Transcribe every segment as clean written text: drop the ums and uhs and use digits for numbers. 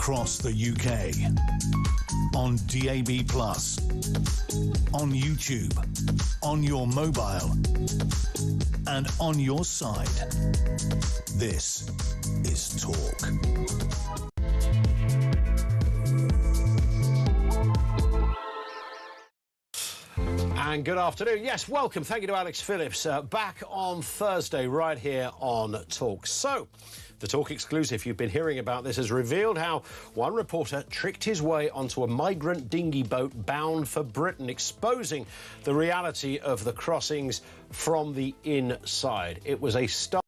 across the UK, on DAB+, on YouTube, on your mobile, and on your side. This is Talk. And good afternoon. Yes, welcome. Thank you to Alex Phillips. Back on Thursday, right here on Talk. So, the Talk exclusive you've been hearing about this has revealed how one reporter tricked his way onto a migrant dinghy boat bound for Britain, exposing the reality of the crossings from the inside. It was a stark,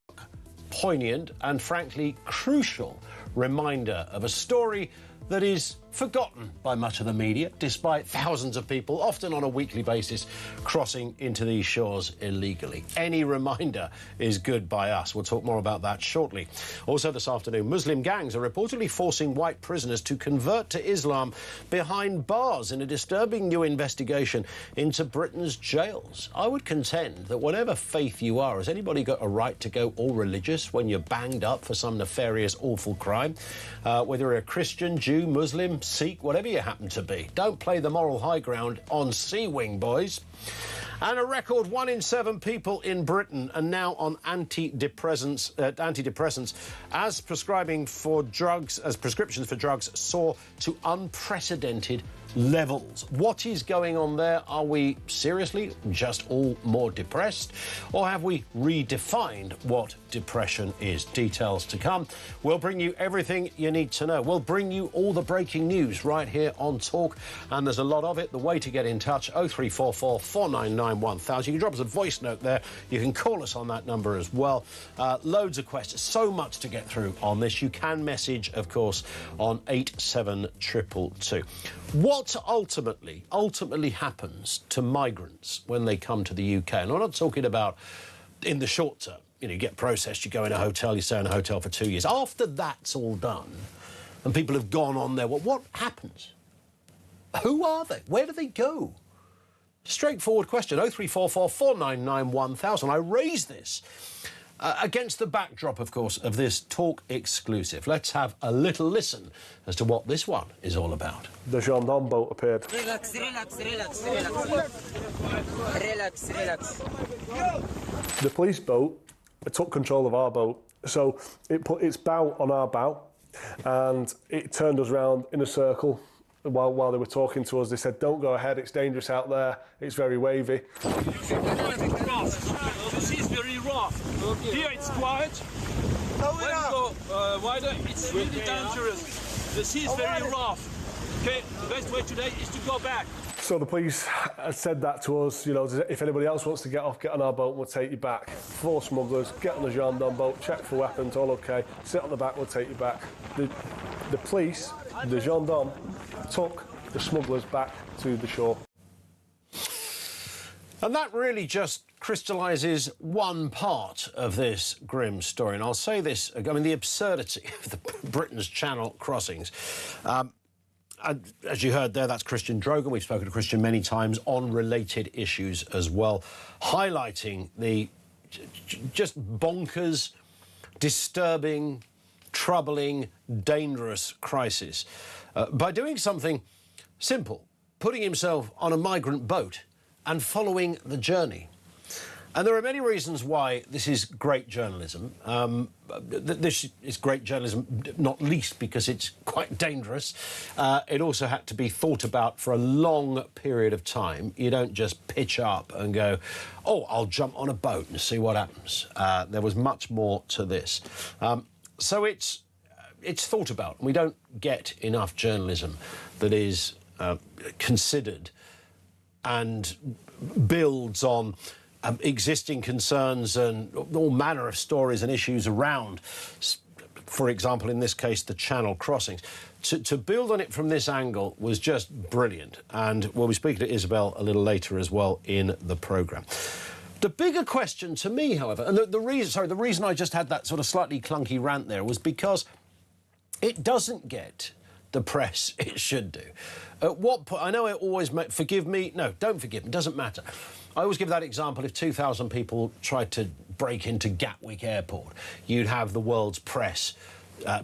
poignant and frankly crucial reminder of a story that is forgotten by much of the media, despite thousands of people, often on a weekly basis, crossing into these shores illegally. Any reminder is good by us. We'll talk more about that shortly. Also this afternoon, Muslim gangs are reportedly forcing white prisoners to convert to Islam behind bars in a disturbing new investigation into Britain's jails. I would contend that whatever faith you are, has anybody got a right to go all religious when you're banged up for some nefarious, awful crime? Whether you're a Christian, Jew, Muslim, Sikh, whatever you happen to be. Don't play the moral high ground on Sea Wing, boys. And a record 1 in 7 people in Britain are now on antidepressants as prescribing for drugs, as prescriptions for drugs soar to unprecedented levels. What is going on there? Are we seriously just all more depressed? Or have we redefined what depression is? Details to come. We'll bring you everything you need to know. We'll bring you all the breaking news right here on Talk, and there's a lot of it. The way to get in touch, 0344 499 1000. You can drop us a voice note there. You can call us on that number as well. Loads of questions. So much to get through on this. You can message, of course, on 87222. What ultimately happens to migrants when they come to the UK? And I'm not talking about in the short term. You know, you get processed, you go in a hotel, you stay in a hotel for 2 years. After that's all done and people have gone on there, well, what happens? Who are they? Where do they go? Straightforward question, 0344 499 1000. I raise this against the backdrop, of course, of this Talk exclusive. Let's have a little listen as to what this one is all about. The gendarme boat appeared. Relax, relax, relax, relax. Relax, relax. The police boat took control of our boat, so it put its bow on our bow, and it turned us round in a circle. While they were talking to us, they said, "Don't go ahead, it's dangerous out there, it's very wavy." The sea is very rough. Here it's quiet. When you go wider, it's really dangerous. The sea is very rough. Okay, the best way today is to go back. So the police said that to us, you know, if anybody else wants to get off, get on our boat and we'll take you back. 4 smugglers, get on the gendarme boat, check for weapons, all okay, sit on the back, we'll take you back. The police, the gendarme, took the smugglers back to the shore. And that really just crystallises one part of this grim story. And I'll say this, I mean, the absurdity of Britain's Channel crossings. As you heard there, that's Christian Drogan. We've spoken to Christian many times on related issues as well, highlighting the just bonkers, disturbing, troubling, dangerous crisis by doing something simple, putting himself on a migrant boat and following the journey. And there are many reasons why this is great journalism. This is great journalism, not least because it's quite dangerous. It also had to be thought about for a long period of time. You don't just pitch up and go, oh, I'll jump on a boat and see what happens. There was much more to this. So it's thought about. We don't get enough journalism that is considered and builds on existing concerns and all manner of stories and issues around, for example, in this case, the Channel crossings. To build on it from this angle was just brilliant. And we'll be speaking to Isabel a little later as well in the programme. The bigger question to me, however, and the reason I just had that sort of slightly clunky rant there was because it doesn't get the press it should do. At what point, I know I always make, forgive me, no, don't forgive me, doesn't matter. I always give that example, if 2,000 people tried to break into Gatwick Airport, you'd have the world's press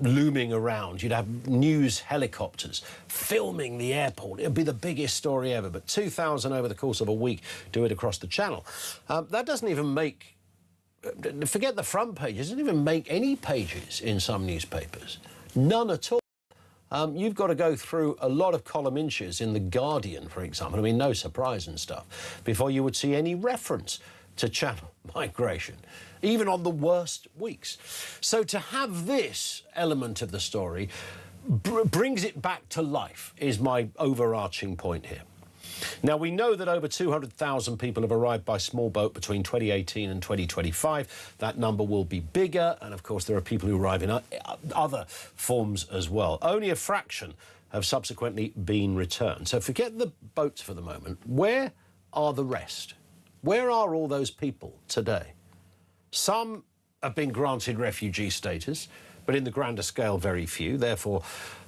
looming around. You'd have news helicopters filming the airport. It'd be the biggest story ever. But 2,000 over the course of a week do it across the channel. That doesn't even make... Forget the front pages. It doesn't even make any pages in some newspapers. None at all. You've got to go through a lot of column inches in The Guardian, for example. I mean, no surprise and stuff, before you would see any reference to channel migration, even on the worst weeks. So to have this element of the story brings it back to life, is my overarching point here. Now, we know that over 200,000 people have arrived by small boat between 2018 and 2025. That number will be bigger, and of course there are people who arrive in other forms as well. Only a fraction have subsequently been returned. So forget the boats for the moment. Where are the rest? Where are all those people today? Some have been granted refugee status, but in the grander scale, very few. Therefore,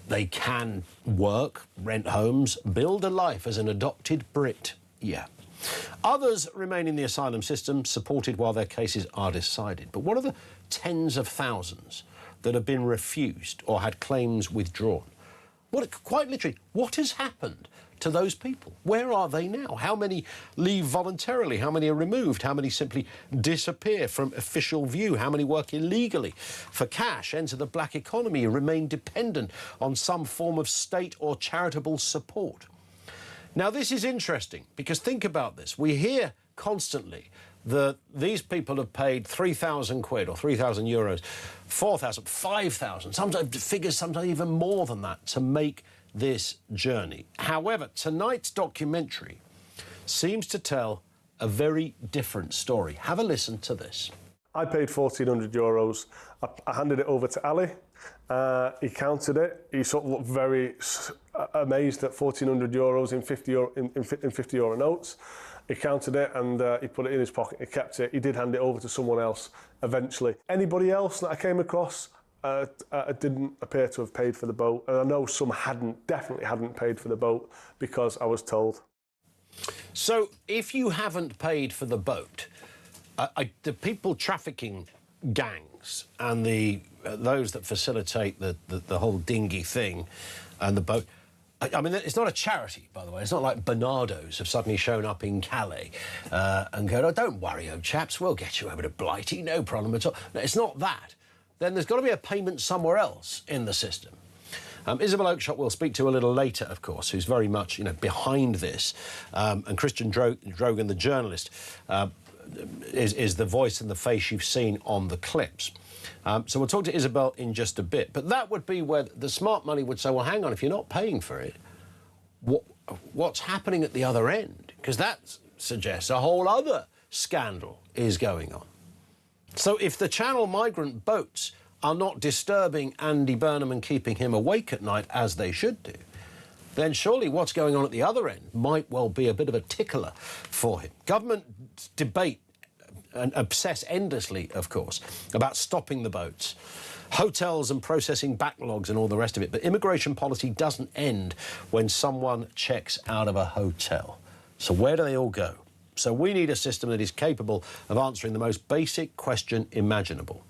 they can work, rent homes, build a life as an adopted Brit. Yeah. Others remain in the asylum system, supported while their cases are decided. But what are the tens of thousands that have been refused or had claims withdrawn? Quite literally, what has happened to those people? Where are they now? How many leave voluntarily? How many are removed? How many simply disappear from official view? How many work illegally for cash, enter the black economy, remain dependent on some form of state or charitable support? Now, this is interesting because think about this. We hear constantly that these people have paid 3,000 quid or 3,000 euros, 4,000, 5,000, sometimes figures sometimes even more than that to make this journey. However, tonight's documentary seems to tell a very different story. Have a listen to this. I paid 1,400 euros. I handed it over to Ali. He counted it. He sort of looked very amazed at 1,400 euros in 50 euro notes. He counted it and he put it in his pocket. He kept it. He did hand it over to someone else eventually. Anybody else that I came across didn't appear to have paid for the boat. And I know some definitely hadn't paid for the boat because I was told. So if you haven't paid for the boat, the people trafficking gangs and those that facilitate the whole dinghy thing and the boat, I mean, it's not a charity, by the way. It's not like Bernardo's have suddenly shown up in Calais and go, oh, don't worry, old chaps, we'll get you over to Blighty, no problem at all. No, it's not that. Then there's got to be a payment somewhere else in the system. Isabel Oakeshott we'll speak to a little later, of course, who's very much, behind this. And Christian Drogan, the journalist, is the voice and the face you've seen on the clips. So we'll talk to Isabel in just a bit. But that would be where the smart money would say, well, hang on, if you're not paying for it, what's happening at the other end? Because that suggests a whole other scandal is going on. So if the Channel migrant boats are not disturbing Andy Burnham and keeping him awake at night, as they should do, then surely what's going on at the other end might well be a bit of a tickler for him. Government debate and obsess endlessly, of course, about stopping the boats, hotels and processing backlogs and all the rest of it. But immigration policy doesn't end when someone checks out of a hotel. So where do they all go? So we need a system that is capable of answering the most basic question imaginable.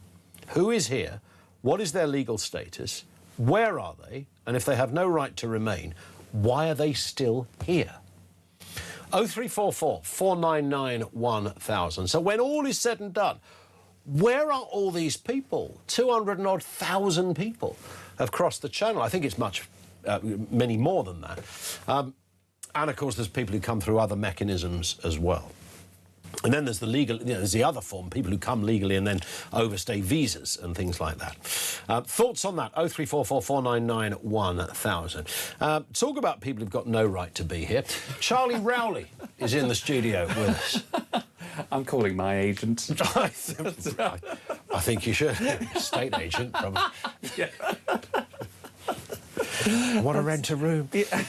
Who is here? What is their legal status? Where are they? And if they have no right to remain, why are they still here? 0344 499 1000. So when all is said and done, where are all these people? 200 thousand people have crossed the channel. I think it's many more than that. And of course, there's people who come through other mechanisms as well. And then there's the legal, there's the other form, people who come legally and then overstay visas and things like that. Thoughts on that? 0344 499 1000. Talk about people who've got no right to be here. Charlie Rowley is in the studio with us. I'm calling my agent. I think you should. Estate agent, probably. Yeah. Want to rent a room? Yeah.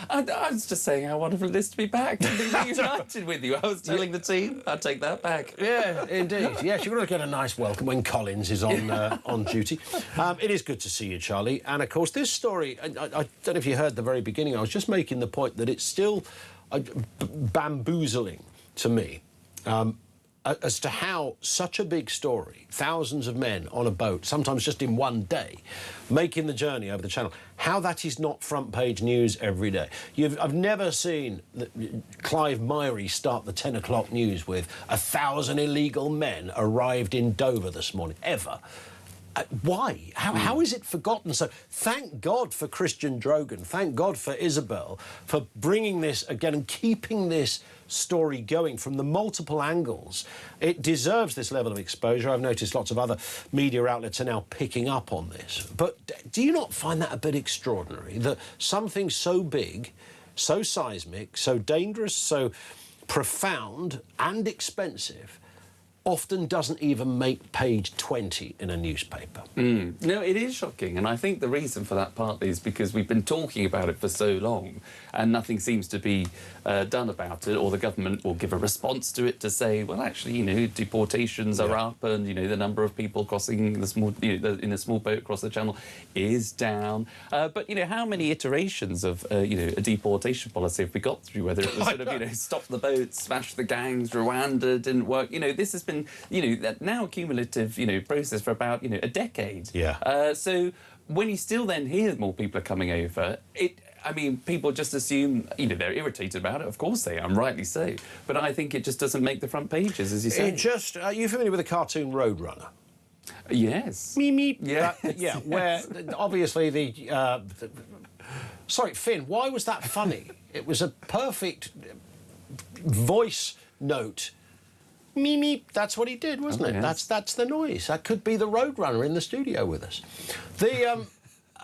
I was just saying how wonderful it is to be back and be reunited with you. I was telling the team I'd take that back. Yeah, indeed. Yes, you've got to get a nice welcome when Collins is on duty. It is good to see you, Charlie. And, of course, this story, I don't know if you heard the very beginning, I was just making the point that it's still bamboozling to me. as to how such a big story, thousands of men on a boat, sometimes just in one day, making the journey over the Channel, how that is not front-page news every day. I've never seen Clive Myrie start the 10 o'clock news with 1,000 illegal men arrived in Dover this morning, ever. Why? How is it forgotten? So thank God for Christian Drogan, thank God for Isabel for bringing this again and keeping this story going from the multiple angles. It deserves this level of exposure. I've noticed lots of other media outlets are now picking up on this. But do you not find that a bit extraordinary, that something so big, so seismic, so dangerous, so profound and expensive often doesn't even make page 20 in a newspaper? No, it is shocking, and I think the reason for that partly is because we've been talking about it for so long and nothing seems to be done about it, or the government will give a response to it to say, well, actually, you know, deportations are up and, you know, the number of people crossing the small, in a small boat across the Channel is down. But, you know, how many iterations of, you know, a deportation policy have we got through, whether it was sort of, you know, stop the boats, smash the gangs, Rwanda didn't work. You know, this has been, you know, that now cumulative, you know, process for about, you know, a decade. Yeah. So when you still then hear more people are coming over, I mean, people just assume, you know, they're irritated about it. Of course they are, rightly so. But I think it just doesn't make the front pages, as you say. It just... Are you familiar with the cartoon Roadrunner? Yes. Me, me. Yeah. Yeah, where obviously the... Sorry, Finn, why was that funny? It was a perfect voice note. Me, me. That's what he did, wasn't it? Yes. That's the noise. That could be the Roadrunner in the studio with us.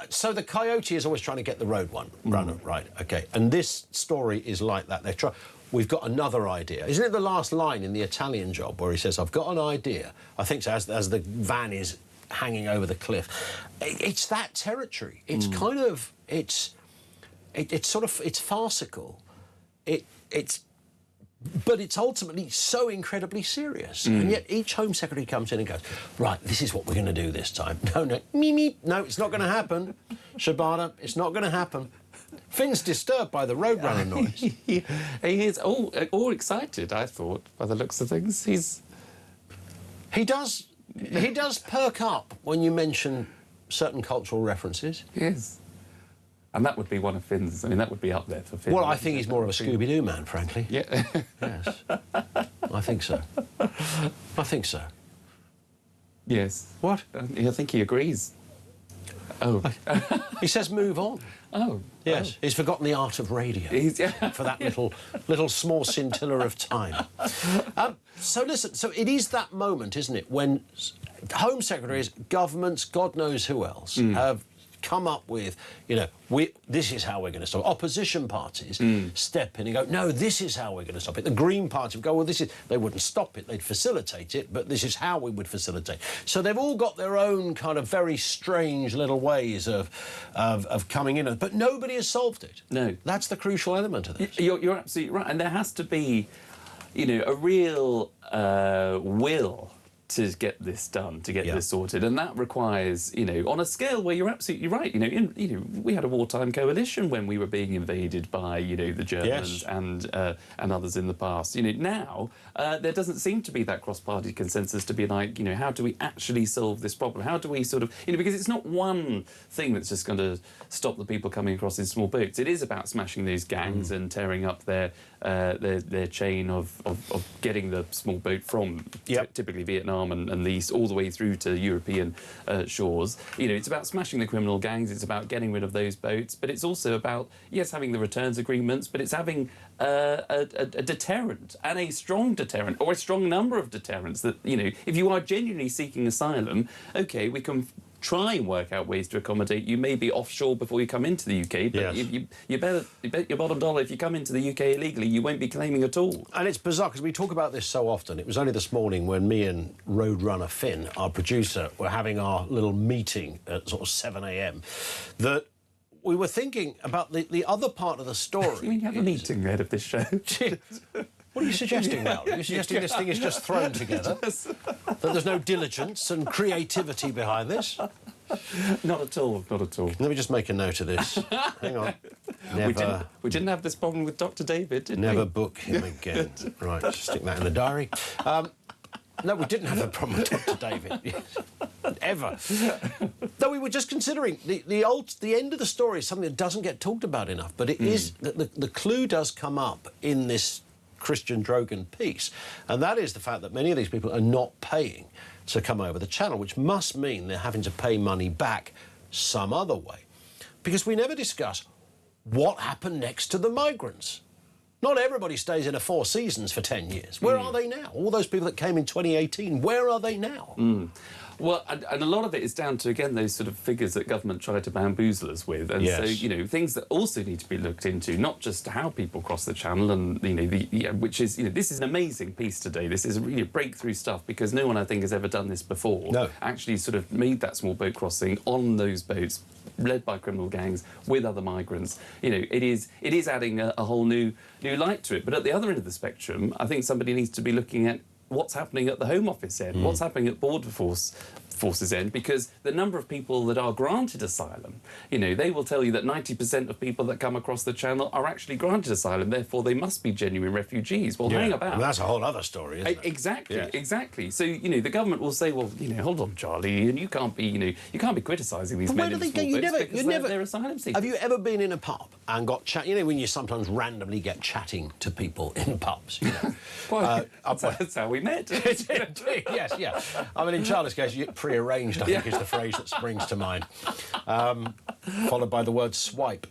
So the coyote is always trying to get the runner, right? Okay, and this story is like that. We've got another idea. Isn't it the last line in The Italian Job where he says, "I've got an idea"? I think so, as the van is hanging over the cliff. It's that territory. It's kind of it's farcical. But it's ultimately so incredibly serious. And yet each Home Secretary comes in and goes, right, this is what we're going to do this time. No, no, it's not going to happen. Shabana, it's not going to happen. Finn's disturbed by the Roadrunner noise. He is all excited, I thought, by the looks of things. He does perk up when you mention certain cultural references. Yes. And that would be one of Finn's... I mean, that would be up there for Finn. Well, I think he's more of a Scooby-Doo man, frankly. Yeah. Yes. I think so. I think so. Yes. What? I think he agrees. Oh. He says move on. Oh. Yes. He's forgotten the art of radio for that little small scintilla of time. So listen, so it is that moment, isn't it, when Home Secretaries, governments, God knows who else, have come up with, you know, this is how we're going to stop it. Opposition parties step in and go, no, this is how we're going to stop it. The Green Party would go, well, they wouldn't stop it, they'd facilitate it, but this is how we would facilitate. So they've all got their own kind of very strange little ways of coming in, but nobody has solved it. No. That's the crucial element of this. You're absolutely right. And there has to be, you know, a real will to get this done, to get this sorted, and that requires, you know, on a scale where you're absolutely right. You know, we had a wartime coalition when we were being invaded by, you know, the Germans and others in the past. You know, now there doesn't seem to be that cross-party consensus to be like, you know, how do we actually solve this problem? How do we sort of, you know, because it's not one thing that's just going to stop the people coming across in small boats. It is about smashing these gangs and tearing up their chain of getting the small boat from typically Vietnam and the East all the way through to European shores. You know, it's about smashing the criminal gangs, it's about getting rid of those boats, but it's also about, yes, having the returns agreements, but it's having a deterrent, and a strong deterrent, or a strong number of deterrents that, you know, if you are genuinely seeking asylum, OK, we can try and work out ways to accommodate you, maybe offshore before you come into the UK, but you bet your bottom dollar if you come into the UK illegally, you won't be claiming at all. And it's bizarre, because we talk about this so often. It was only this morning when me and Roadrunner Finn, our producer, were having our little meeting at sort of 7 a.m, that we were thinking about the other part of the story. You mean you have a meeting ahead of this show? What are you suggesting now? Are you suggesting this thing is just thrown together? That there's no diligence and creativity behind this? Not at all, not at all. Let me just make a note of this. Hang on. We didn't have this problem with Dr. David, did we? Never book him again. Right, stick that in the diary. No, we didn't have a problem with Dr. David. Ever. No, we were just considering the end of the story is something that doesn't get talked about enough, but it is the clue does come up in this Christian Drogan piece, and that is the fact that many of these people are not paying to come over the channel, which must mean they're having to pay money back some other way. Because we never discuss what happened next to the migrants. Not everybody stays in a Four Seasons for 10 years. Where are they now? All those people that came in 2018, where are they now? Well, and a lot of it is down to, again, those sort of figures that government try to bamboozle us with. And so, you know, things that also need to be looked into, not just how people cross the channel and, you know, which is, you know, this is an amazing piece today. This is really breakthrough stuff because no one, I think, has ever done this before. No. Actually sort of made that small boat crossing on those boats, led by criminal gangs with other migrants. You know, it is adding a whole new light to it. But at the other end of the spectrum, I think somebody needs to be looking at what's happening at the Home Office end, what's happening at Border Forces end, because the number of people that are granted asylum, you know, they will tell you that 90% of people that come across the channel are actually granted asylum, therefore they must be genuine refugees. Well, hang about. And that's a whole other story, isn't it? Exactly, exactly. So, you know, the government will say, well, you know, hold on, Charlie, and you can't be, you know, you can't be criticising these men in small boats because they're asylum seekers. Have you ever been in a pub and got chat? You know, when you sometimes randomly get chatting to people in pubs, you know. Well, that's how we met. Indeed, yes, yeah. I mean, in Charlie's case, pre-arranged, I think, is the phrase that springs to mind, followed by the word swipe.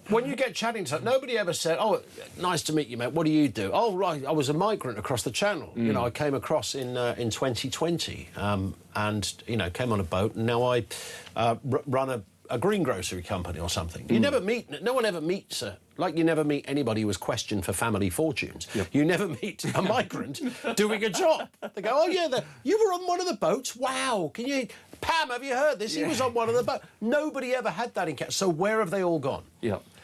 When you get chatting to nobody ever said, oh, nice to meet you, mate, what do you do? Oh, right, I was a migrant across the channel. You know, I came across in 2020 and, you know, came on a boat and now I run a greengrocery company or something. You never meet, no one ever meets like you never meet anybody who was questioned for family fortunes. You never meet a migrant doing a job. They go, oh yeah, you were on one of the boats? Wow, can you, Pam, have you heard this? He was on one of the boats. Nobody ever had that in Canada. So where have they all gone?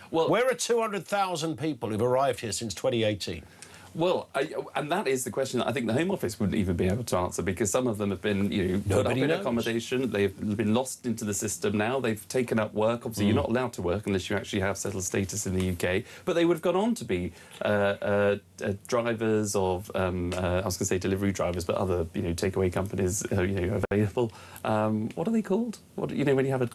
Well, where are 200,000 people who've arrived here since 2018? Well, and that is the question that I think the Home Office wouldn't even be able to answer because some of them have been, you know, put up in accommodation. They've been lost into the system now. They've taken up work. Obviously, you're not allowed to work unless you actually have settled status in the UK. But they would have gone on to be drivers of, I was going to say delivery drivers, but other, you know, takeaway companies, you know, available. What are they called? What, you know, when you have a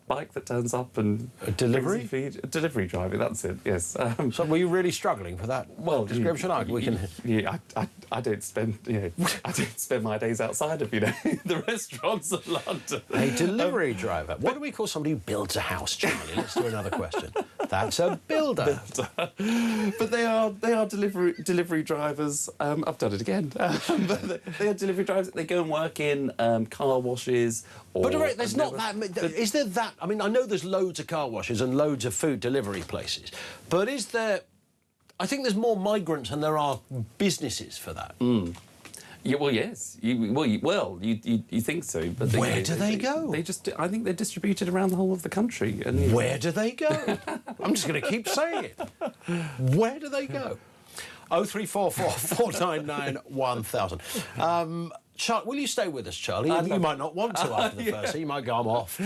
bike that turns up and a delivery feed, a delivery driver, that's it, yes. So were you really struggling for that description? I don't spend, you know, I don't spend my days outside of, you know, the restaurants of London. A delivery driver. What do we call somebody who builds a house, Charlie? Let's do another question. That's a builder. But they are delivery drivers. I've done it again. But they are delivery drivers. They go and work in car washes. But there's not that. Is there that? I mean, I know there's loads of car washes and loads of food delivery places, but is there? I think there's more migrants than there are businesses for that. Yeah, well, yes. You think so, but where do they go? They just. I think they're distributed around the whole of the country. And where do they go? I'm just going to keep saying it. Where do they go? 0344 499 1000. Will you stay with us, Charlie? You might not want to after the first. You might go, I'm off.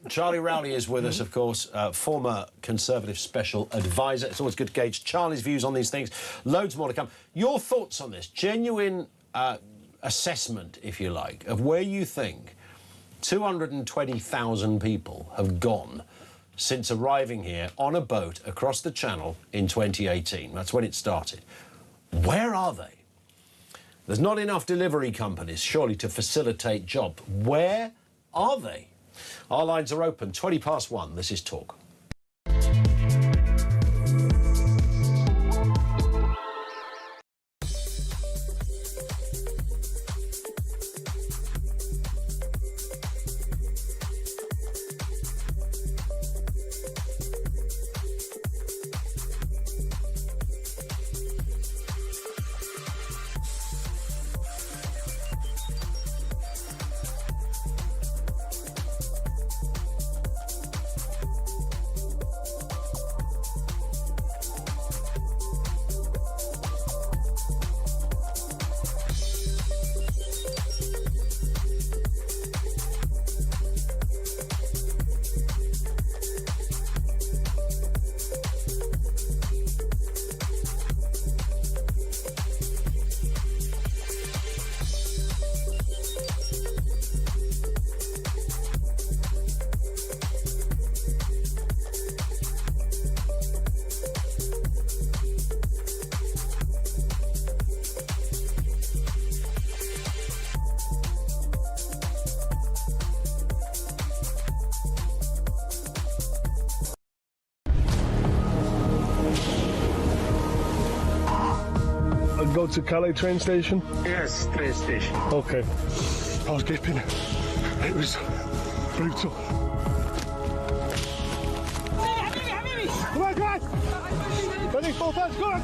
Charlie Rowley is with us, of course, former Conservative Special Advisor. It's always good to gauge Charlie's views on these things. Loads more to come. Your thoughts on this? Genuine assessment, if you like, of where you think 220,000 people have gone since arriving here on a boat across the Channel in 2018. That's when it started. Where are they? There's not enough delivery companies, surely, to facilitate jobs. Where are they? Our lines are open. 1:20. This is Talk. go to Calais train station? Yes, train station. Okay. I was gaping. It was brutal. Come on, guys! Ready, full fence, go on!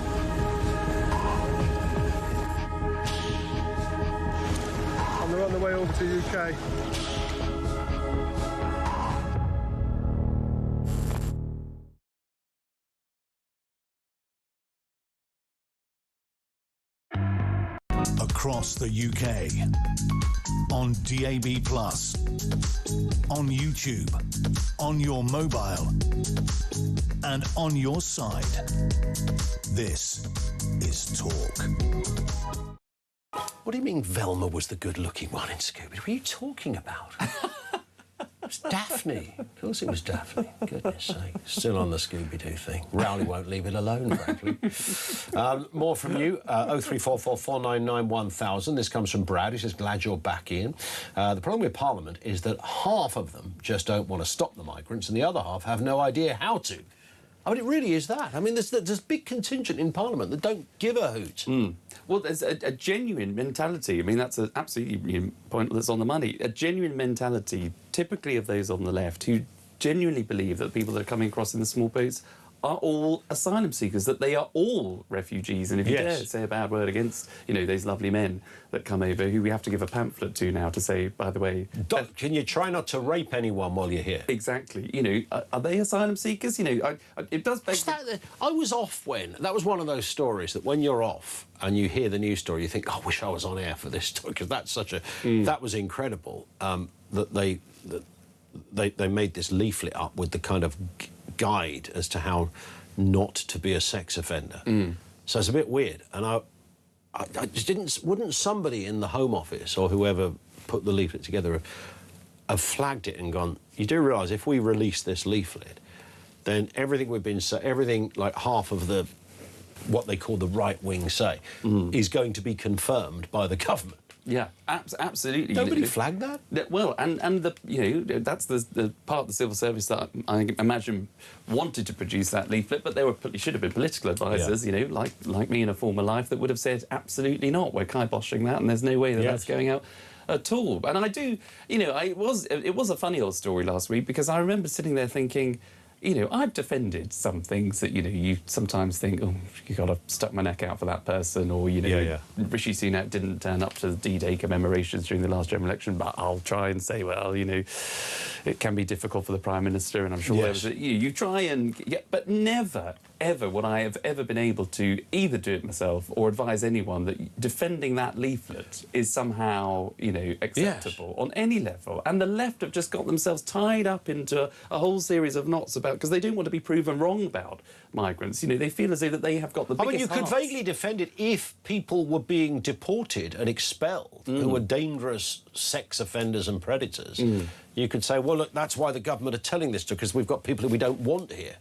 And they're on the way over to UK. Across the UK, on DAB+, on YouTube, on your mobile, and on your side. This is Talk. What do you mean Velma was the good-looking one in Scooby? What are you talking about? It was Daphne. Of course it was Daphne. Goodness sake. Still on the Scooby-Doo thing. Rowley won't leave it alone, frankly. More from you. 0344 499 1000. This comes from Brad, who says, glad you're back in. The problem with Parliament is that half of them just don't want to stop the migrants and the other half have no idea how to. I mean, it really is that. I mean, there's a big contingent in Parliament that don't give a hoot. Well, there's a genuine mentality. I mean, that's an absolutely point that's on the money. A genuine mentality, typically of those on the left, who genuinely believe that people that are coming across in the small boats are all asylum seekers, that they are all refugees. And if you dare say a bad word against, you know, those lovely men that come over, who we have to give a pamphlet to now to say, by the way... can you try not to rape anyone while you're here? Exactly. You know, are they asylum seekers? You know, it does beg... I was off when... That was one of those stories that when you're off and you hear the news story, you think, oh, I wish I was on air for this story, because that's such a... That was incredible, that they made this leaflet up with the kind of guide as to how not to be a sex offender. So it's a bit weird. And I just wouldn't somebody in the Home Office or whoever put the leaflet together have flagged it and gone, you do realise if we release this leaflet, then everything we've been saying, everything like half of the, what they call the right wing say, is going to be confirmed by the government. Yeah, absolutely. Nobody flagged that? Well, and the, you know, that's the part of the civil service that I imagine wanted to produce that leaflet, but they should have been political advisors, you know, like me in a former life, that would have said, absolutely not, we're kiboshing that, and there's no way that that's going out at all. And I do, you know, it was a funny old story last week, because I remember sitting there thinking, you know, I've defended some things that, you know, you sometimes think, oh, you got to stuck my neck out for that person, or, you know, Rishi Sunak didn't turn up to the D-Day commemorations during the last general election, but I'll try and say, well, you know, it can be difficult for the Prime Minister, and I'm sure there was you try and... but never, ever would I have ever been able to either do it myself or advise anyone that defending that leaflet is somehow, you know, acceptable on any level. And the left have just got themselves tied up into a whole series of knots about, because they don't want to be proven wrong about migrants. You know, they feel as though that they have got the biggest you could vaguely defend it if people were being deported and expelled, who were dangerous sex offenders and predators. You could say, well, look, that's why the government are telling this to, because we've got people who we don't want here.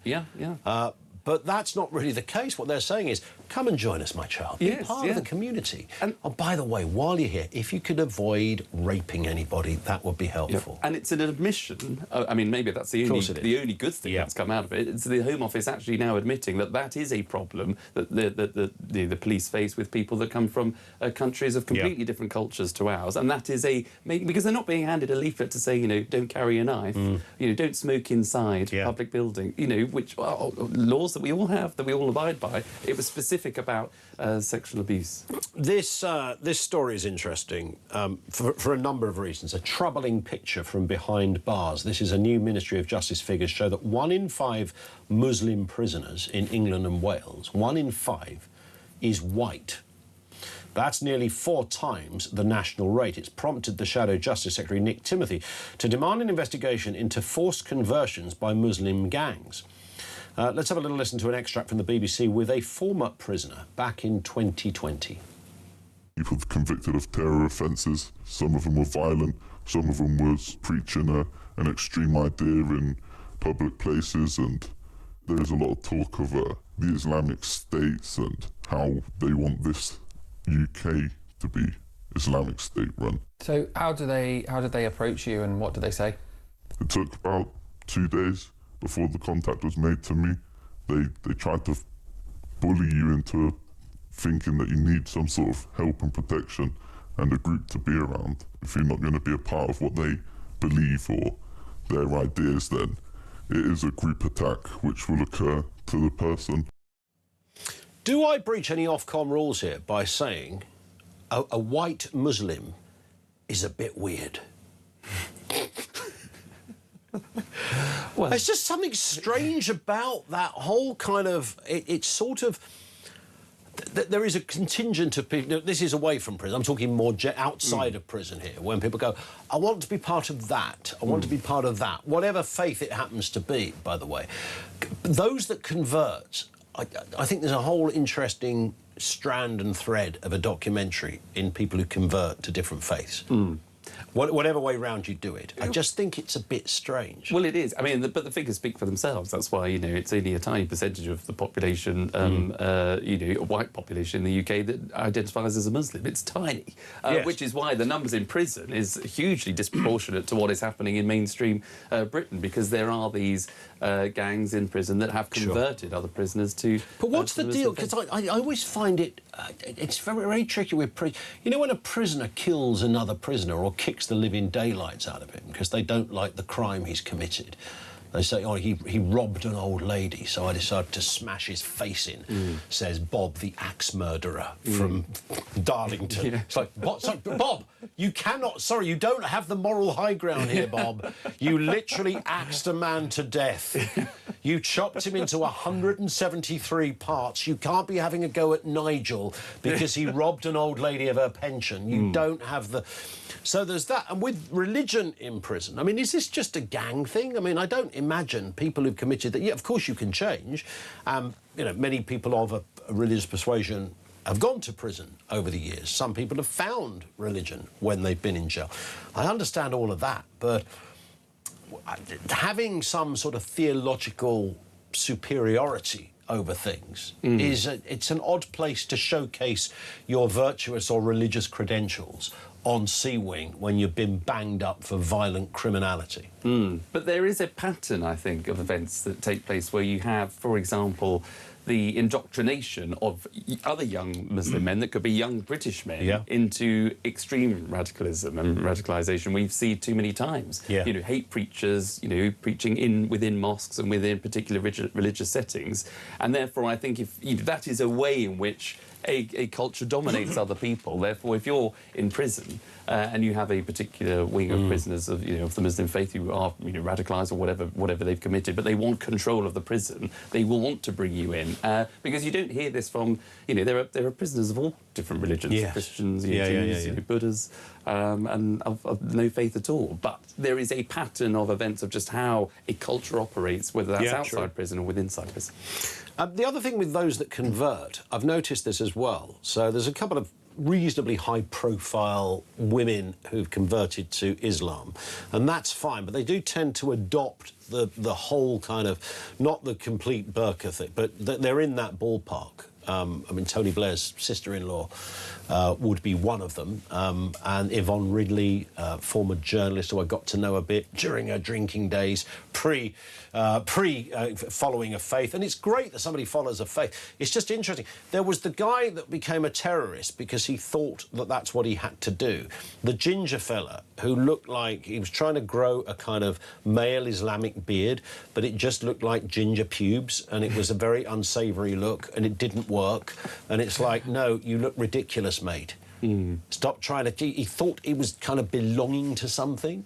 But that's not really the case. What they're saying is, come and join us, my child. Be part of the community. And oh, by the way, while you're here, if you could avoid raping anybody, that would be helpful. And it's an admission. I mean, maybe that's the only good thing that's come out of it. It's the Home Office actually now admitting that that is a problem that the police face with people that come from countries of completely different cultures to ours. And that is because they're not being handed a leaflet to say, you know, don't carry a knife, you know, don't smoke inside public building, you know, which laws that we all have, that we all abide by. It was specific about sexual abuse. This story is interesting for a number of reasons. A troubling picture from behind bars. This is a new Ministry of Justice figures show that 1 in 5 Muslim prisoners in England and Wales, 1 in 5, is white. That's nearly 4 times the national rate. It's prompted the Shadow Justice Secretary, Nick Timothy, to demand an investigation into forced conversions by Muslim gangs. Let's have a little listen to an extract from the BBC with a former prisoner back in 2020. People convicted of terror offences. Some of them were violent, some of them was preaching an extreme idea in public places, and there's a lot of talk of the Islamic states and how they want this UK to be Islamic State run. So how did they approach you, and what did they say? It took about 2 days before the contact was made to me. They tried to bully you into thinking that you need some sort of help and protection and a group to be around. If you're not going to be a part of what they believe or their ideas, then it is a group attack which will occur to the person. Do I breach any Ofcom rules here by saying a white Muslim is a bit weird? Well, there's just something strange about that whole kind of... It's sort of... There is a contingent of people... This is away from prison. I'm talking more outside of prison here, when people go, I want to be part of that. I want to be part of that. Whatever faith it happens to be, by the way. Those that convert... I think there's a whole interesting strand and thread of a documentary in people who convert to different faiths. Whatever way round you do it. I just think it's a bit strange. Well, it is. I mean, but the figures speak for themselves. That's why, you know, it's only a tiny percentage of the population, you know, a white population in the UK that identifies as a Muslim. It's tiny, Yes. which is why the numbers in prison is hugely disproportionate to what is happening in mainstream Britain, because there are these gangs in prison that have converted other prisoners to... But what's to the Muslim deal? faith. Because I always find it... it's very, very tricky with... You know, when a prisoner kills another prisoner or kicks the living daylights out of him because they don't like the crime he's committed, they say, oh, he robbed an old lady, so I decided to smash his face in, says Bob, the axe murderer from Darlington. It's like, what? Sorry, Bob, you cannot... Sorry, you don't have the moral high ground here, Bob. You literally axed a man to death. You chopped him into 173 parts. You can't be having a go at Nigel because he robbed an old lady of her pension. You don't have the... So there's that. And with religion in prison, I mean, is this just a gang thing? I mean, I don't imagine people who've committed that... Yeah, of course you can change. You know, many people of a religious persuasion have gone to prison over the years. Some people have found religion when they've been in jail. I understand all of that, but having some sort of theological superiority over things it's an odd place to showcase your virtuous or religious credentials on C-Wing when you've been banged up for violent criminality. But there is a pattern, I think, of events that take place where you have, for example, the indoctrination of other young Muslim men, that could be young British men, into extreme radicalism and radicalisation we've seen too many times. You know, hate preachers, you know, preaching within mosques and within particular religious settings. And therefore, I think if that is a way in which a culture dominates other people. Therefore, if you're in prison and you have a particular wing of prisoners of of the Muslim faith who are radicalised or whatever they've committed, but they want control of the prison, they will want to bring you in because you don't hear this from there are prisoners of all different religions, Christians, Jews, Buddhas, and of no faith at all. But there is a pattern of events of just how a culture operates, whether that's outside prison or within inside prison. The other thing with those that convert, I've noticed this as well. So there's a couple of reasonably high-profile women who've converted to Islam, and that's fine, but they do tend to adopt the whole kind of, not the complete burqa thing, but they're in that ballpark. I mean, Tony Blair's sister-in-law would be one of them, and Yvonne Ridley, former journalist who I got to know a bit during her drinking days, following a faith. And it's great that somebody follows a faith. It's just interesting. There was the guy that became a terrorist because he thought that that's what he had to do. The ginger fella who looked like he was trying to grow a kind of male Islamic beard, but it just looked like ginger pubes, and it was a very unsavoury look, and it didn't work. And it's like, no, you look ridiculous, mate. Stop trying to... He thought he was kind of belonging to something.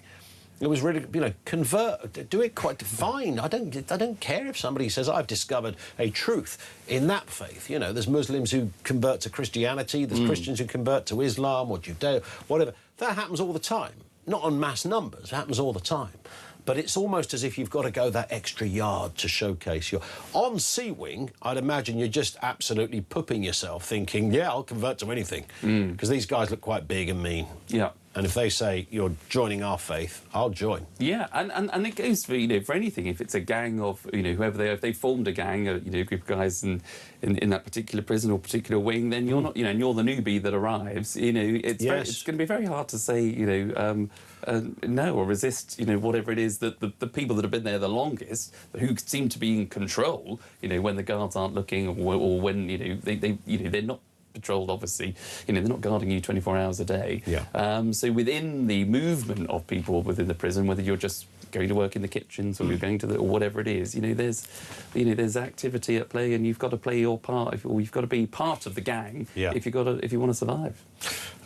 It was really, convert, do it quite fine. I don't care if somebody says, I've discovered a truth in that faith. There's Muslims who convert to Christianity, there's Christians who convert to Islam or Judeo, whatever. That happens all the time. Not on mass numbers, it happens all the time. But it's almost as if you've got to go that extra yard to showcase your... On C-Wing, I'd imagine you're just absolutely pooping yourself, thinking, yeah, I'll convert to anything, because these guys look quite big and mean. Yeah. And if they say, you're joining our faith, I'll join. Yeah, and it goes for, for anything. If it's a gang of, whoever they are, if they formed a gang, a group of guys in that particular prison or particular wing, then you're not, and you're the newbie that arrives, it's going to be very hard to say, no, or resist, whatever it is that the people that have been there the longest, who seem to be in control, when the guards aren't looking, or when, they're not patrolled, obviously. You know, they're not guarding you 24 hours a day. Yeah. So within the movement of people within the prison, whether you're just going to work in the kitchens or you're going to or whatever it is, there's activity at play, and you've got to play your part, or you've got to be part of the gang if you want to survive.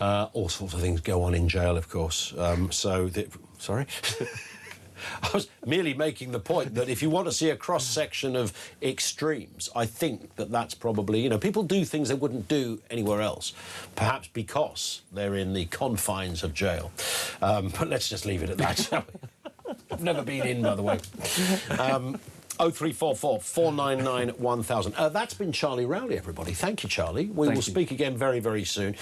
All sorts of things go on in jail, of course. Sorry. I was merely making the point that if you want to see a cross-section of extremes, I think that's probably, people do things they wouldn't do anywhere else, perhaps because they're in the confines of jail. But let's just leave it at that, shall we? I've never been in, by the way. 0344 499 1000. That's been Charlie Rowley, everybody. Thank you, Charlie. We will speak again very, very soon.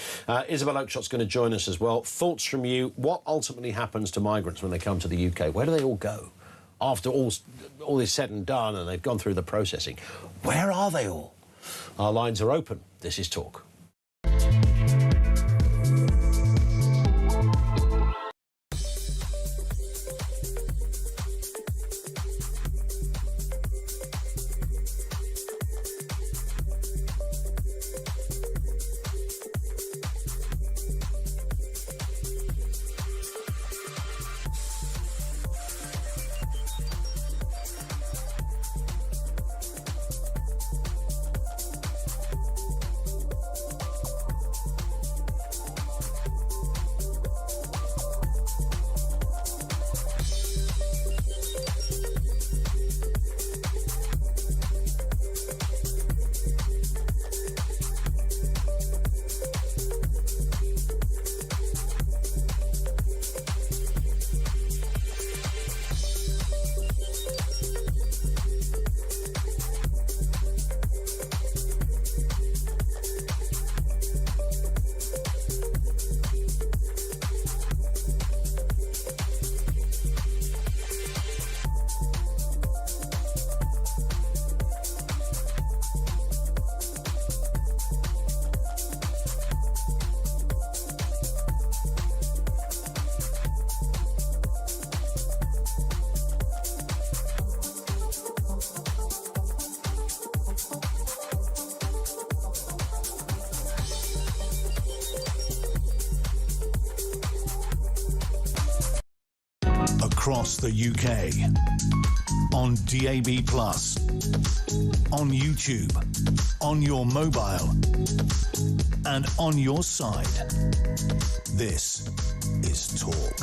Isabel Oakeshot's going to join us as well. Thoughts from you. What ultimately happens to migrants when they come to the UK? Where do they all go? After all is said and done and they've gone through the processing, where are they all? Our lines are open. This is Talk. Across the UK, on DAB+, on YouTube, on your mobile, and on your side. This is Talk.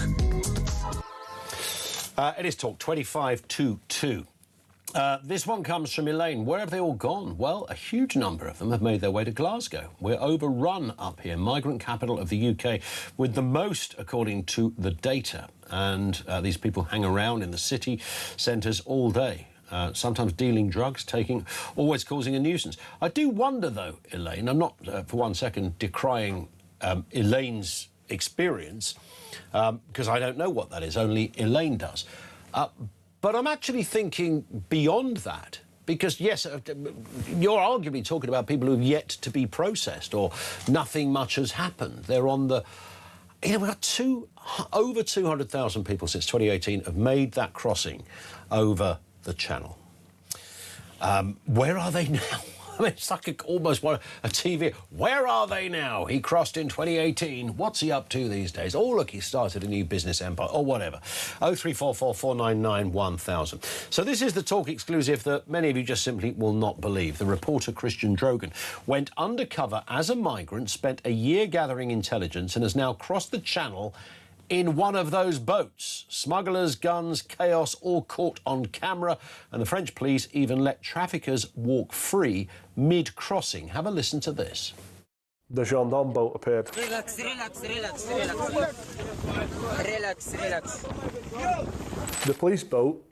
It is Talk 25 to 2. This one comes from Elaine. Where have they all gone? Well, a huge number of them have made their way to Glasgow. We're overrun up here, migrant capital of the UK, with the most, according to the data. And these people hang around in the city centres all day, sometimes dealing drugs, always causing a nuisance. I do wonder, though, Elaine, I'm not for one second decrying Elaine's experience, because I don't know what that is, only Elaine does. But I'm actually thinking beyond that, because, yes, you're arguably talking about people who've yet to be processed or nothing much has happened. They're on the... we've got over 200,000 people since 2018 have made that crossing over the Channel. Where are they now? I mean, it's like almost a TV. Where are they now? He crossed in 2018. What's he up to these days? Oh, look, he started a new business empire, or whatever. 0344 499 1000. So this is the Talk exclusive that many of you just simply will not believe. The reporter Christian Drogan went undercover as a migrant, spent a year gathering intelligence, and has now crossed the Channel in one of those boats. Smugglers, guns, chaos, all caught on camera, and the French police even let traffickers walk free mid-crossing. Have a listen to this. The gendarme boat appeared. Relax, relax, relax, relax. Relax, relax. The police boat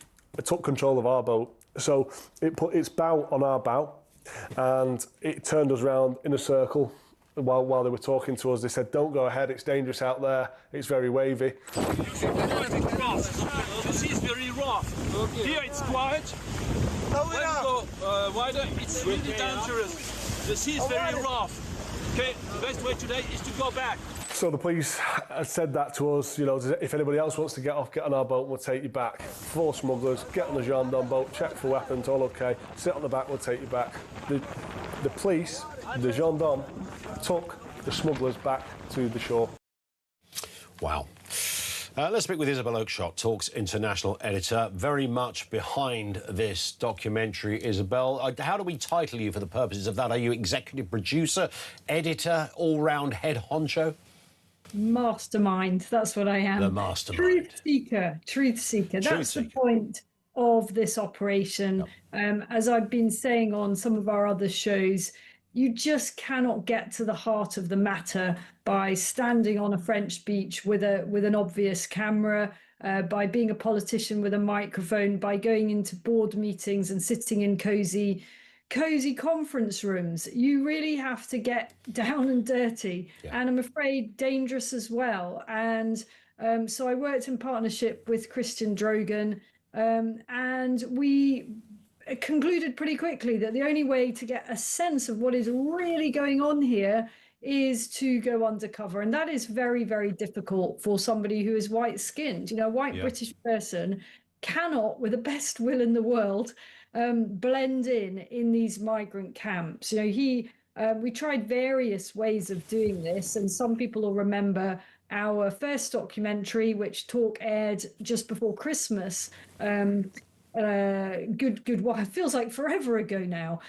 took control of our boat, so it put its bow on our bow, and it turned us round in a circle. While they were talking to us, they said, "Don't go ahead, it's dangerous out there, it's very wavy." The sea is very rough. Here it's quiet. When you go wider, it's really dangerous. The sea is very rough. Okay, the best way today is to go back. So the police said that to us, if anybody else wants to get on our boat, we'll take you back. 4 smugglers, get on the gendarme boat, check for weapons, all okay. Sit on the back, we'll take you back. The police The gendarme took the smugglers back to the shore. Wow. Let's speak with Isabel Oakeshott, Talk's international editor, very much behind this documentary. Isabel, how do we title you for the purposes of that? Are you executive producer, editor, all-round head honcho? Mastermind, that's what I am. The mastermind. Truth seeker, truth seeker. That's the point of this operation. Yep. As I've been saying on some of our other shows, you just cannot get to the heart of the matter by standing on a French beach with an obvious camera, by being a politician with a microphone, by going into board meetings and sitting in cozy conference rooms. You really have to get down and dirty, and I'm afraid dangerous as well. And so I worked in partnership with Christian Drogan, and we concluded pretty quickly that the only way to get a sense of what is really going on here is to go undercover. And that is very, very difficult for somebody who is white-skinned. You know, a white British person cannot, with the best will in the world, blend in these migrant camps. You know, we tried various ways of doing this, and some people will remember our first documentary, which Talk aired just before Christmas. It feels like forever ago now,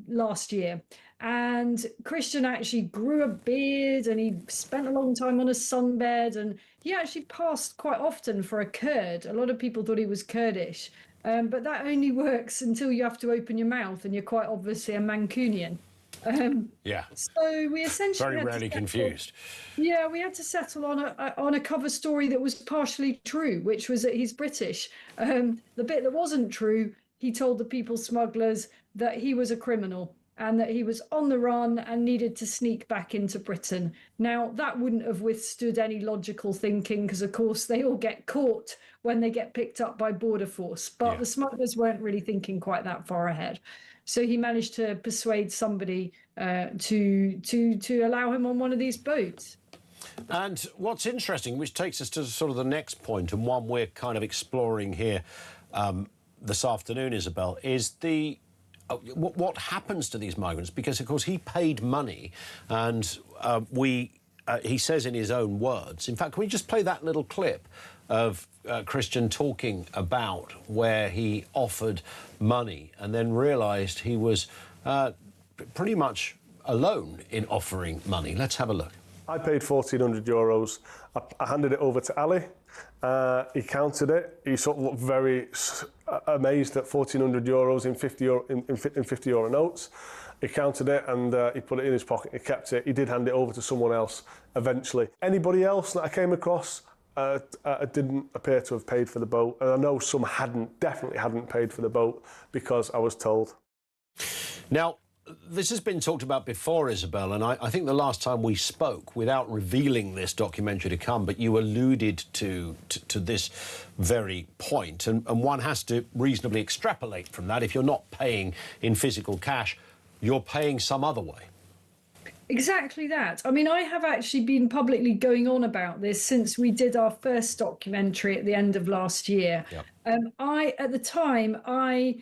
last year. And Christian actually grew a beard, and he spent a long time on a sunbed, and he actually passed quite often for a Kurd. A lot of people thought he was Kurdish, but that only works until you have to open your mouth and you're quite obviously a Mancunian. So we essentially very rarely confused. Yeah, we had to settle on a cover story that was partially true, which was that he's British. The bit that wasn't true, he told the people smugglers that he was a criminal and that he was on the run and needed to sneak back into Britain. Now, that wouldn't have withstood any logical thinking because, of course, they all get caught when they get picked up by Border Force. But the smugglers weren't really thinking quite that far ahead. So he managed to persuade somebody to allow him on one of these boats. And what's interesting, which takes us to sort of the next point, and one we're kind of exploring here this afternoon, Isabel, is the what happens to these migrants? Because, of course, he paid money, and he says in his own words. In fact, can we just play that little clip of Christian talking about where he offered money and then realised he was pretty much alone in offering money? Let's have a look. I paid €1,400. I handed it over to Ali. He counted it. He sort of looked very amazed at €1,400 in €50 notes. He counted it and he put it in his pocket. He kept it. He did hand it over to someone else eventually. Anybody else that I came across didn't appear to have paid for the boat. And I know some definitely hadn't paid for the boat because I was told. Now, this has been talked about before, Isabel, and I think the last time we spoke, without revealing this documentary to come, but you alluded to this very point, and one has to reasonably extrapolate from that. If you're not paying in physical cash, you're paying some other way. Exactly that. I mean, I have actually been publicly going on about this since we did our first documentary at the end of last year. Yep. At the time, I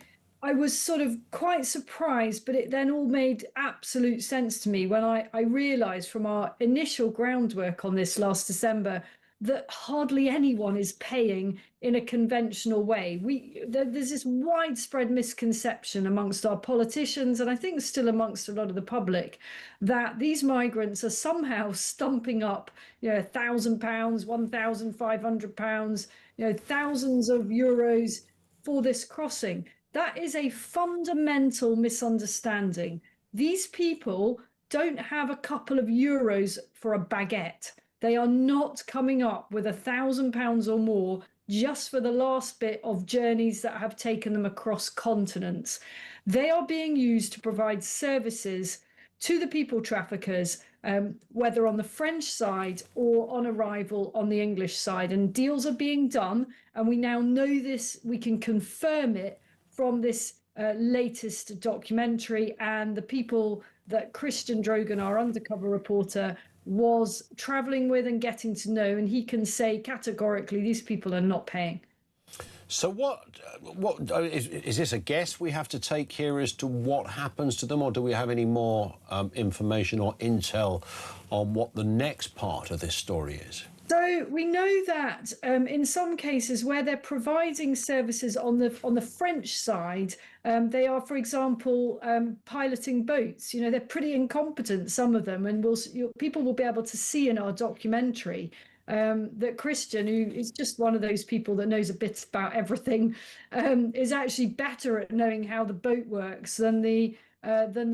was sort of quite surprised, but it then all made absolute sense to me when I realised from our initial groundwork on this last December that hardly anyone is paying in a conventional way. There's this widespread misconception amongst our politicians, and I think still amongst a lot of the public, that these migrants are somehow stumping up, £1,000, £1,500, thousands of euros for this crossing. That is a fundamental misunderstanding. These people don't have a couple of euros for a baguette. They are not coming up with £1,000 or more just for the last bit of journeys that have taken them across continents. They are being used to provide services to the people traffickers, whether on the French side or on arrival on the English side. And deals are being done, and we now know this, we can confirm it from this latest documentary and the people that Christian Drogan, our undercover reporter, was travelling with and getting to know, and he can say categorically these people are not paying. So is this a guess we have to take here as to what happens to them, or do we have any more information or intel on what the next part of this story is? So we know that in some cases where they're providing services on the French side, they are, for example, piloting boats. You know, they're pretty incompetent, some of them, and people will be able to see in our documentary that Christian, who is just one of those people that knows a bit about everything, is actually better at knowing how the boat works than the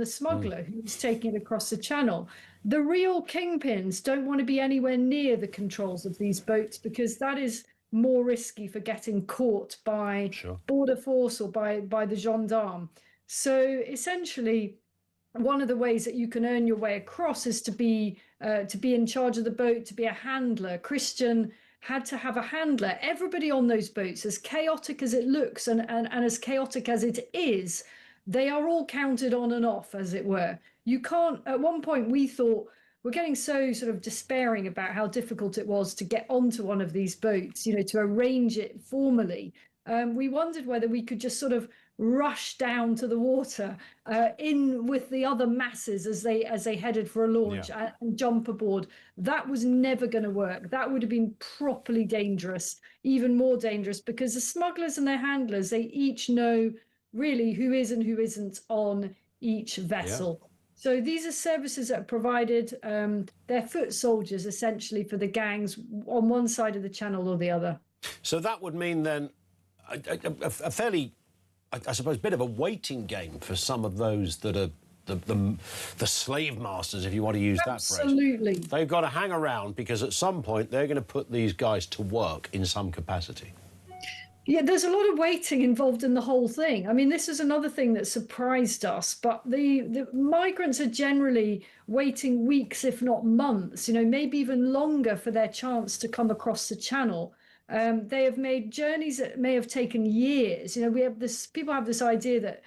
smuggler who's taking it across the channel. The real kingpins don't want to be anywhere near the controls of these boats because that is more risky for getting caught by border force or by the gendarme. So essentially, one of the ways that you can earn your way across is to be in charge of the boat, to be a handler. Christian had to have a handler. Everybody on those boats, as chaotic as it looks and as chaotic as it is, they are all counted on and off, as it were. You can't, at one point we thought, we're getting so sort of despairing about how difficult it was to get onto one of these boats, you know, to arrange it formally. We wondered whether we could just sort of rush down to the water in with the other masses as they headed for a launch and jump aboard. That was never going to work. That would have been properly dangerous, even more dangerous, because the smugglers and their handlers, they each know really who is and who isn't on each vessel. Yeah. So these are services that are provided. They're foot soldiers, essentially, for the gangs on one side of the channel or the other. So that would mean then a fairly, I suppose, bit of a waiting game for some of those that are the slave masters, if you want to use that phrase. Absolutely. They've got to hang around because at some point they're going to put these guys to work in some capacity. Yeah, there's a lot of waiting involved in the whole thing. I mean, this is another thing that surprised us, but the migrants are generally waiting weeks, if not months, you know, maybe even longer for their chance to come across the channel. They have made journeys that may have taken years. You know, people have this idea that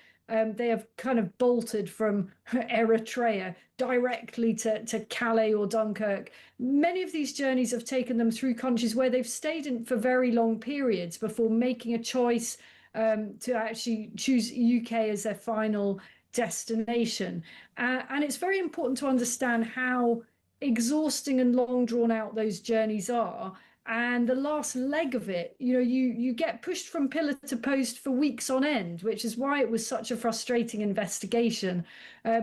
they have kind of bolted from Eritrea directly to Calais or Dunkirk. Many of these journeys have taken them through countries where they've stayed in for very long periods before making a choice to actually choose UK as their final destination. And it's very important to understand how exhausting and long drawn out those journeys are. And the last leg of it, you know, you get pushed from pillar to post for weeks on end, which is why it was such a frustrating investigation.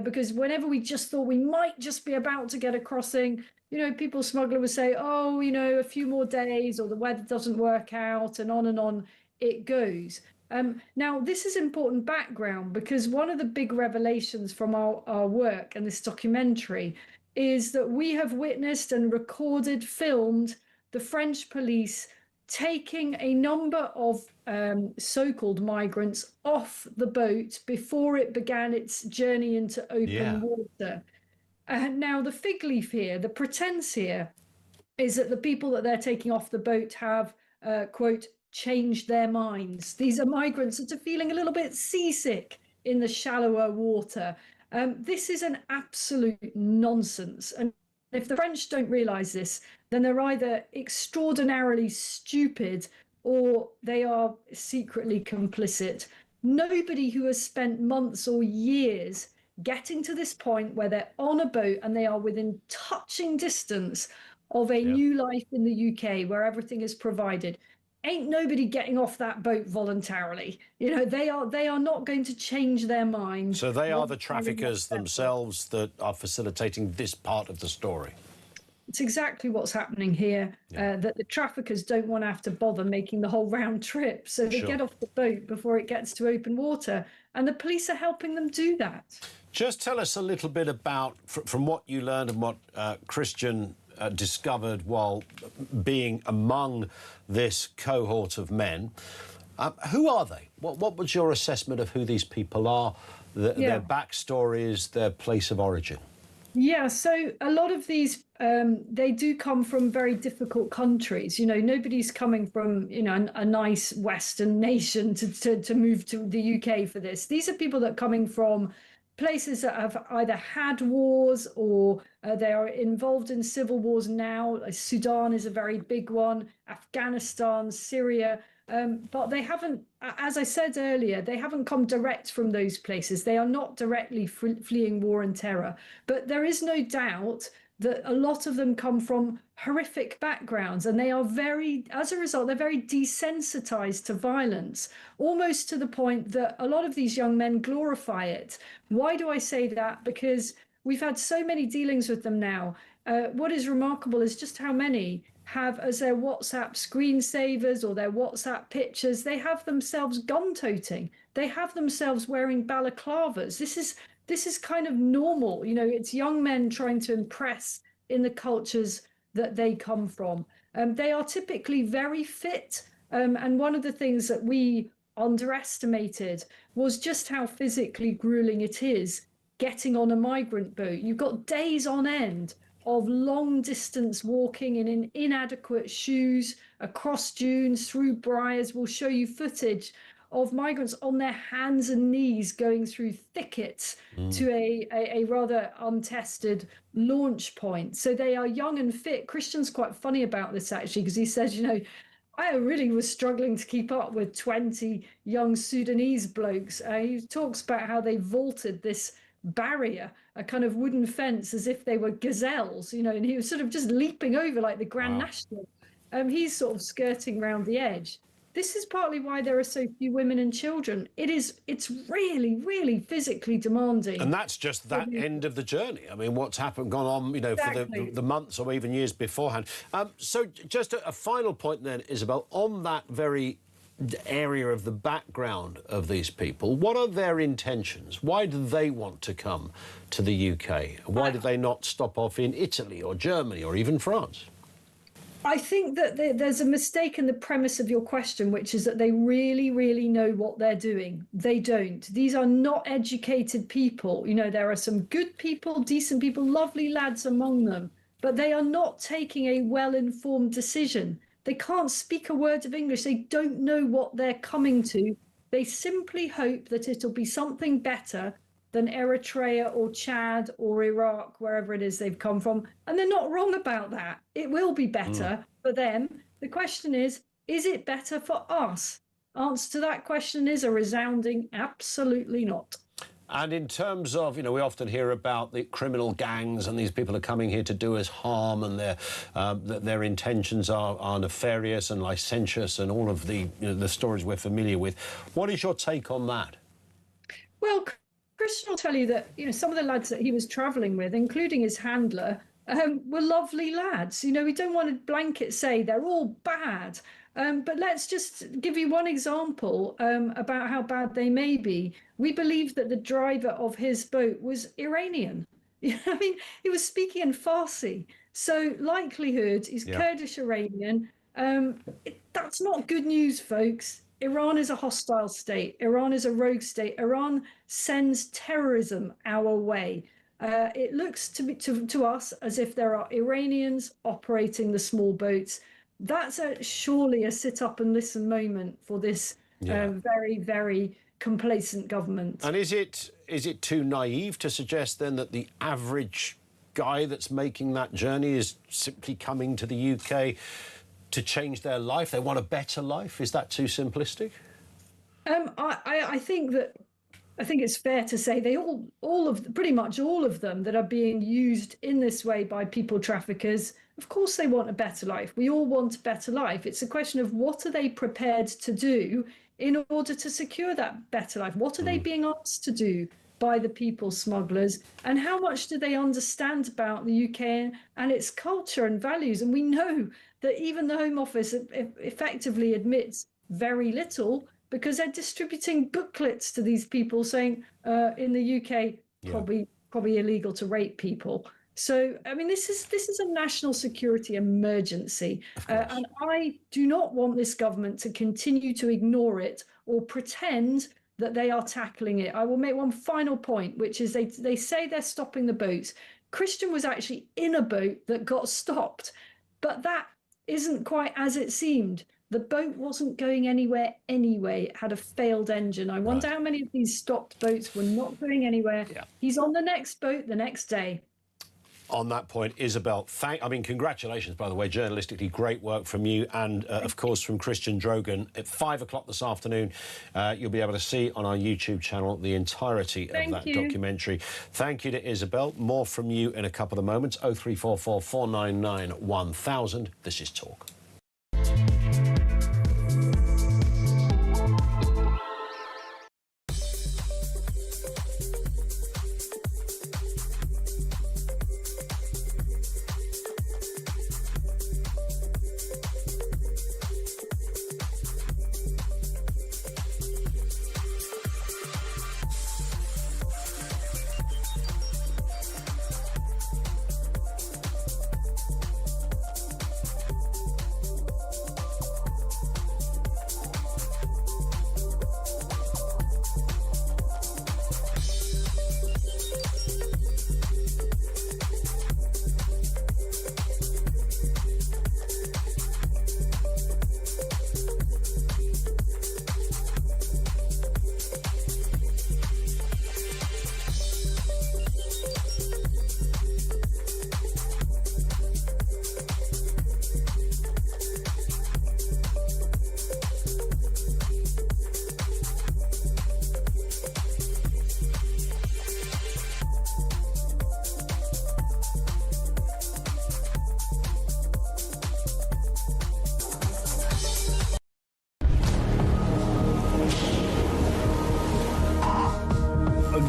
Because whenever we just thought we might just be about to get a crossing, you know, smuggler would say, oh, you know, a few more days, or the weather doesn't work out, and on it goes. Now, this is important background because one of the big revelations from our work and this documentary is that we have witnessed and recorded, filmed the French police taking a number of so-called migrants off the boat before it began its journey into open water. Now, the fig leaf here, the pretense here, is that the people that they're taking off the boat have, quote, changed their minds. These are migrants that are feeling a little bit seasick in the shallower water. This is an absolute nonsense. And if the French don't realise this, then they're either extraordinarily stupid or they are secretly complicit. Nobody who has spent months or years getting to this point where they're on a boat and they are within touching distance of a new life in the UK where everything is provided, ain't nobody getting off that boat voluntarily. You know, they are not going to change their mind. So they are the traffickers themselves that are facilitating this part of the story. It's exactly what's happening here, that the traffickers don't want to have to bother making the whole round trip. So they get off the boat before it gets to open water, and the police are helping them do that. Just tell us a little bit about, from what you learned and what Christian discovered while being among this cohort of men. Who are they? What was your assessment of who these people are, their backstories, their place of origin? Yeah, so a lot of these, they do come from very difficult countries. You know, nobody's coming from, you know, a nice Western nation to move to the UK for this. These are people that are coming from places that have either had wars or they are involved in civil wars now. Sudan is a very big one, Afghanistan, Syria. But they haven't, as I said earlier, they haven't come direct from those places. They are not directly fleeing war and terror. But there is no doubt that a lot of them come from horrific backgrounds, and they are as a result, they're very desensitized to violence, almost to the point that a lot of these young men glorify it. Why do I say that? Because we've had so many dealings with them now. What is remarkable is just how many have as their WhatsApp screensavers or their WhatsApp pictures, they have themselves gun-toting. They have themselves wearing balaclavas. This is kind of normal. You know, it's young men trying to impress in the cultures that they come from. They are typically very fit. And one of the things that we underestimated was just how physically grueling it is getting on a migrant boat. You've got days on end of long distance walking in inadequate shoes across dunes, through briars. We'll show you footage of migrants on their hands and knees going through thickets to a rather untested launch point. So they are young and fit. Christian's quite funny about this, actually, because he says, you know, I really was struggling to keep up with 20 young Sudanese blokes. He talks about how they vaulted this barrier, a kind of wooden fence, as if they were gazelles, you know, and he was sort of just leaping over like the Grand National. He's sort of skirting around the edge. This is partly why there are so few women and children. It's really, really physically demanding. And that's just that end of the journey. I mean, what's gone on, you know, Exactly. for the months or even years beforehand. So just a final point then, Isabel, on that very area of the background of these people, what are their intentions? Why do they want to come to the UK? Why do they not stop off in Italy or Germany or even France? I think that there's a mistake in the premise of your question, which is that they really, really know what they're doing. They don't. These are not educated people. You know, there are some good people, decent people, lovely lads among them, but they are not taking a well-informed decision. They can't speak a word of English. They don't know what they're coming to. They simply hope that it'll be something better than Eritrea or Chad or Iraq, wherever it is they've come from. And they're not wrong about that. It will be better for them. The question is it better for us? Answer to that question is a resounding absolutely not. And in terms of, you know, we often hear about the criminal gangs and these people are coming here to do us harm, and their intentions are nefarious and licentious and all of the, you know, the stories we're familiar with. What is your take on that? Well, Christian will tell you that, you know, some of the lads that he was travelling with, including his handler, were lovely lads. You know, we don't want to blanket say they're all bad. But let's just give you one example about how bad they may be. We believe that the driver of his boat was Iranian. I mean, he was speaking in Farsi. So likelihood he's Kurdish Iranian. That's not good news, folks. Iran is a hostile state. Iran is a rogue state. Iran sends terrorism our way. It looks to us as if there are Iranians operating the small boats. That's surely a sit up and listen moment for this very, very complacent government. And is it too naive to suggest then that the average guy that's making that journey is simply coming to the UK to change their life? They want a better life? Is that too simplistic? I think it's fair to say they pretty much all of them that are being used in this way by people traffickers, of course they want a better life. We all want a better life. It's a question of what are they prepared to do in order to secure that better life? What are they being asked to do by the people smugglers? And how much do they understand about the UK and its culture and values? And we know that even the Home Office effectively admits very little, because they're distributing booklets to these people saying in the UK probably illegal to rape people. So I mean, this is a national security emergency, and I do not want this government to continue to ignore it or pretend that they are tackling it. I will make one final point, which is they say they're stopping the boats. Christian was actually in a boat that got stopped, but that isn't quite as it seemed. The boat wasn't going anywhere anyway. It had a failed engine. I wonder how many of these stopped boats were not going anywhere. Yeah. He's on the next boat the next day. on that point, Isabel. Congratulations, by the way, journalistically, great work from you and, of course, from Christian Drogan. At 5 o'clock this afternoon, you'll be able to see on our YouTube channel the entirety of that documentary. Thank you to Isabel. More from you in a couple of moments. 0344 499 1000. This is Talk.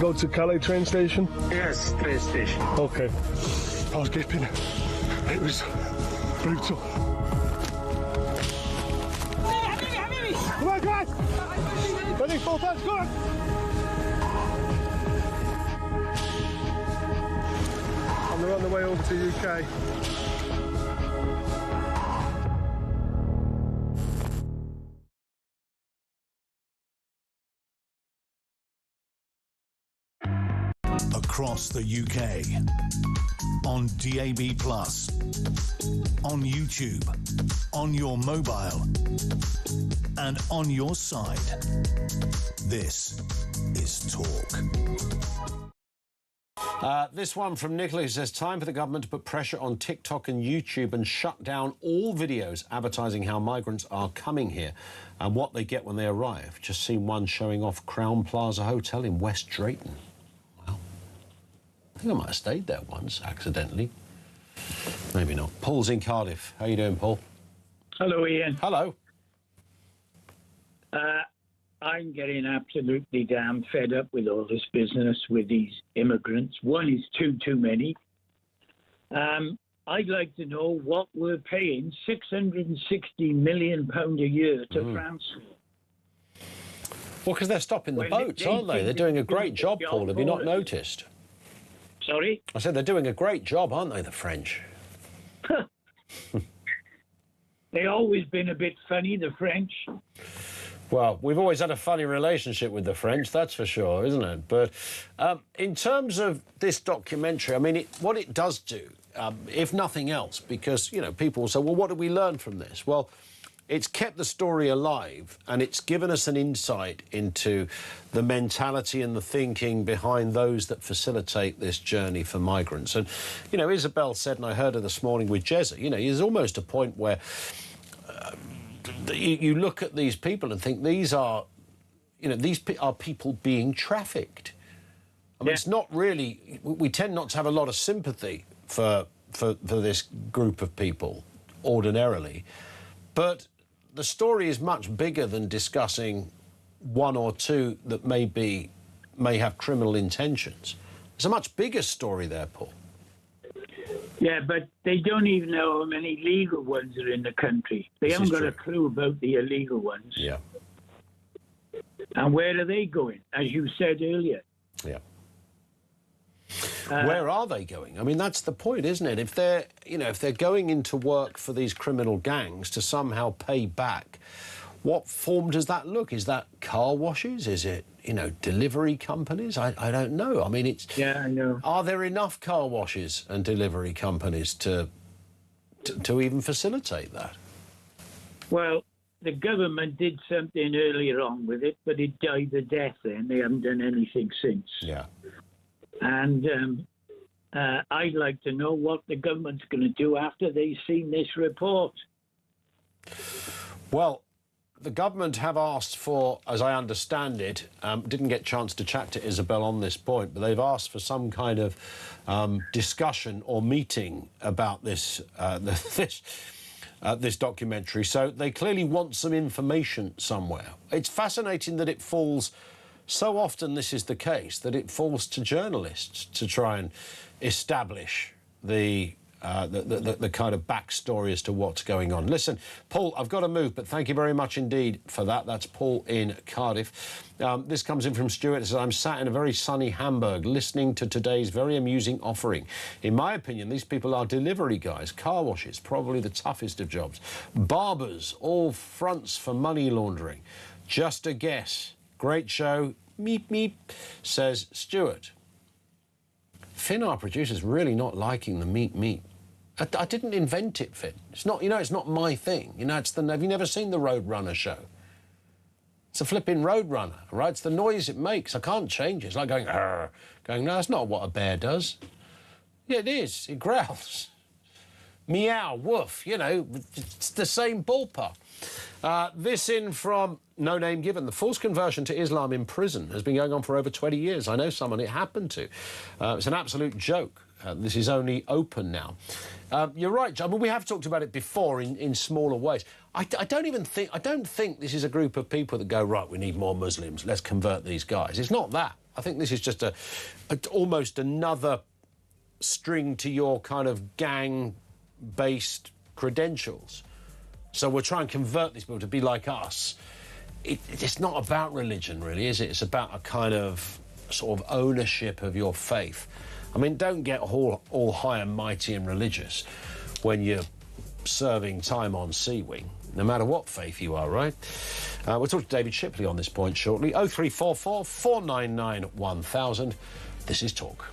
Go to Calais train station? Yes, train station. Okay. I was gaping. It was brutal. Come on, guys! Ready, full touch, go on! And they're on the way over to UK. Across the UK, on DAB+, on YouTube, on your mobile, and on your side. This is Talk. This one from Nicola, who says, time for the government to put pressure on TikTok and YouTube and shut down all videos advertising how migrants are coming here and what they get when they arrive. Just seen one showing off Crown Plaza Hotel in West Drayton. I think I might have stayed there once, accidentally. Maybe not. Paul's in Cardiff. How you doing, Paul? Hello, Ian. Hello. I'm getting absolutely damn fed up with all this business with these immigrants. One is too many. I'd like to know what we're paying £660 million a year to France. Well, because they're stopping the boats, aren't they? They're doing a great job, Paul. Have you not noticed? Sorry? I said they're doing a great job, aren't they, the French? They've always been a bit funny, the French. Well, we've always had a funny relationship with the French, that's for sure, isn't it? But in terms of this documentary, I mean, what it does do, if nothing else, because, you know, people will say, well, what did we learn from this? Well, it's kept the story alive and it's given us an insight into the mentality and the thinking behind those that facilitate this journey for migrants. And, you know, Isabel said, and I heard her this morning with Jezza, you know, there's almost a point where you look at these people and think these are, you know, these are people being trafficked. I mean, it's not really, we tend not to have a lot of sympathy for this group of people ordinarily, but the story is much bigger than discussing one or two that may have criminal intentions. There's a much bigger story there, Paul. Yeah, but they don't even know how many legal ones are in the country. They haven't got a clue about the illegal ones. Yeah. And where are they going, as you said earlier? Yeah. Where are they going? I mean, that's the point, isn't it? If they're, you know, if they're going into work for these criminal gangs to somehow pay back, what form does that look? Is that car washes? Is it, you know, delivery companies? I don't know. I mean, it's... Yeah, I know. Are there enough car washes and delivery companies to even facilitate that? Well, the government did something earlier on with it, but it died a death then. They haven't done anything since. Yeah. And I'd like to know what the government's going to do after they've seen this report. Well, the government have asked for, as I understand it, didn't get a chance to chat to Isabel on this point, but they've asked for some kind of discussion or meeting about this this documentary. So they clearly want some information somewhere. It's fascinating that it falls, so often this is the case, that it falls to journalists to try and establish the kind of backstory as to what's going on. Listen, Paul, I've got to move, but thank you very much indeed for that. That's Paul in Cardiff. This comes in from Stuart. It says, I'm sat in a very sunny Hamburg listening to today's very amusing offering. In my opinion, these people are delivery guys, car washes, probably the toughest of jobs, barbers, all fronts for money laundering. Just a guess. Great show. Meep, meep, says Stuart. Finn, our producer's really not liking the meep. I didn't invent it, Finn. It's not, it's not my thing. Have you never seen the Roadrunner show? It's a flipping Roadrunner, right? It's the noise it makes. I can't change it. It's like going, no, that's not what a bear does. Yeah, it is. It growls. Meow, woof, it's the same ballpark. This in from No Name Given. The forced conversion to Islam in prison has been going on for over 20 years. I know someone it happened to. It's an absolute joke. This is only open now. You're right, John. We have talked about it before in smaller ways. I don't think this is a group of people that go, right, we need more Muslims, let's convert these guys. It's not that. I think this is just almost another string to your kind of gang-based credentials. So we'll try and convert these people to be like us. It's not about religion, really, is it? It's about a kind of sort of ownership of your faith. I mean, don't get all high and mighty and religious when you're serving time on Sea Wing, no matter what faith you are, right? We'll talk to David Shipley on this point shortly. 0344 499 1000. This is Talk.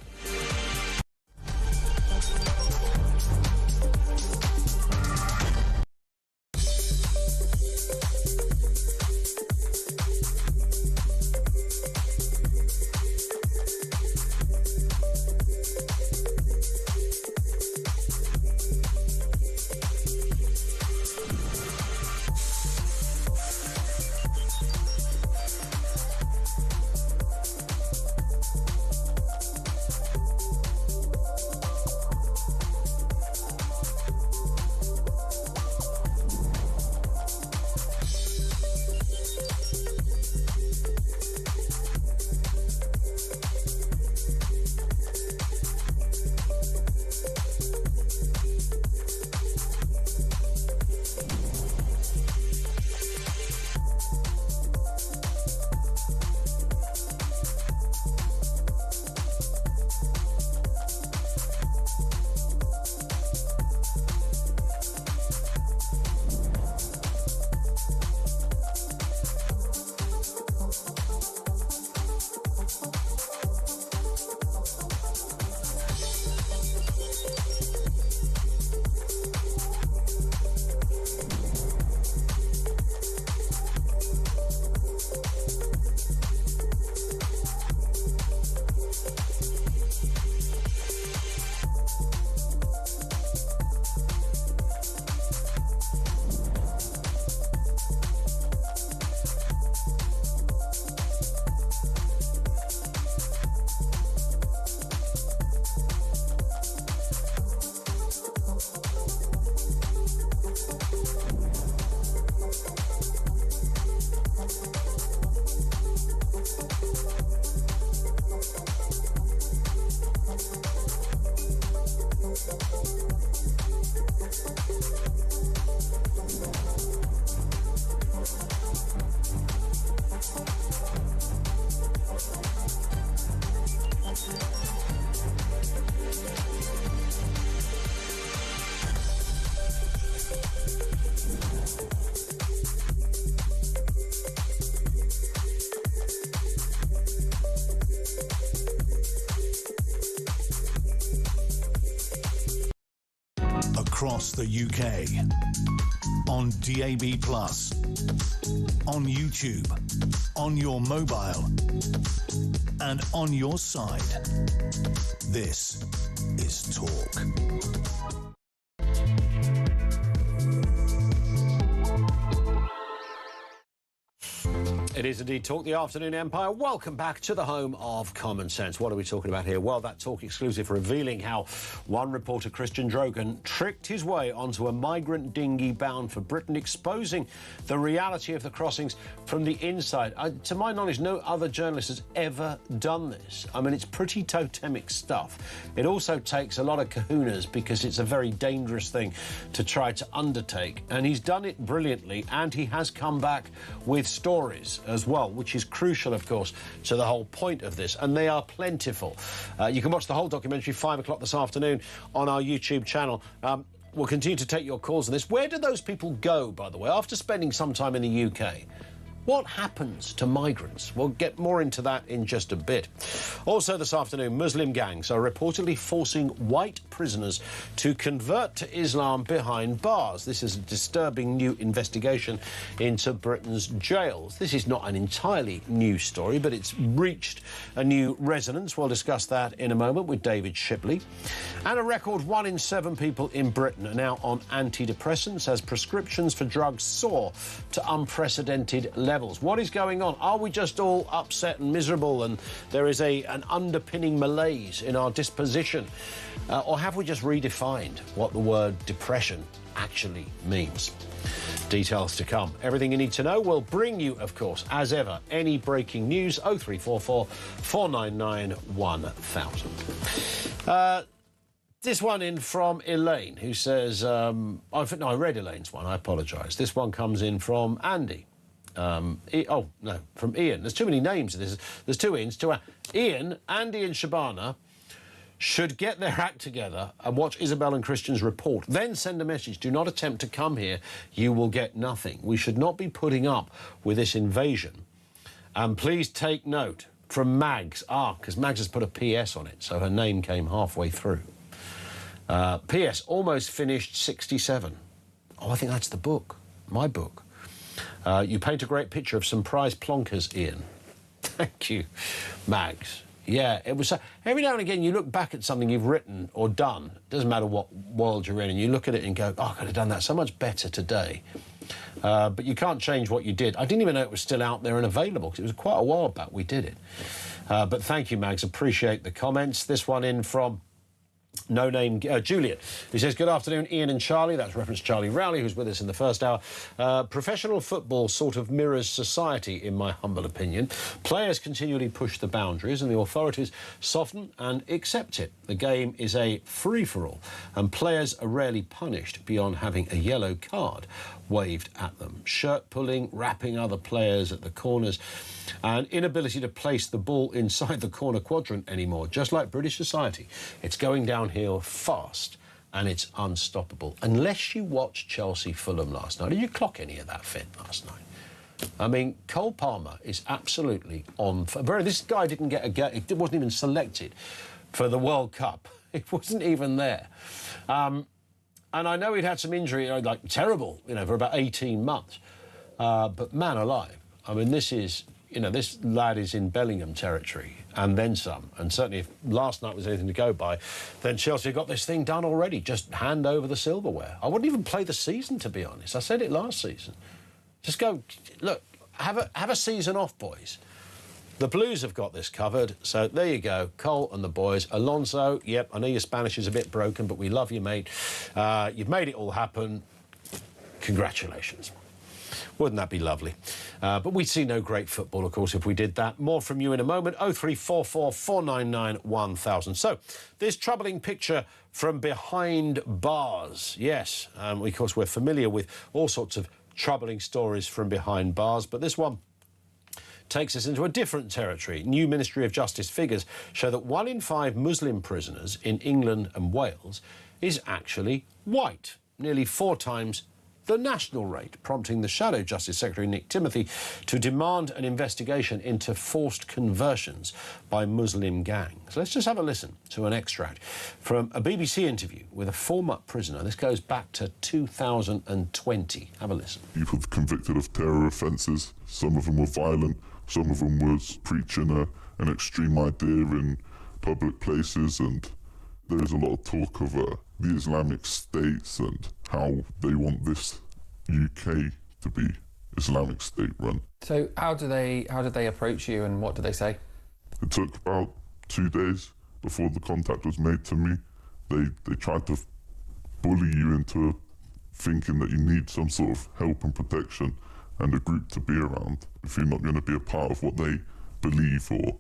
Across the UK, on DAB+, on YouTube, on your mobile, and on your side. This is talk. It is indeed Talk, the Afternoon Empire. Welcome back to the home of common sense. What are we talking about here? Well, that Talk exclusive revealing how one reporter, Christian Drogan, tricked his way onto a migrant dinghy bound for Britain, exposing the reality of the crossings from the inside. To my knowledge, no other journalist has ever done this. I mean, it's pretty totemic stuff. It also takes a lot of kahunas because it's a very dangerous thing to try to undertake. And he's done it brilliantly, and he has come back with stories as well, which is crucial, of course, to the whole point of this, and they are plentiful. You can watch the whole documentary 5 o'clock this afternoon on our YouTube channel. We'll continue to take your calls on this. Where do those people go, by the way, after spending some time in the UK? What happens to migrants? We'll get more into that in just a bit. Also this afternoon, Muslim gangs are reportedly forcing white prisoners to convert to Islam behind bars. This is a disturbing new investigation into Britain's jails. This is not an entirely new story, but it's reached a new resonance. We'll discuss that in a moment with David Shipley. And a record 1 in 7 people in Britain are now on antidepressants as prescriptions for drugs soar to unprecedented levels. What is going on? Are we just all upset and miserable and there is an underpinning malaise in our disposition? Or have we just redefined what the word depression actually means? Details to come. Everything you need to know. We'll bring you, of course, as ever, any breaking news. 0344 499 1000. This one in from Elaine, who says... no, I read Elaine's one. I apologise. This one comes in from Andy. From Ian. There's too many names. There's 2 Ians, 2 Ian, Andy and Shabana should get their act together and watch Isabel and Christian's report. Then send a message. Do not attempt to come here. You will get nothing. We should not be putting up with this invasion. And please take note from Mags. Because Mags has put a PS on it, so her name came halfway through. PS, almost finished 67. Oh, I think that's the book. My book. You paint a great picture of some prize plonkers, Ian. Thank you, Mags. Yeah, it was... every now and again, you look back at something you've written or done, doesn't matter what world you're in, and you look at it and go, oh, I could have done that so much better today. But you can't change what you did. I didn't even know it was still out there and available, because it was quite a while back we did it. But thank you, Mags. Appreciate the comments. This one in from... no name, Juliet, who says, good afternoon, Ian and Charlie. That's reference to Charlie Rowley, who's with us in the first hour. Professional football sort of mirrors society, in my humble opinion. Players continually push the boundaries and the authorities soften and accept it. The game is a free-for-all, and players are rarely punished beyond having a yellow card waved at them. Shirt pulling, wrapping other players at the corners, and inability to place the ball inside the corner quadrant anymore. Just like British society, it's going downhill fast and it's unstoppable. Unless you watched Chelsea Fulham last night. Did you clock any of that fit last night? I mean, Cole Palmer is absolutely on... This guy didn't get a game. He wasn't even selected for the World Cup. He wasn't even there. And I know he'd had some injury, like terrible, for about 18 months. But man alive, I mean, this is... this lad is in Bellingham territory, and then some. And certainly if last night was anything to go by, then Chelsea got this thing done already. Just hand over the silverware. I wouldn't even play the season, to be honest. I said it last season. Just go, look, have a season off, boys. The Blues have got this covered, so there you go. Cole and the boys. Alonso, yep, I know your Spanish is a bit broken, but we love you, mate. You've made it all happen. Congratulations. Wouldn't that be lovely? But we'd see no great football, of course, if we did that. More from you in a moment. 0344 499 1000. So, this troubling picture from behind bars. Yes, of course, we're familiar with all sorts of troubling stories from behind bars, but this one takes us into a different territory. New Ministry of Justice figures show that 1 in 5 Muslim prisoners in England and Wales is actually white, nearly 4 times the national rate, prompting the Shadow Justice Secretary Nick Timothy to demand an investigation into forced conversions by Muslim gangs. Let's just have a listen to an extract from a BBC interview with a former prisoner. This goes back to 2020. Have a listen. People convicted of terror offences. Some of them were violent. Some of them was preaching an extreme idea in public places, and There is a lot of talk of the Islamic states and how they want this UK to be Islamic state run. So how did they approach you, and what did they say? It took about 2 days before the contact was made to me. They tried to bully you into thinking that you need some sort of help and protection and a group to be around. If you're not going to be a part of what they believe or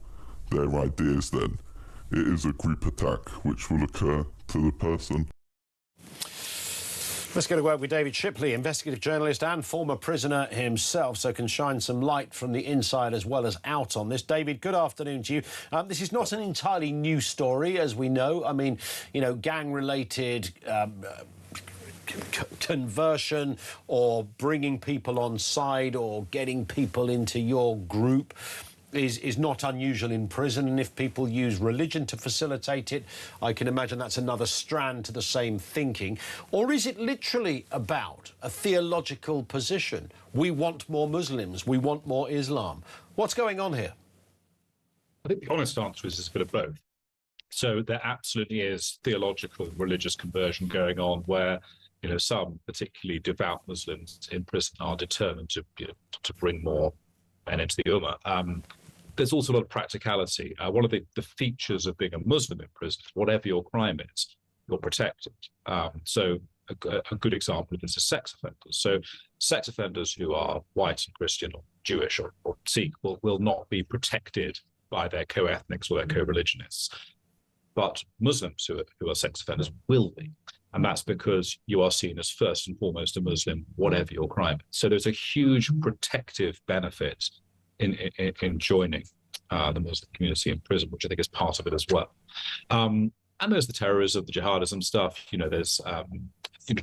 their ideas, then it is a group attack which will occur to the person. Let's go to work with David Shipley, investigative journalist and former prisoner himself, so can shine some light from the inside as well as out on this. David, good afternoon to you. This is not an entirely new story, as we know. I mean, you know, gang-related conversion or bringing people on side or getting people into your group is not unusual in prison, and if people use religion to facilitate it, I can imagine that's another strand to the same thinking. Or is it literally about a theological position? We want more Muslims, we want more Islam. What's going on here? I think the honest answer is it's a bit of both. So there absolutely is theological religious conversion going on where, you know, some particularly devout Muslims in prison are determined to, you know, to bring more men into the Ummah. There's also a lot of practicality. One of the features of being a Muslim in prison, whatever your crime is, you're protected. So a good example of this is sex offenders. So sex offenders who are white and Christian or Jewish or Sikh will not be protected by their co-ethnics or their co-religionists. But Muslims who are sex offenders will be. And that's because you are seen as first and foremost a Muslim, whatever your crime is. So there's a huge protective benefit in joining the Muslim community in prison, which I think is part of it as well. And there's the terrorism, the jihadism stuff. You know, there's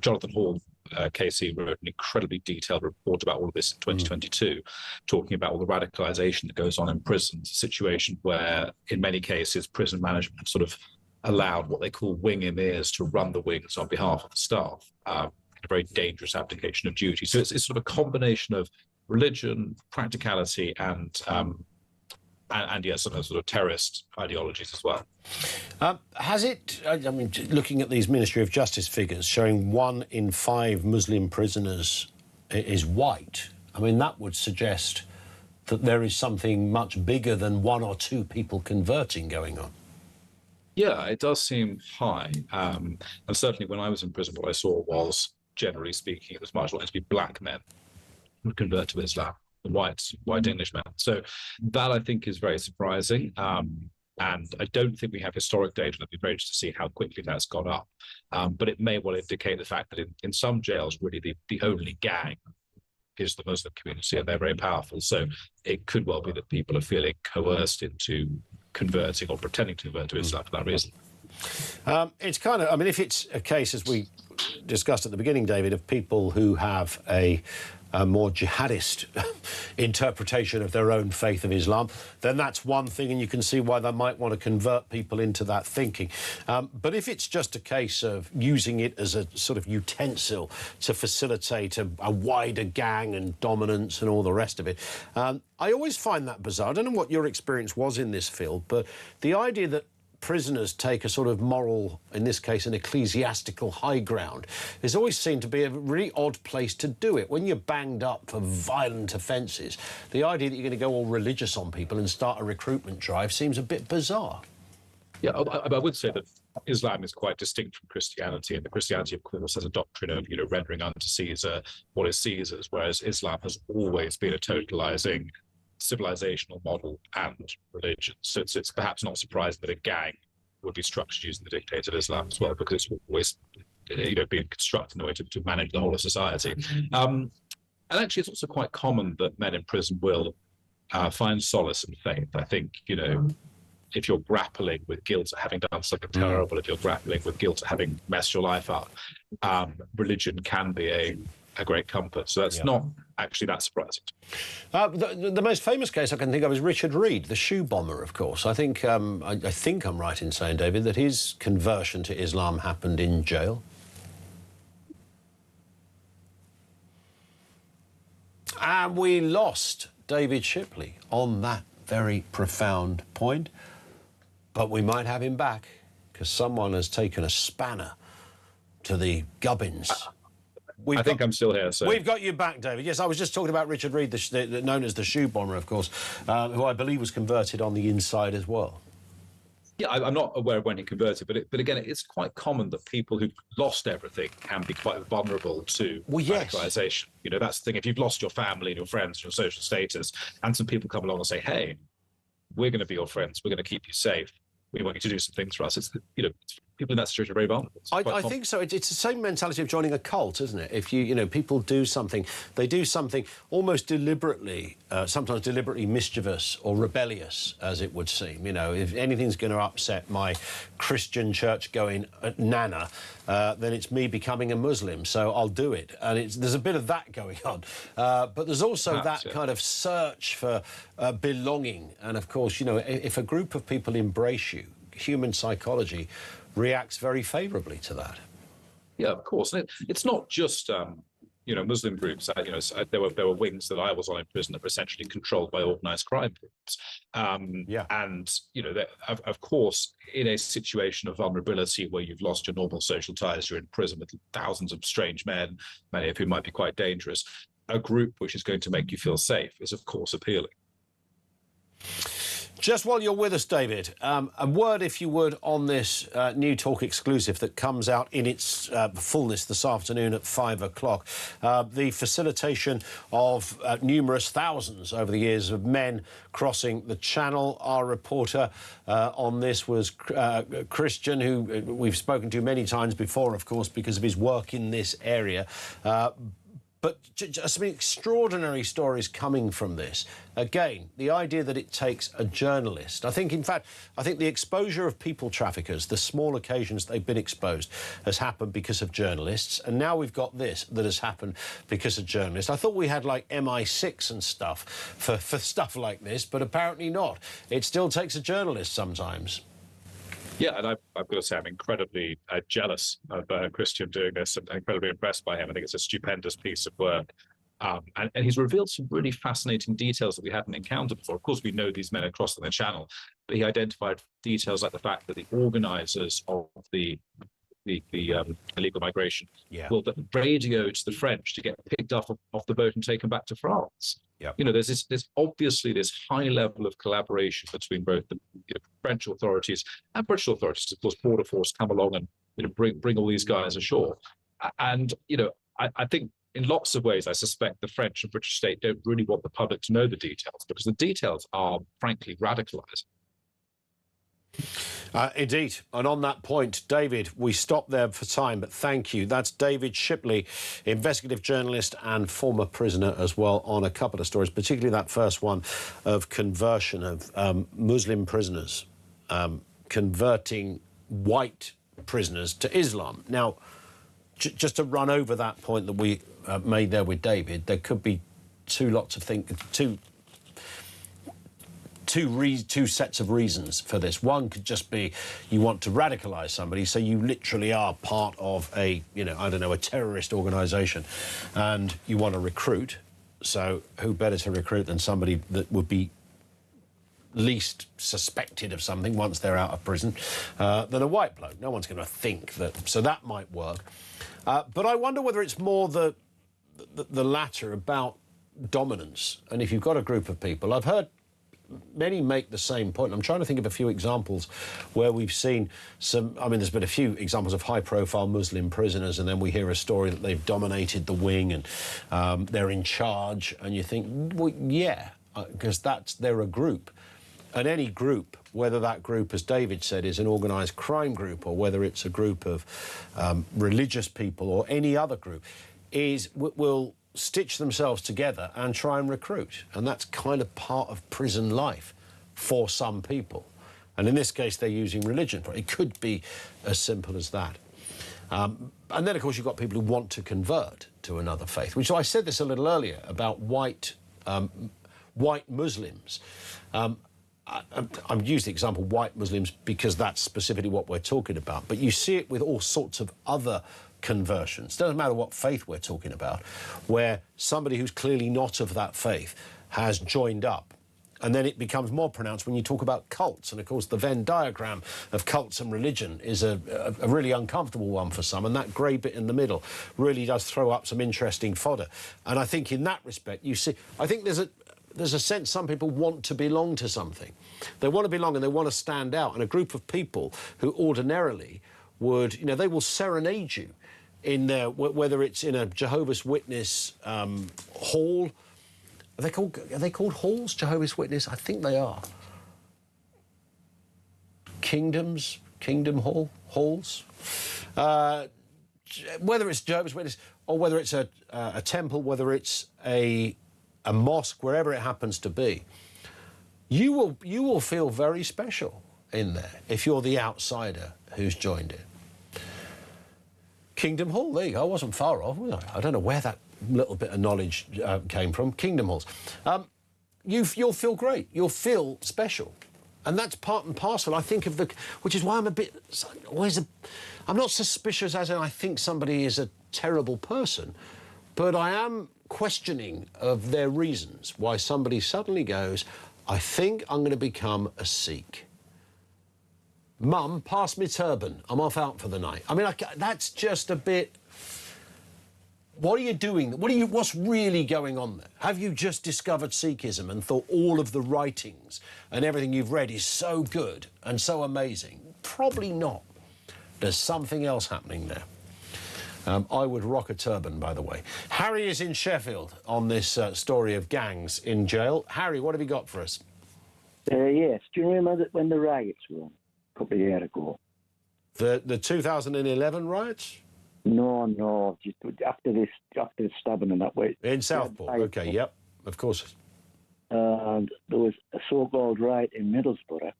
Jonathan Hall, KC, wrote an incredibly detailed report about all of this in 2022, talking about all the radicalization that goes on in prisons, a situation where, in many cases, prison management sort of allowed what they call wing emirs to run the wings on behalf of the staff, a very dangerous abdication of duty. So it's sort of a combination of religion, practicality, and yes, some sort of terrorist ideologies as well. Has it, I mean, looking at these Ministry of Justice figures showing 1 in 5 Muslim prisoners is white, I mean, that would suggest that there is something much bigger than 1 or 2 people converting going on. Yeah, it does seem high. And certainly when I was in prison, what I saw was, generally speaking, it was much likely to be black men who would convert to Islam, the white Englishmen. So that, I think, is very surprising. And I don't think we have historic data. It'd be very interesting to see how quickly that's gone up. But it may well indicate the fact that in some jails, really, the only gang is the Muslim community, and they're very powerful. So it could well be that people are feeling coerced into converting or pretending to convert to Islam for that reason. It's kind of, I mean, if it's a case, as we discussed at the beginning, David, of people who have a more jihadist interpretation of their own faith of Islam, then that's one thing, and you can see why they might want to convert people into that thinking. But if it's just a case of using it as a sort of utensil to facilitate a wider gang and dominance and all the rest of it, I always find that bizarre. I don't know what your experience was in this field, but the idea that prisoners take a sort of moral, in this case, an ecclesiastical high ground, has always seemed to be a really odd place to do it. When you're banged up for violent offences, the idea that you're going to go all religious on people and start a recruitment drive seems a bit bizarre. Yeah, I would say that Islam is quite distinct from Christianity, and the Christianity, of course, has a doctrine of, you know, rendering unto Caesar what is Caesar's, whereas Islam has always been a totalizing civilizational model and religion. So it's perhaps not surprising that a gang would be structured using the dictates of Islam as well, because it's always, you know, being constructed in a way to manage the whole of society. And actually, it's also quite common that men in prison will find solace in faith. I think, you know, if you're grappling with guilt at having done something terrible, if you're grappling with guilt at having messed your life up, religion can be a great comfort. So that's not actually that surprising. The most famous case I can think of is Richard Reed, the shoe bomber, of course. I think I'm right in saying, David, that his conversion to Islam happened in jail. And we lost David Shipley on that very profound point, but we might have him back because someone has taken a spanner to the gubbins. I think I'm still here. So we've got you back, David. Yes, I was just talking about Richard Reed, known as the shoe bomber, of course, who I believe was converted on the inside as well. Yeah, I'm not aware of when he converted, but again, it's quite common that people who lost everything can be quite vulnerable to radicalisation. You know, that's the thing. If you've lost your family and your friends, your social status, and some people come along and say, "Hey, we're going to be your friends. We're going to keep you safe. We want you to do some things for us." It's, you know, people in that situation are very vulnerable. I think so. It's the same mentality of joining a cult, isn't it? If you know, people do something, they do something almost deliberately, sometimes deliberately mischievous or rebellious, as it would seem. You know, if anything's going to upset my Christian church-going nana, then it's me becoming a Muslim. So I'll do it, and there's a bit of that going on. But there's also that kind of search for belonging, and of course, you know, if a group of people embrace you, human psychology reacts very favourably to that. Yeah, of course. And it's not just you know, Muslim groups. You know, there were wings that I was on in prison that were essentially controlled by organised crime groups. And you know, of course, in a situation of vulnerability where you've lost your normal social ties, you're in prison with thousands of strange men, many of whom might be quite dangerous. A group which is going to make you feel safe is, of course, appealing. Just while you're with us, David, a word, if you would, on this new Talk exclusive that comes out in its fullness this afternoon at 5 o'clock. The facilitation of numerous thousands over the years of men crossing the channel. Our reporter on this was Christian, who we've spoken to many times before, of course, because of his work in this area. But just some extraordinary stories coming from this. Again, the idea that it takes a journalist. I think the exposure of people traffickers, the small occasions they've been exposed, has happened because of journalists. And now we've got this that has happened because of journalists. I thought we had like MI6 and stuff for stuff like this, but apparently not. It still takes a journalist sometimes. Yeah, and I've got to say I'm incredibly jealous of Christian doing this. I'm incredibly impressed by him. I think it's a stupendous piece of work. And he's revealed some really fascinating details that we hadn't encountered before. Of course, we know these men are crossing the channel, but he identified details like the fact that the organisers of the illegal migration will radio to the French to get picked up off the boat and taken back to France. You know, there's obviously this high level of collaboration between both the French authorities and British authorities. Of course, Border Force come along and bring all these guys ashore. And you know, I think in lots of ways, I suspect the French and British state don't really want the public to know the details, because the details are frankly radicalised. Indeed. And on that point, David, we stop there for time, but thank you. That's David Shipley, investigative journalist and former prisoner as well, on a couple of stories, particularly that first one of conversion of Muslim prisoners, converting white prisoners to Islam. Now, just to run over that point that we made there with David, there could be two sets of reasons for this. One could just be you want to radicalise somebody, so you literally are part of a, you know, I don't know, a terrorist organisation, and you want to recruit. So who better to recruit than somebody that would be least suspected of something once they're out of prison than a white bloke? No one's going to think that. So that might work. But I wonder whether it's more the latter, about dominance. And if you've got a group of people, I've heard many make the same point. I'm trying to think of a few examples where we've seen some, I mean, there's been a few examples of high-profile Muslim prisoners, and then we hear a story that they've dominated the wing and they're in charge, and you think, well, yeah, because they're a group. And any group, whether that group, as David said, is an organised crime group, or whether it's a group of religious people or any other group, will stitch themselves together and try and recruit. And that's kind of part of prison life for some people. And in this case, they're using religion. It could be as simple as that. And then, of course, you've got people who want to convert to another faith, which I said this a little earlier about white Muslims. I've used the example white Muslims because that's specifically what we're talking about. But you see it with all sorts of other conversions. Doesn't matter what faith we're talking about, where somebody who's clearly not of that faith has joined up And then it becomes more pronounced when you talk about cults. And, of course, the Venn diagram of cults and religion is a really uncomfortable one for some, and that grey bit in the middle really does throw up some interesting fodder. And I think in that respect, you see, I think there's a sense some people want to belong to something. They want to belong and they want to stand out. And a group of people who ordinarily would, you know, they will serenade you in their, whether it's in a Jehovah's Witness hall. Are they called halls, Jehovah's Witness? I think they are. Kingdom halls. Whether it's Jehovah's Witness or whether it's a temple, whether it's a mosque, wherever it happens to be, you will feel very special in there if you're the outsider who's joined it. Kingdom Hall, there you go. I wasn't far off. I don't know where that little bit of knowledge came from. Kingdom Halls. You'll feel great. You'll feel special. And that's part and parcel, I think, of the... Which is why I'm I'm not suspicious as in I think somebody is a terrible person, but I am questioning of their reasons why somebody suddenly goes, I think I'm going to become a Sikh. Mum, pass me turban. I'm off out for the night. I mean, that's just a bit... What are you doing? What's really going on there? Have you just discovered Sikhism and thought all of the writings and everything you've read is so good and so amazing? Probably not. There's something else happening there. I would rock a turban, by the way. Harry is in Sheffield on this story of gangs in jail. Harry, what have you got for us? Yes. Do you remember when the riots were on a couple of years ago? The 2011 riots? No, just after the stabbing and that way. In Southport, OK, yep, of course. And there was a so-called riot in Middlesbrough.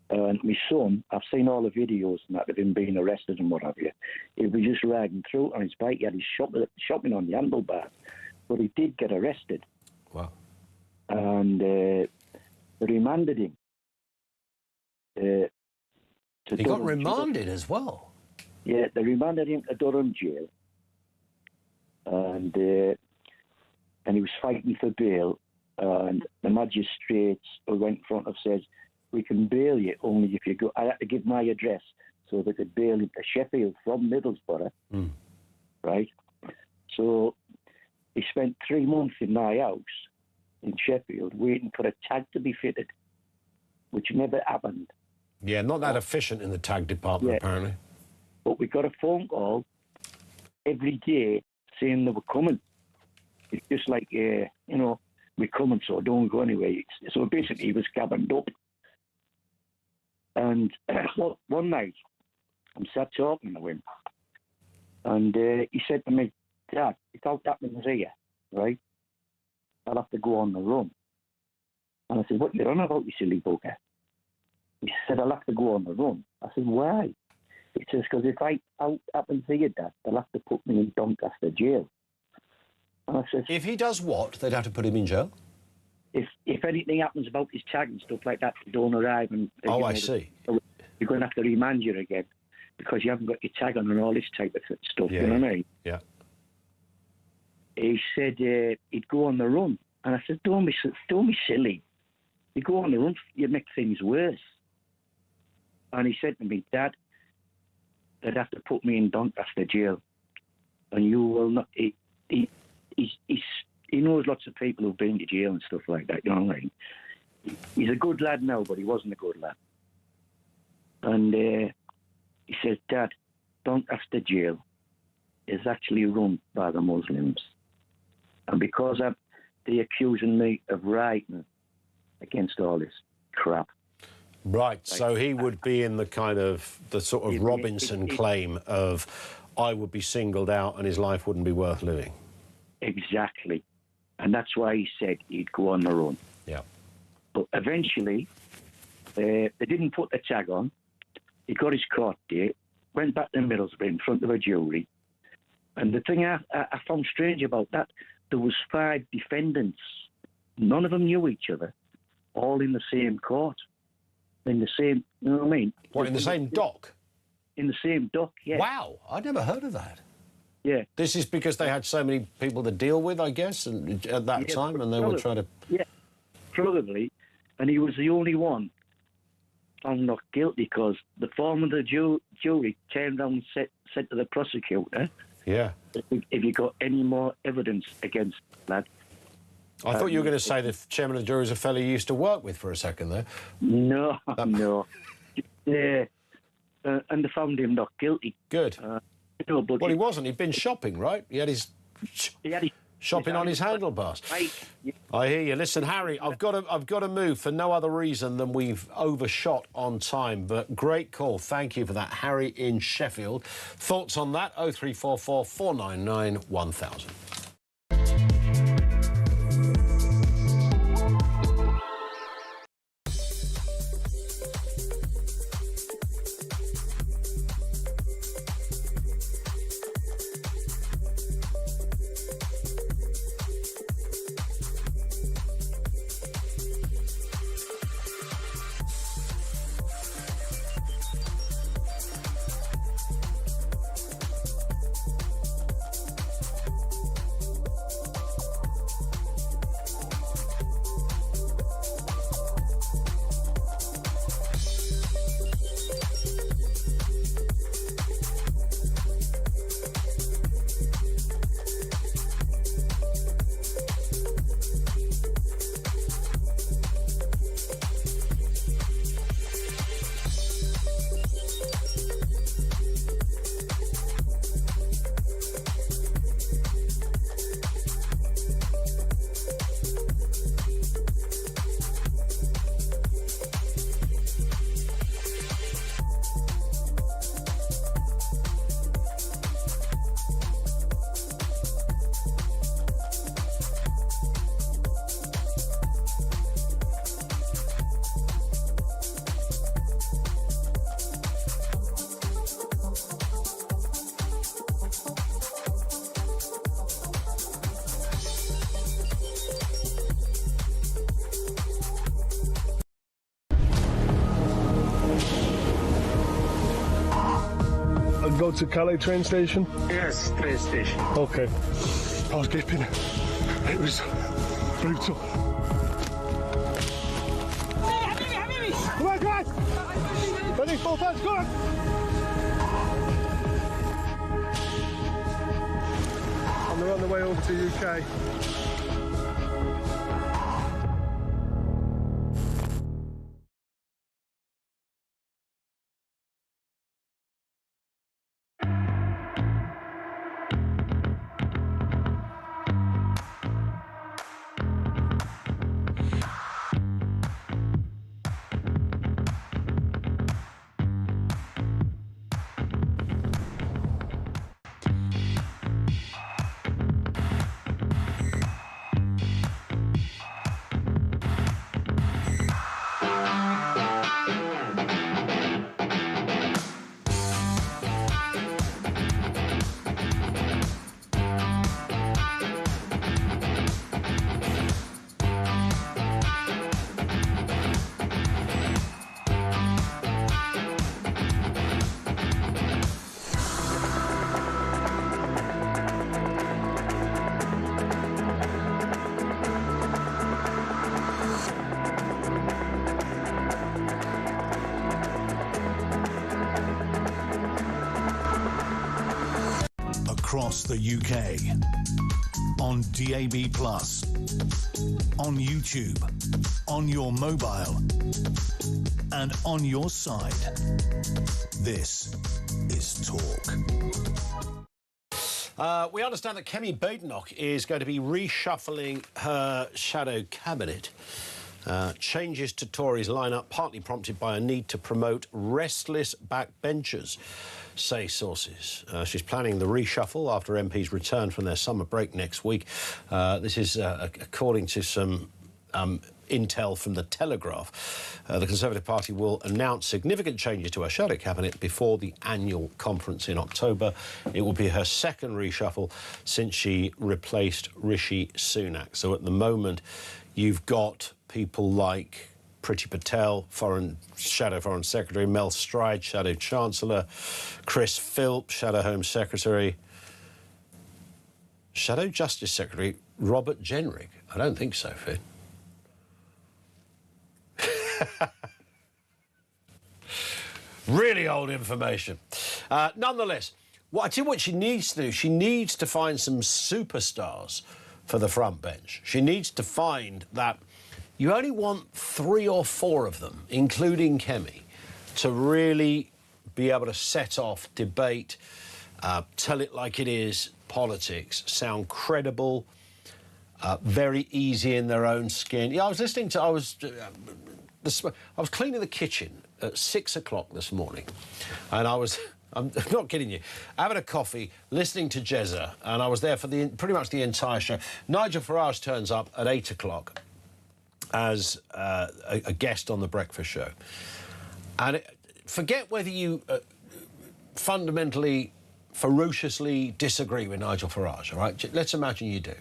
And my son, I've seen all the videos and that of him being arrested and what have you. He was just riding through on his bike. He had his shopping on the handlebar. But he did get arrested. Wow. And they remanded him. He got remanded as well? Yeah, they remanded him to Durham jail. And he was fighting for bail. And the magistrates who went in front of says, we can bail you only if you go... I had to give my address so they could bail him to Sheffield from Middlesbrough. Right? So he spent 3 months in my house in Sheffield waiting for a tag to be fitted, which never happened. Yeah, not that efficient in the tag department, apparently. But we got a phone call every day saying they were coming. It's just like, we're coming, so don't go anyway. So basically he was cabined up. And one night, I'm sat talking to him, and he said to me, Dad, if that happens here, right, I'll have to go on the run. And I said, what are you on about, you silly bugger? He said, I'll have to go on the run. I said, why? He says, because if that happens here, Dad, they'll have to put me in Doncaster jail. And I said... If he does what? They'd have to put him in jail? If anything happens about his tag and stuff like that, they don't arrive and... Oh, I see. You're going to have to remand you again because you haven't got your tag on and all this type of stuff, you know what I mean? Yeah. He said he'd go on the run. And I said, don't be silly. You go on the run, you make things worse. And he said to me, Dad, they'd have to put me in Doncaster jail. And you will not... He knows lots of people who've been to jail and stuff like that, you know what I mean? He's a good lad now, but he wasn't a good lad. And he says, Dad, Doncaster jail is actually run by the Muslims. And because they're accusing me of writing against all this crap. Right, so he would be in the sort of Robinson claim of, I would be singled out and his life wouldn't be worth living. Exactly. And that's why he said he'd go on the run. Yeah. But eventually, they didn't put the tag on. He got his court date, went back to Middlesbrough in front of a jury. And the thing I found strange about that, there was 5 defendants. None of them knew each other, all in the same court. In the same, you know what I mean? What, in the same dock? In the same dock, yeah. Wow, I'd never heard of that. Yeah. This is because they had so many people to deal with, I guess, at that time, and they were trying to... Yeah. probably, and he was the only one found not guilty because the form of the jury turned around and said to the prosecutor, yeah, if you got any more evidence against that. I thought you were going to say the chairman of the jury is a fellow you used to work with for a second there. No, no. Yeah, and they found him not guilty. Good. No, but well, he wasn't. He'd been shopping, right? He had his shopping on his handlebars. Right. I hear you. Listen, Harry, I've got to move for no other reason than we've overshot on time. But great call. Thank you for that, Harry in Sheffield. Thoughts on that? 0344 499 1000. Go to Calais train station? Yes, train station. Okay. I was gaping. It was brutal. Come on, guys! Ready, full punch, go on! And they're on the way over to UK. Across the UK, on DAB+, on YouTube, on your mobile, and on your side. This is Talk. We understand that Kemi Badenoch is going to be reshuffling her shadow cabinet. Changes to Tories' lineup partly prompted by a need to promote restless backbenchers, say sources. She's planning the reshuffle after MPs return from their summer break next week. This is according to some intel from the Telegraph. The Conservative Party will announce significant changes to her shadow cabinet before the annual conference in October. It will be her second reshuffle since she replaced Rishi Sunak. So at the moment, you've got people like Priti Patel, Shadow Foreign Secretary, Mel Stride, Shadow Chancellor, Chris Philp, Shadow Home Secretary, Shadow Justice Secretary, Robert Jenrick. I don't think so, Finn. Really old information. Nonetheless, I tell you what she needs to do. She needs to find some superstars for the front bench. She needs to find that you only want 3 or 4 of them, including Kemi, to really be able to set off debate, tell it like it is, politics, sound credible, very easy in their own skin. Yeah, I was listening to... I was cleaning the kitchen at 6 o'clock this morning, and I'm not kidding you, having a coffee, listening to Jezza, and I was there for pretty much the entire show. Nigel Farage turns up at 8 o'clock as a guest on The Breakfast Show. And forget whether you fundamentally, ferociously disagree with Nigel Farage, all right? Let's imagine you do.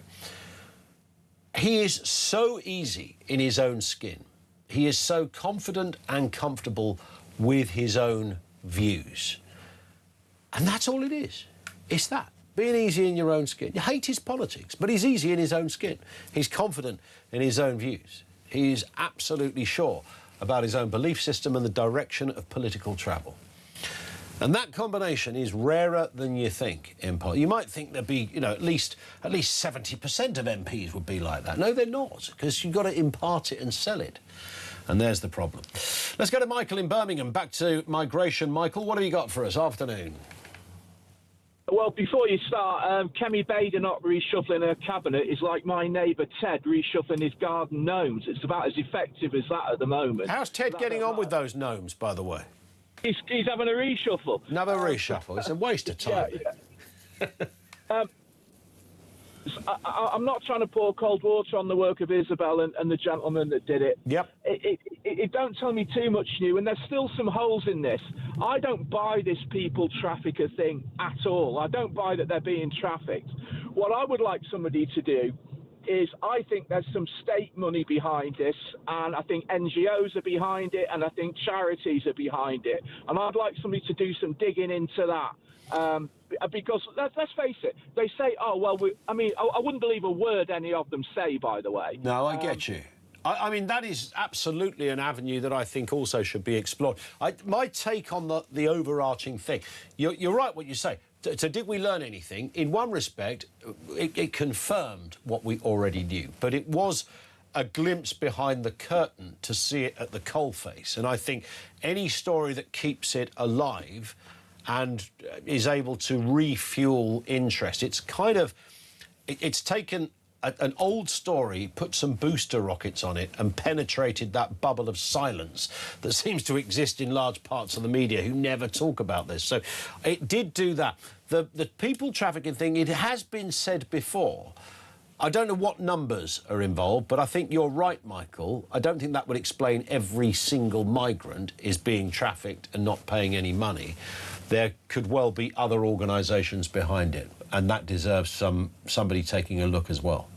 He is so easy in his own skin. He is so confident and comfortable with his own views. And that's all it is. It's that. Being easy in your own skin. You hate his politics, but he's easy in his own skin. He's confident in his own views. He's absolutely sure about his own belief system and the direction of political travel. And that combination is rarer than you think in politics. You might think there'd be, you know, at least 70% of MPs would be like that. No, they're not, because you've got to impart it and sell it. And there's the problem. Let's go to Michael in Birmingham. Back to migration. Michael, what have you got for us? Afternoon. Well, before you start, Kemi Bader not reshuffling her cabinet is like my neighbour Ted reshuffling his garden gnomes. It's about as effective as that at the moment. How's Ted getting on with those gnomes, by the way? He's having a reshuffle. Another reshuffle. It's a waste of time. Yeah. I'm not trying to pour cold water on the work of Isabel and the gentleman that did it. Yep. It don't tell me too much new, and there's still some holes in this. I don't buy this people trafficker thing at all. I don't buy that they're being trafficked. What I would like somebody to do is, I think there's some state money behind this, and I think NGOs are behind it, and I think charities are behind it. And I'd like somebody to do some digging into that. Because let's face it, they say, oh, well, I wouldn't believe a word any of them say, by the way. No, I get you. I mean, that is absolutely an avenue that I think also should be explored. My take on the overarching thing, you're right what you say. So did we learn anything? In one respect, it confirmed what we already knew, but it was a glimpse behind the curtain to see it at the coalface. And I think any story that keeps it alive and is able to refuel interest, it's taken an old story, put some booster rockets on it and penetrated that bubble of silence that seems to exist in large parts of the media who never talk about this. So it did do that. The people trafficking thing, it has been said before. I don't know what numbers are involved, but I think you're right, Michael. I don't think that would explain every single migrant is being trafficked and not paying any money. There could well be other organisations behind it, and that deserves somebody taking a look as well.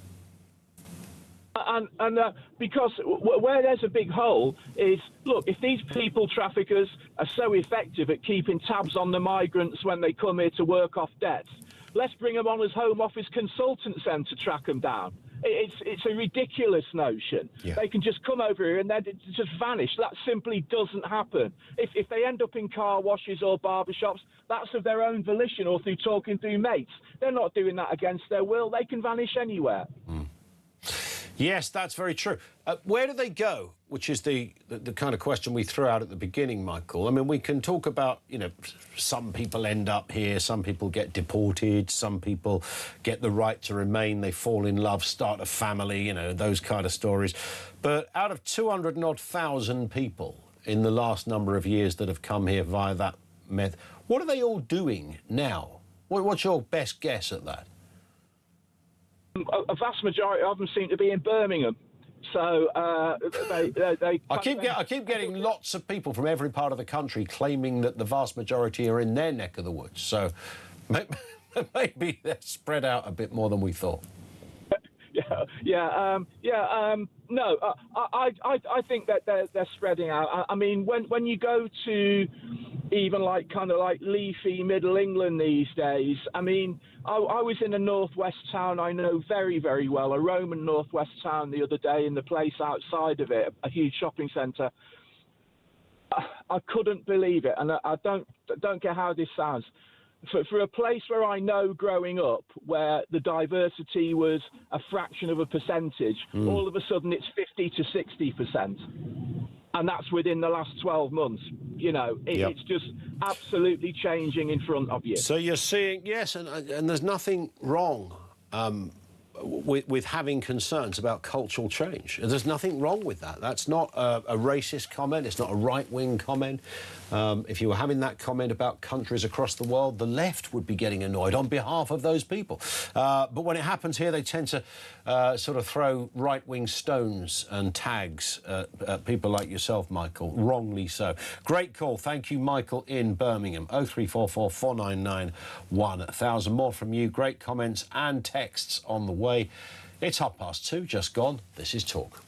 And because where there's a big hole is, look, if these people traffickers are so effective at keeping tabs on the migrants when they come here to work off debts, let's bring them on as Home Office consultants then to track them down. It's a ridiculous notion. Yeah. They can just come over here and then just vanish. That simply doesn't happen. If they end up in car washes or barbershops, that's of their own volition or through talking through mates. They're not doing that against their will. They can vanish anywhere. Mm. Yes, that's very true. Where do they go? Which is the kind of question we threw out at the beginning, Michael. I mean, we can talk about, you know, some people end up here, some people get deported, some people get the right to remain, they fall in love, start a family, you know, those kind of stories. But out of 200,000 people in the last number of years that have come here via that method, what are they all doing now? What's your best guess at that? A vast majority of them seem to be in Birmingham. So they I keep getting lots of people from every part of the country claiming that the vast majority are in their neck of the woods. So maybe they're spread out a bit more than we thought. No, I think that they're spreading out. I mean, when you go to even like kind of like leafy Middle England these days. I mean, I was in a northwest town I know very, very well, a Roman northwest town the other day, in the place outside of it, a huge shopping centre. I couldn't believe it, and I don't care how this sounds. For a place where I know growing up, where the diversity was a fraction of a percentage, all of a sudden it's 50 to 60%. And that's within the last 12 months. You know, it's just absolutely changing in front of you. So you're seeing, yes, and there's nothing wrong with having concerns about cultural change. There's nothing wrong with that. That's not a racist comment. It's not a right-wing comment. If you were having that comment about countries across the world, the left would be getting annoyed on behalf of those people. But when it happens here, they tend to sort of throw right-wing stones and tags at people like yourself, Michael, wrongly so. Great call. Thank you, Michael, in Birmingham. 0344 499 1000. More from you. Great comments and texts on the way. It's 2:30, just gone. This is Talk.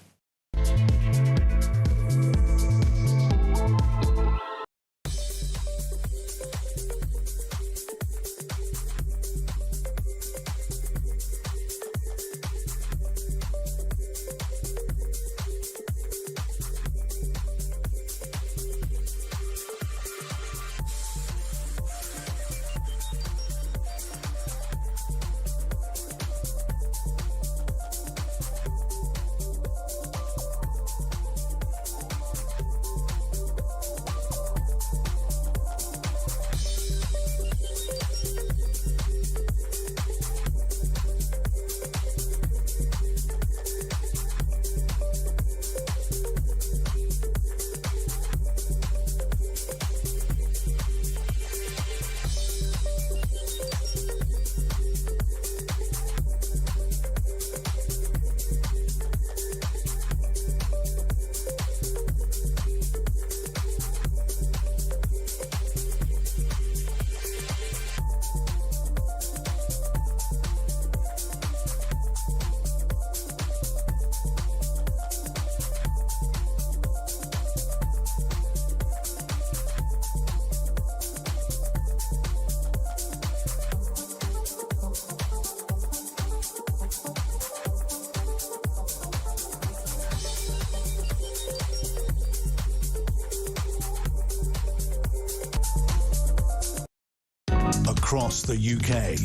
Across the UK,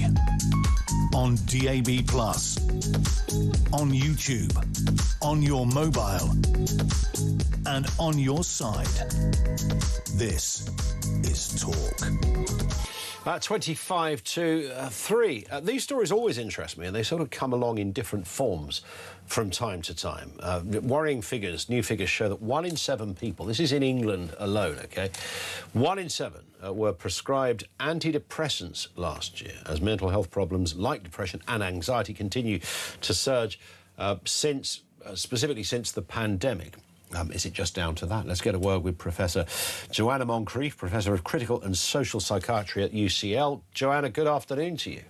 on DAB+, on YouTube, on your mobile, and on your side. This is Talk. 25 to 3. These stories always interest me, and they sort of come along in different forms from time to time. Worrying figures, new figures show that 1 in 7 people, this is in England alone, OK, 1 in 7 were prescribed antidepressants last year, as mental health problems like depression and anxiety continue to surge specifically since the pandemic. Is it just down to that? Let's get a word with Professor Joanna Moncrief, Professor of Critical and Social Psychiatry at UCL. Joanna, good afternoon to you.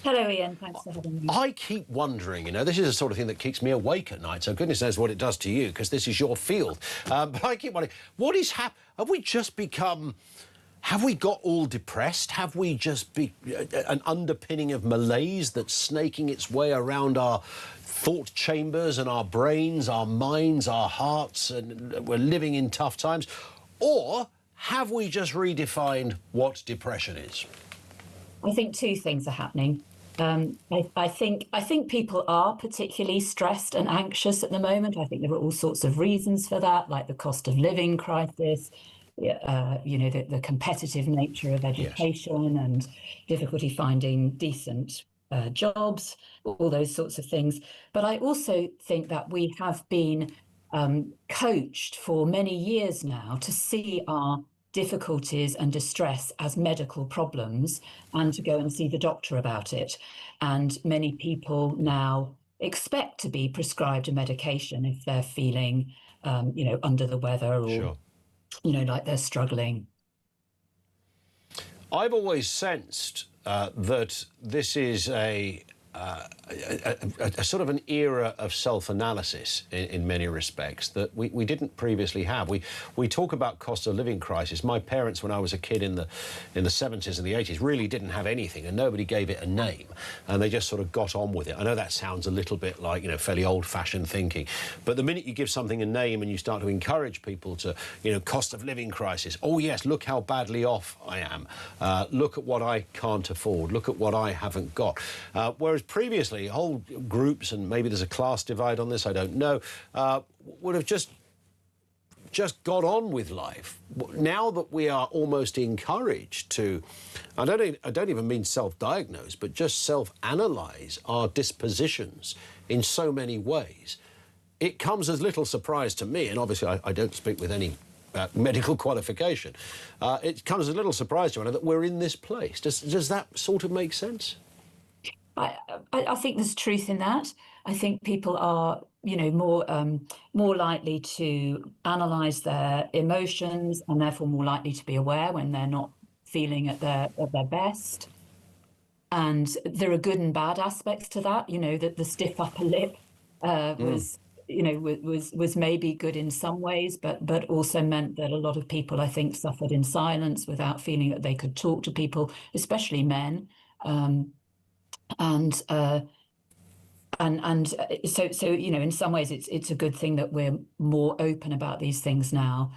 Hello, Ian. Thanks for having me. I keep wondering, you know, this is the sort of thing that keeps me awake at night, so goodness knows what it does to you, because this is your field. But I keep wondering, what is happening? Have we just become... Have we got all depressed? Have we just an underpinning of malaise that's snaking its way around our thought chambers and our brains, our minds, our hearts, and we're living in tough times? Or have we just redefined what depression is? I think two things are happening. I think people are particularly stressed and anxious at the moment. I think there are all sorts of reasons for that, like the cost of living crisis, you know, the competitive nature of education, yes, and difficulty finding decent jobs, all those sorts of things. But I also think that we have been coached for many years now to see our difficulties and distress as medical problems and to go and see the doctor about it. And many people now expect to be prescribed a medication if they're feeling, you know, under the weather or, sure, you know, like they're struggling. I've always sensed that this is a a sort of an era of self-analysis in many respects that we didn't previously have. We talk about cost of living crisis. My parents, when I was a kid in the 70s and the 80s, really didn't have anything, and nobody gave it a name, and they just sort of got on with it. I know that sounds a little bit like, you know, fairly old-fashioned thinking, but the minute you give something a name and you start to encourage people to, you know, cost of living crisis, oh yes, look how badly off I am, look at what I can't afford, look at what I haven't got. Whereas previously, whole groups, and maybe there's a class divide on this, I don't know, would have just got on with life. Now that we are almost encouraged to, I don't even mean self-diagnose, but just self-analyse our dispositions in so many ways, it comes as little surprise to me, and obviously I don't speak with any medical qualification, it comes as little surprise to me that we're in this place. Does that sort of make sense? I think there's truth in that. I think people are, you know, more likely to analyse their emotions, and therefore more likely to be aware when they're not feeling at their best. And there are good and bad aspects to that. You know, that the stiff upper lip was, you know, was maybe good in some ways, but also meant that a lot of people, I think, suffered in silence without feeling that they could talk to people, especially men. And so you know, in some ways it's a good thing that we're more open about these things now.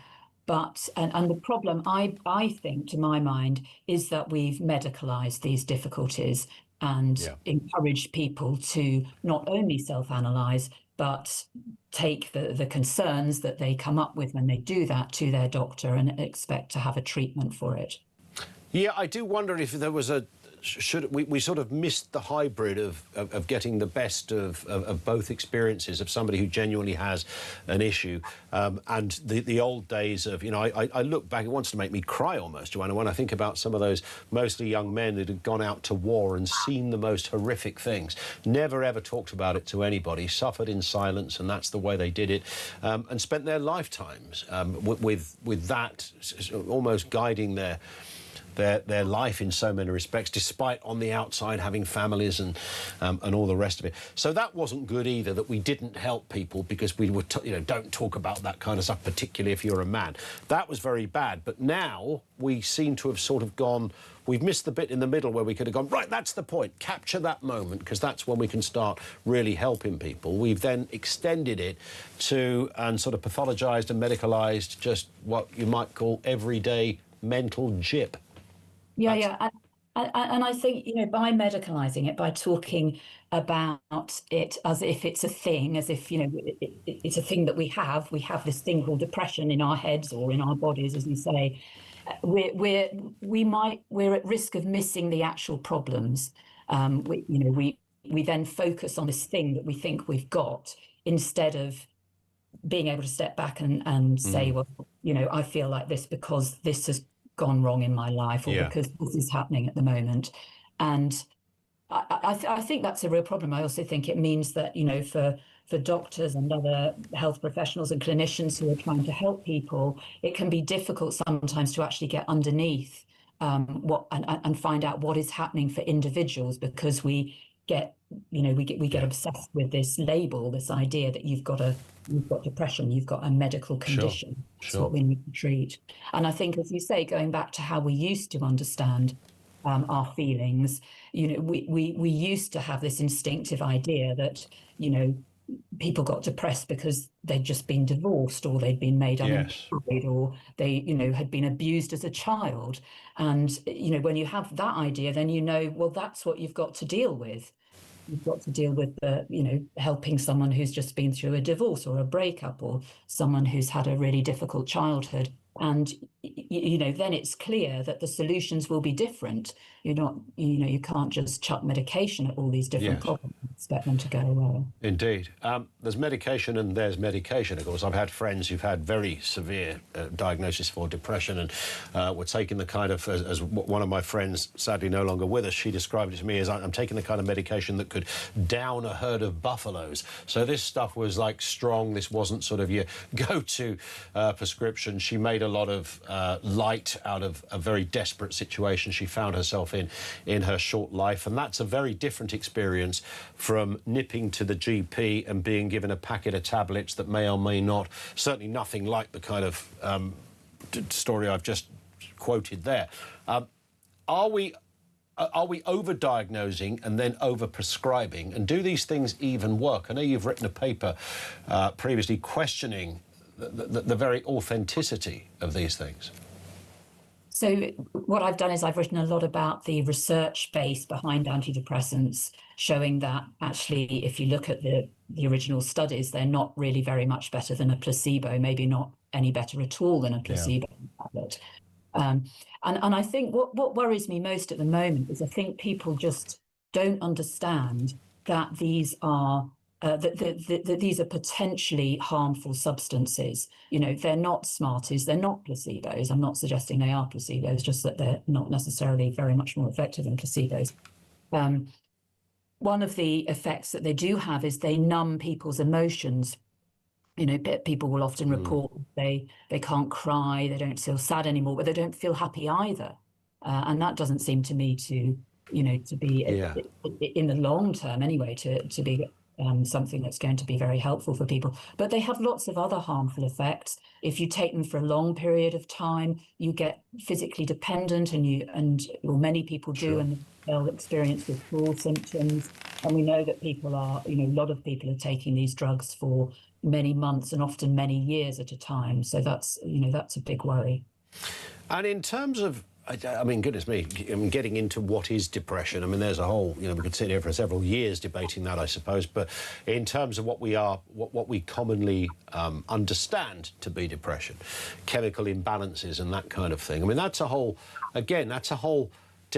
But and the problem, I think, to my mind, is that we've medicalized these difficulties and encouraged people to not only self-analyze but take the concerns that they come up with when they do that to their doctor and expect to have a treatment for it. Yeah, I do wonder if there was we sort of missed the hybrid of getting the best of both experiences of somebody who genuinely has an issue and the old days of, you know, I look back, it wants to make me cry almost, Joanna, when I think about some of those mostly young men that had gone out to war and seen the most horrific things, never ever talked about it to anybody, suffered in silence, and that's the way they did it, and spent their lifetimes with that almost guiding their life in so many respects, despite on the outside having families and all the rest of it. So that wasn't good either, that we didn't help people because we were, you know, don't talk about that kind of stuff, particularly if you're a man. That was very bad. But now we seem to have sort of gone, we've missed the bit in the middle where we could have gone, right, that's the point, capture that moment, because that's when we can start really helping people. We've then extended it to, and sort of pathologised and medicalised just what you might call everyday mental jip. Yeah. And I think, you know, by medicalising it, by talking about it as if it's a thing, as if, you know, it's a thing that we have this thing called depression in our heads or in our bodies, as you say, we're at risk of missing the actual problems. We then focus on this thing that we think we've got instead of being able to step back and say, well, you know, I feel like this because this has gone wrong in my life, or because this is happening at the moment. And I think that's a real problem. I also think it means that, you know, for doctors and other health professionals and clinicians who are trying to help people, it can be difficult sometimes to actually get underneath and find out what is happening for individuals, because we get obsessed with this label, this idea that you've got depression, you've got a medical condition. That's what we need to treat. And I think, as you say, going back to how we used to understand our feelings, you know, we used to have this instinctive idea that, you know, people got depressed because they'd just been divorced, or they'd been made unemployed, or they, you know, had been abused as a child. And, you know, when you have that idea, then you know, well, that's what you've got to deal with. You've got to deal with helping someone who's just been through a divorce or a breakup, or someone who's had a really difficult childhood. And, you know, then it's clear that the solutions will be different. You're not, you know, you can't just chuck medication at all these different problems. expect them to go away. Indeed. There's medication and there's medication, of course. I've had friends who've had very severe diagnosis for depression and were taking the kind of, as one of my friends, sadly no longer with us, she described it to me as, I'm taking the kind of medication that could down a herd of buffaloes. So this stuff was like strong. This wasn't sort of your go-to prescription. She made a lot of light out of a very desperate situation she found herself in her short life. And that's a very different experience from nipping to the GP and being given a packet of tablets that may or may not, certainly nothing like the kind of story I've just quoted there. Are we over-diagnosing and then over-prescribing? And do these things even work? I know you've written a paper previously questioning the very authenticity of these things. So what I've done is I've written a lot about the research base behind antidepressants, showing that actually, if you look at the original studies, they're not really very much better than a placebo, maybe not any better at all than a placebo tablet. And I think what worries me most at the moment is I think people just don't understand that these are that these are potentially harmful substances. You know, they're not Smarties, they're not placebos. I'm not suggesting they are placebos, just that they're not necessarily very much more effective than placebos. One of the effects that they do have is they numb people's emotions. You know, people will often report they can't cry, they don't feel sad anymore, but they don't feel happy either. And that doesn't seem to me to, you know, to be in the long term anyway, to be something that's going to be very helpful for people. But they have lots of other harmful effects. If you take them for a long period of time, you get physically dependent, and many people do, and they'll experience withdrawal symptoms. And we know that people are, you know, a lot of people are taking these drugs for many months and often many years at a time. So that's, you know, that's a big worry. And in terms of, I mean, goodness me, I mean, getting into what is depression, I mean, there's a whole, you know, we could sit here for several years debating that, I suppose, but in terms of what we commonly understand to be depression, chemical imbalances and that kind of thing, I mean, that's a whole, again, that's a whole,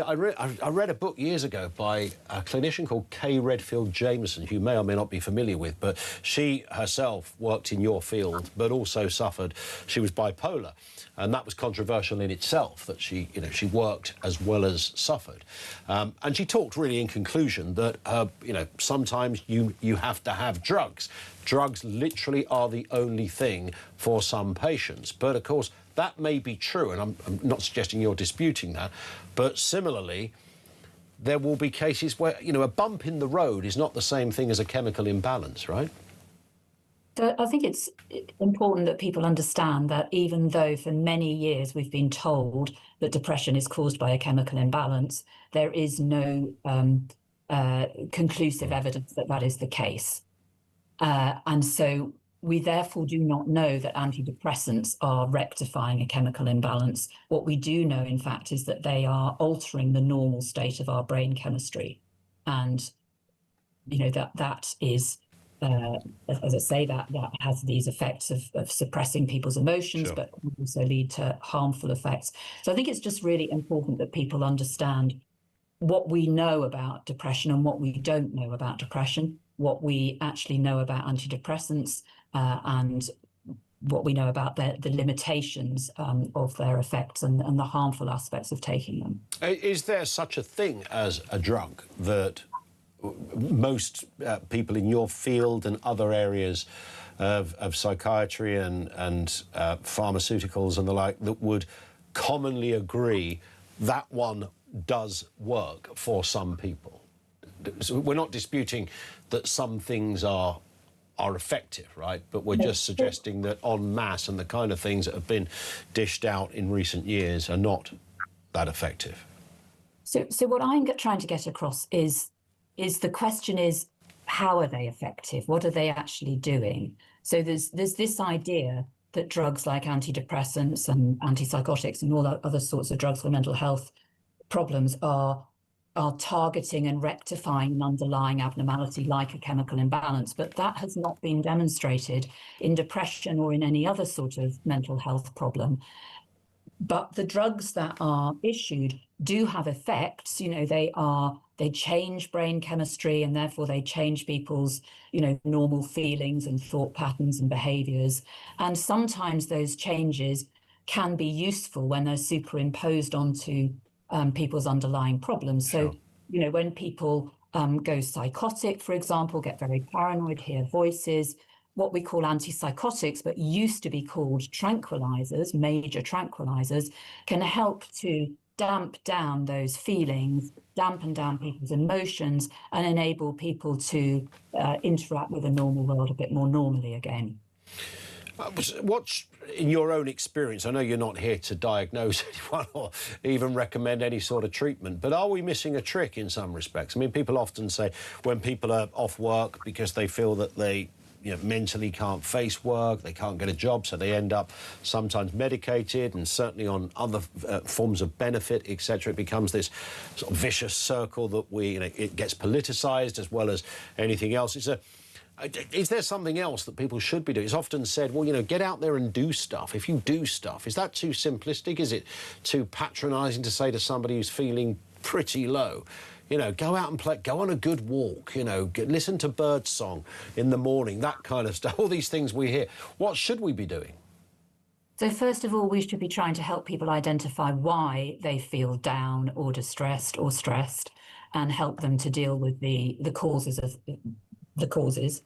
I read a book years ago by a clinician called Kay Redfield Jameson, who you may or may not be familiar with, but she herself worked in your field, but also suffered, she was bipolar. And that was controversial in itself, that she, you know, she worked as well as suffered. And she talked really in conclusion that, you know, sometimes you have to have drugs. Drugs literally are the only thing for some patients. But of course, that may be true, and I'm not suggesting you're disputing that. But similarly, there will be cases where, you know, a bump in the road is not the same thing as a chemical imbalance, right? So I think it's important that people understand that even though for many years we've been told that depression is caused by a chemical imbalance, there is no conclusive evidence that that is the case. And so we therefore do not know that antidepressants are rectifying a chemical imbalance. What we do know, in fact, is that they are altering the normal state of our brain chemistry. And, you know, that is... as I say, that has these effects of suppressing people's emotions, but can also lead to harmful effects. So I think it's just really important that people understand what we know about depression and what we don't know about depression, what we actually know about antidepressants, and what we know about the limitations of their effects and the harmful aspects of taking them. Is there such a thing as a drug that most people in your field and other areas of psychiatry and pharmaceuticals and the like that would commonly agree that one does work for some people? So we're not disputing that some things are effective, right? But we're just suggesting that en masse and the kind of things that have been dished out in recent years are not that effective. So what I'm trying to get across is the question is, how are they effective? What are they actually doing? So there's this idea that drugs like antidepressants and antipsychotics and all other sorts of drugs for mental health problems are targeting and rectifying an underlying abnormality like a chemical imbalance. But that has not been demonstrated in depression or in any other sort of mental health problem. But the drugs that are issued do have effects. They change brain chemistry, and therefore they change people's, normal feelings and thought patterns and behaviors. And sometimes those changes can be useful when they're superimposed onto people's underlying problems. Sure. So, when people go psychotic, for example, get very paranoid, hear voices, what we call antipsychotics, but used to be called tranquilizers, major tranquilizers, can help to damp down those feelings, dampen down people's emotions, and enable people to interact with the normal world a bit more normally again. What, in your own experience, I know you're not here to diagnose anyone or even recommend any sort of treatment, but are we missing a trick in some respects? I mean, people often say when people are off work because they feel that they mentally can't face work, they can't get a job, so they end up sometimes medicated and certainly on other forms of benefit, etc. It becomes this sort of vicious circle that it gets politicized as well as anything else. Is there something else that people should be doing? It's often said, well, get out there and do stuff. If you do stuff, is that too simplistic? Is it too patronizing to say to somebody who's feeling pretty low, go out and play, go on a good walk, listen to bird song in the morning, that kind of stuff, all these things we hear. What should we be doing? So first of all, we should be trying to help people identify why they feel down or distressed or stressed, and help them to deal with the causes of the causes.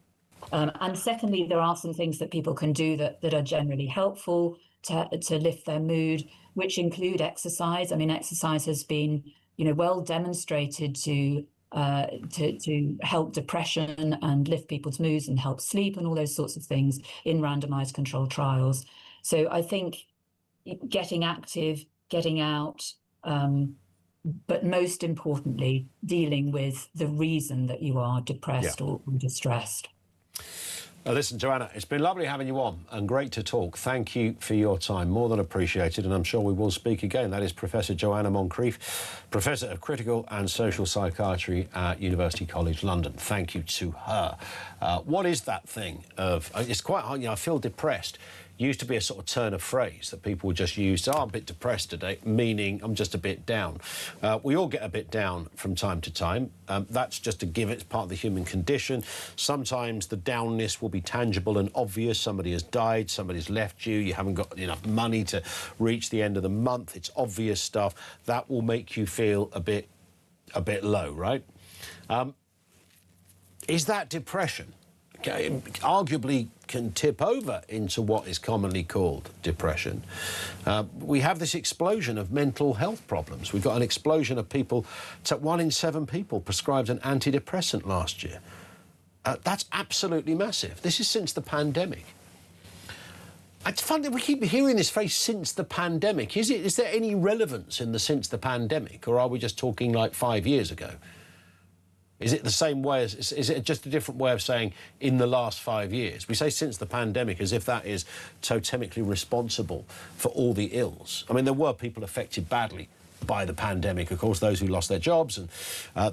And secondly, there are some things that people can do that are generally helpful to lift their mood, which include exercise. I mean, exercise has been well demonstrated to help depression and lift people's moods and help sleep and all those sorts of things in randomized controlled trials. So I think getting active, getting out, but most importantly, dealing with the reason that you are depressed or distressed. Listen, Joanna, it's been lovely having you on and great to talk. Thank you for your time. More than appreciated, and I'm sure we will speak again. That is Professor Joanna Moncrief, Professor of Critical and Social Psychiatry at University College London. Thank you to her. What is that thing of... It's quite hard, I feel depressed. Used to be a sort of turn of phrase that people would just use, I'm a bit depressed today, meaning I'm just a bit down. We all get a bit down from time to time. That's just a given, it's part of the human condition. Sometimes the downness will be tangible and obvious. Somebody has died, somebody's left you, you haven't got enough money to reach the end of the month. It's obvious stuff. That will make you feel a bit low, right? Is that depression? Arguably can tip over into what is commonly called depression. We have this explosion of mental health problems. We've got an explosion of people. 1 in 7 people prescribed an antidepressant last year. That's absolutely massive. This is since the pandemic. It's funny that we keep hearing this phrase, since the pandemic. Is there any relevance in the since the pandemic, or are we just talking like 5 years ago? Is it the same way as, is it just a different way of saying in the last 5 years? We say since the pandemic as if that is totemically responsible for all the ills. I mean, there were people affected badly by the pandemic, of course, those who lost their jobs and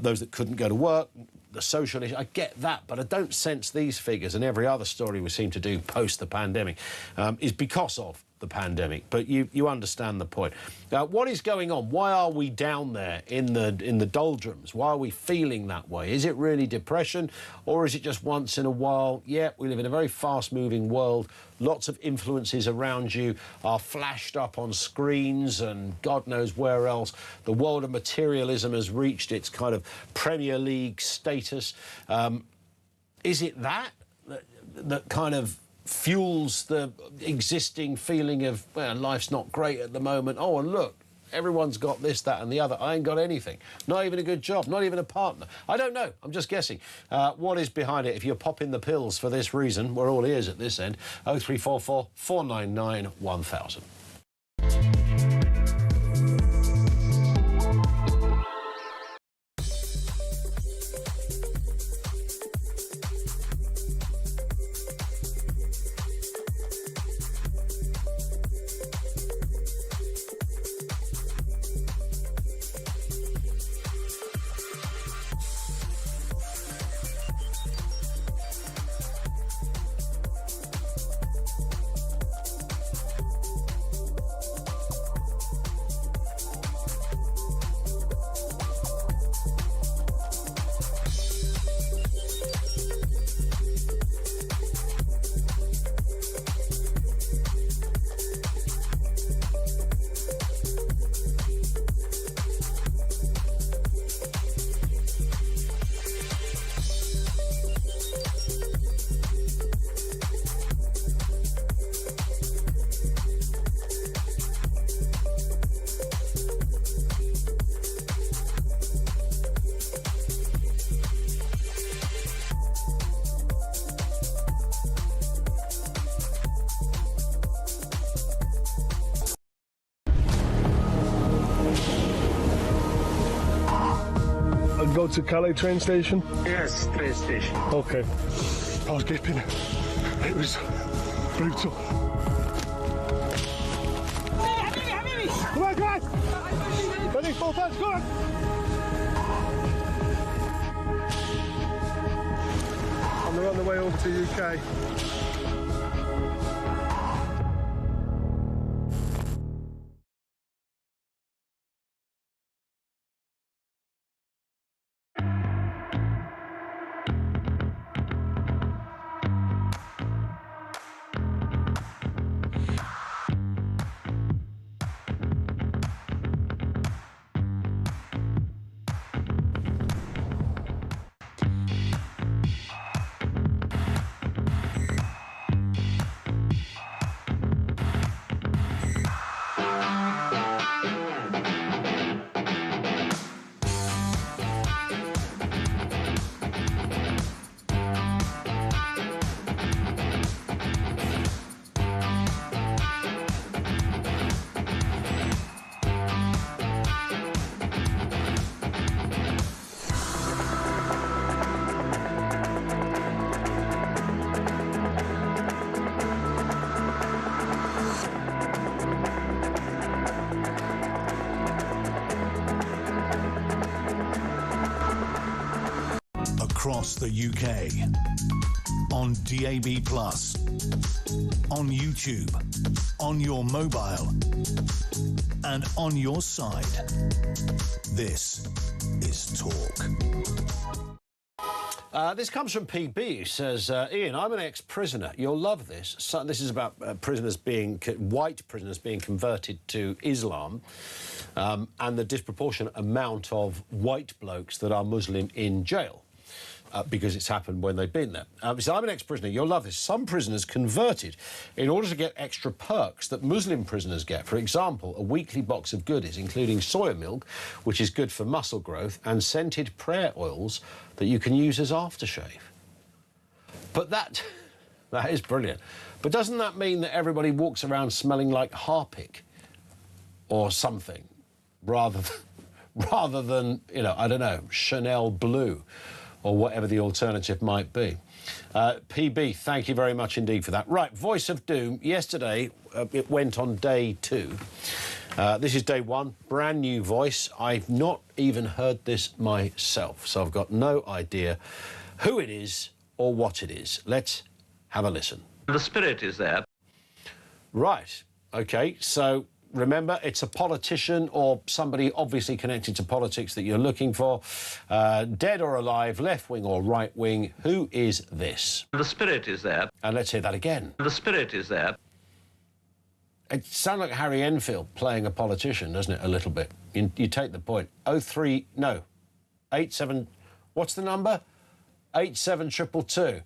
those that couldn't go to work, the social issue. I get that, but I don't sense these figures, and every other story we seem to do post the pandemic is because of the pandemic. But you understand the point. What is going on? Why are we down there in the doldrums? Why are we feeling that way? Is it really depression, or is it just once in a while? Yeah, we live in a very fast-moving world. Lots of influences around you are flashed up on screens and God knows where else. The world of materialism has reached its kind of Premier League status. Is it that kind of fuels the existing feeling of, well, life's not great at the moment. Oh, and look, everyone's got this, that and the other. I ain't got anything. Not even a good job, not even a partner. I don't know. I'm just guessing. What is behind it? If you're popping the pills for this reason, we're all ears at this end. 0344 499 1000. go to Calais train station? Yes, train station. Okay. I was gripping it. It was brutal. Come on, come on! Ready, full touch, go on! And they're on the way over to UK. Across the UK, on DAB+, on YouTube, on your mobile, and on your side. This is Talk. This comes from PB, who says, Ian, I'm an ex-prisoner. You'll love this. So, this is about white prisoners being converted to Islam and the disproportionate amount of white blokes that are Muslim in jail. Because it's happened when they've been there. So I'm an ex-prisoner. You'll love this. Some prisoners converted in order to get extra perks that Muslim prisoners get. For example, a weekly box of goodies, including soya milk, which is good for muscle growth, and scented prayer oils that you can use as aftershave. But that is brilliant. But doesn't that mean that everybody walks around smelling like Harpic or something, rather than, you know, I don't know, Chanel Blue, or whatever the alternative might be. PB, thank you very much indeed for that. Right, Voice of Doom. Yesterday, it went on day 2. This is day 1, brand new voice. I've not even heard this myself, so I've got no idea who it is or what it is. Let's have a listen. The spirit is there. Right, OK, so remember, it's a politician or somebody obviously connected to politics that you're looking for. Dead or alive, left wing or right wing, who is this? The spirit is there. And let's hear that again. The spirit is there. It sounds like Harry Enfield playing a politician, doesn't it, a little bit? You take the point. 87... What's the number? 87222.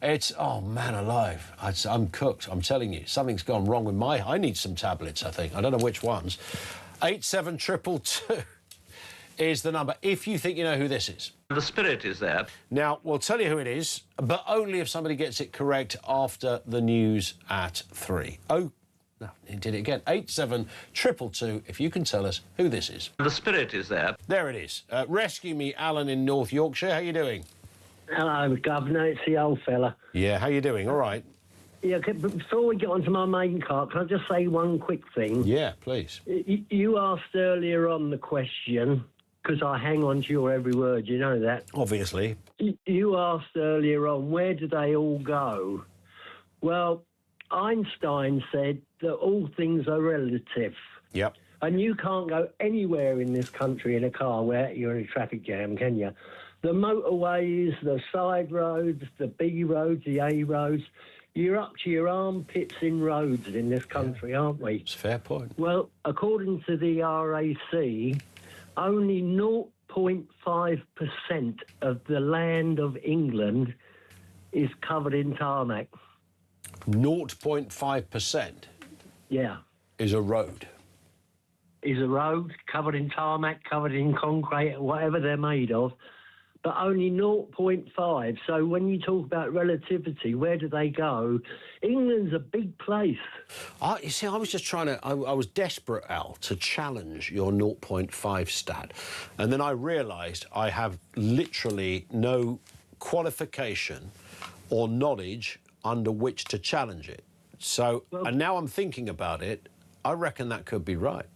It's, oh, man alive. I'm cooked, I'm telling you. Something's gone wrong with I need some tablets, I think. I don't know which ones. 87222 is the number, if you think you know who this is. The spirit is there. Now, we'll tell you who it is, but only if somebody gets it correct after the news at 3. Oh, no, he did it again. 87222, if you can tell us who this is. The spirit is there. There it is. Rescue me, Alan in North Yorkshire. How you doing? Hello, Governor. It's the old fella. Yeah, how you doing? All right. Yeah, but before we get on to my main car, can I just say one quick thing? Yeah, please. You asked earlier on the question, because I hang on to your every word, you know that? Obviously. You asked earlier on, where do they all go? Well, Einstein said that all things are relative. Yep. And you can't go anywhere in this country in a car where you're in a traffic jam, can you? The motorways, the side roads, the B roads, the A roads, you're up to your armpits in roads in this country, aren't we? It's a fair point. Well, according to the RAC, only 0.5% of the land of England is covered in tarmac. 0.5%? Yeah. Is a road? Is a road covered in tarmac, covered in concrete, whatever they're made of. but only 0.5. So when you talk about relativity, where do they go? England's a big place. You see, I was just trying to... I was desperate, Al, to challenge your 0.5 stat. And then I realised I have literally no qualification or knowledge under which to challenge it. So, and now I'm thinking about it, I reckon that could be right.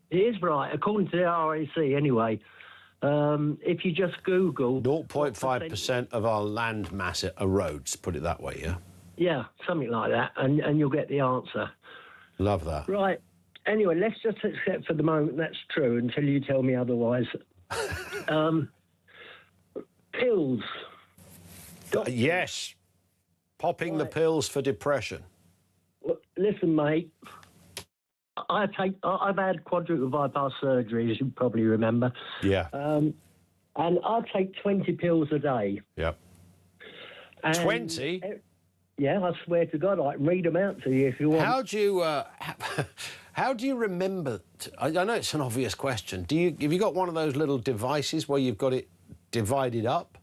It is right, according to the RAC anyway. If you just Google... 0.5% of our land mass are roads, put it that way, yeah? Yeah, something like that, and you'll get the answer. Love that. Right. Anyway, let's just accept for the moment that's true until you tell me otherwise. Pills. Yes. Popping the pills for depression. Well, listen, mate. I've had quadruple bypass surgery, as you probably remember. Yeah. And I take 20 pills a day. Yep. 20? Yeah, I swear to God, I can read them out to you if you want. How do you remember? I know it's an obvious question. Have you got one of those little devices where you've got it divided up?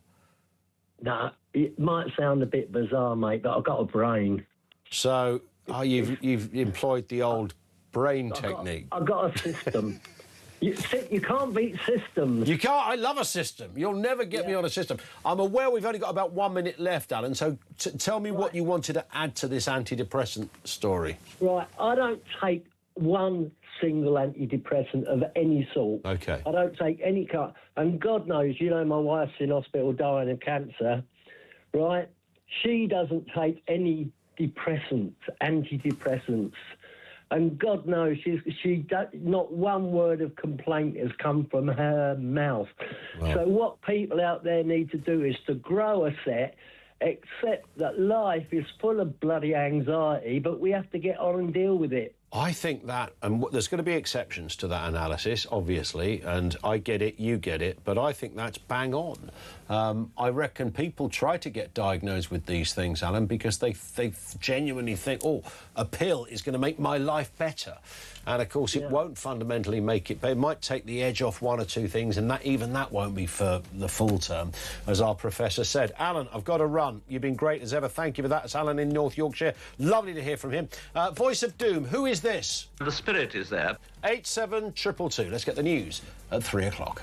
No, it might sound a bit bizarre, mate, but I've got a brain. So you've employed the old brain technique. I've got a system. You can't beat systems. You can't. I love a system. You'll never get me on a system. I'm aware we've only got about 1 minute left, Alan, so tell me what you wanted to add to this antidepressant story. Right, I don't take one single antidepressant of any sort. OK. I don't take any kind. And God knows, you know, my wife's in hospital dying of cancer, right? She doesn't take any antidepressants. And God knows, not one word of complaint has come from her mouth. Wow. So what people out there need to do is to grow a set, accept that life is full of bloody anxiety, but we have to get on and deal with it. I think that, and there's going to be exceptions to that analysis, obviously, and I get it, you get it, but I think that's bang on. I reckon people try to get diagnosed with these things, Alan, because they genuinely think, oh, a pill is going to make my life better. And, of course, it won't fundamentally make it, but it might take the edge off one or two things, and even that won't be for the full term, as our professor said. Alan, I've got to run. You've been great as ever. Thank you for that. It's Alan in North Yorkshire. Lovely to hear from him. Voice of Doom, who is this? The spirit is there. 87222. Let's get the news at 3 o'clock.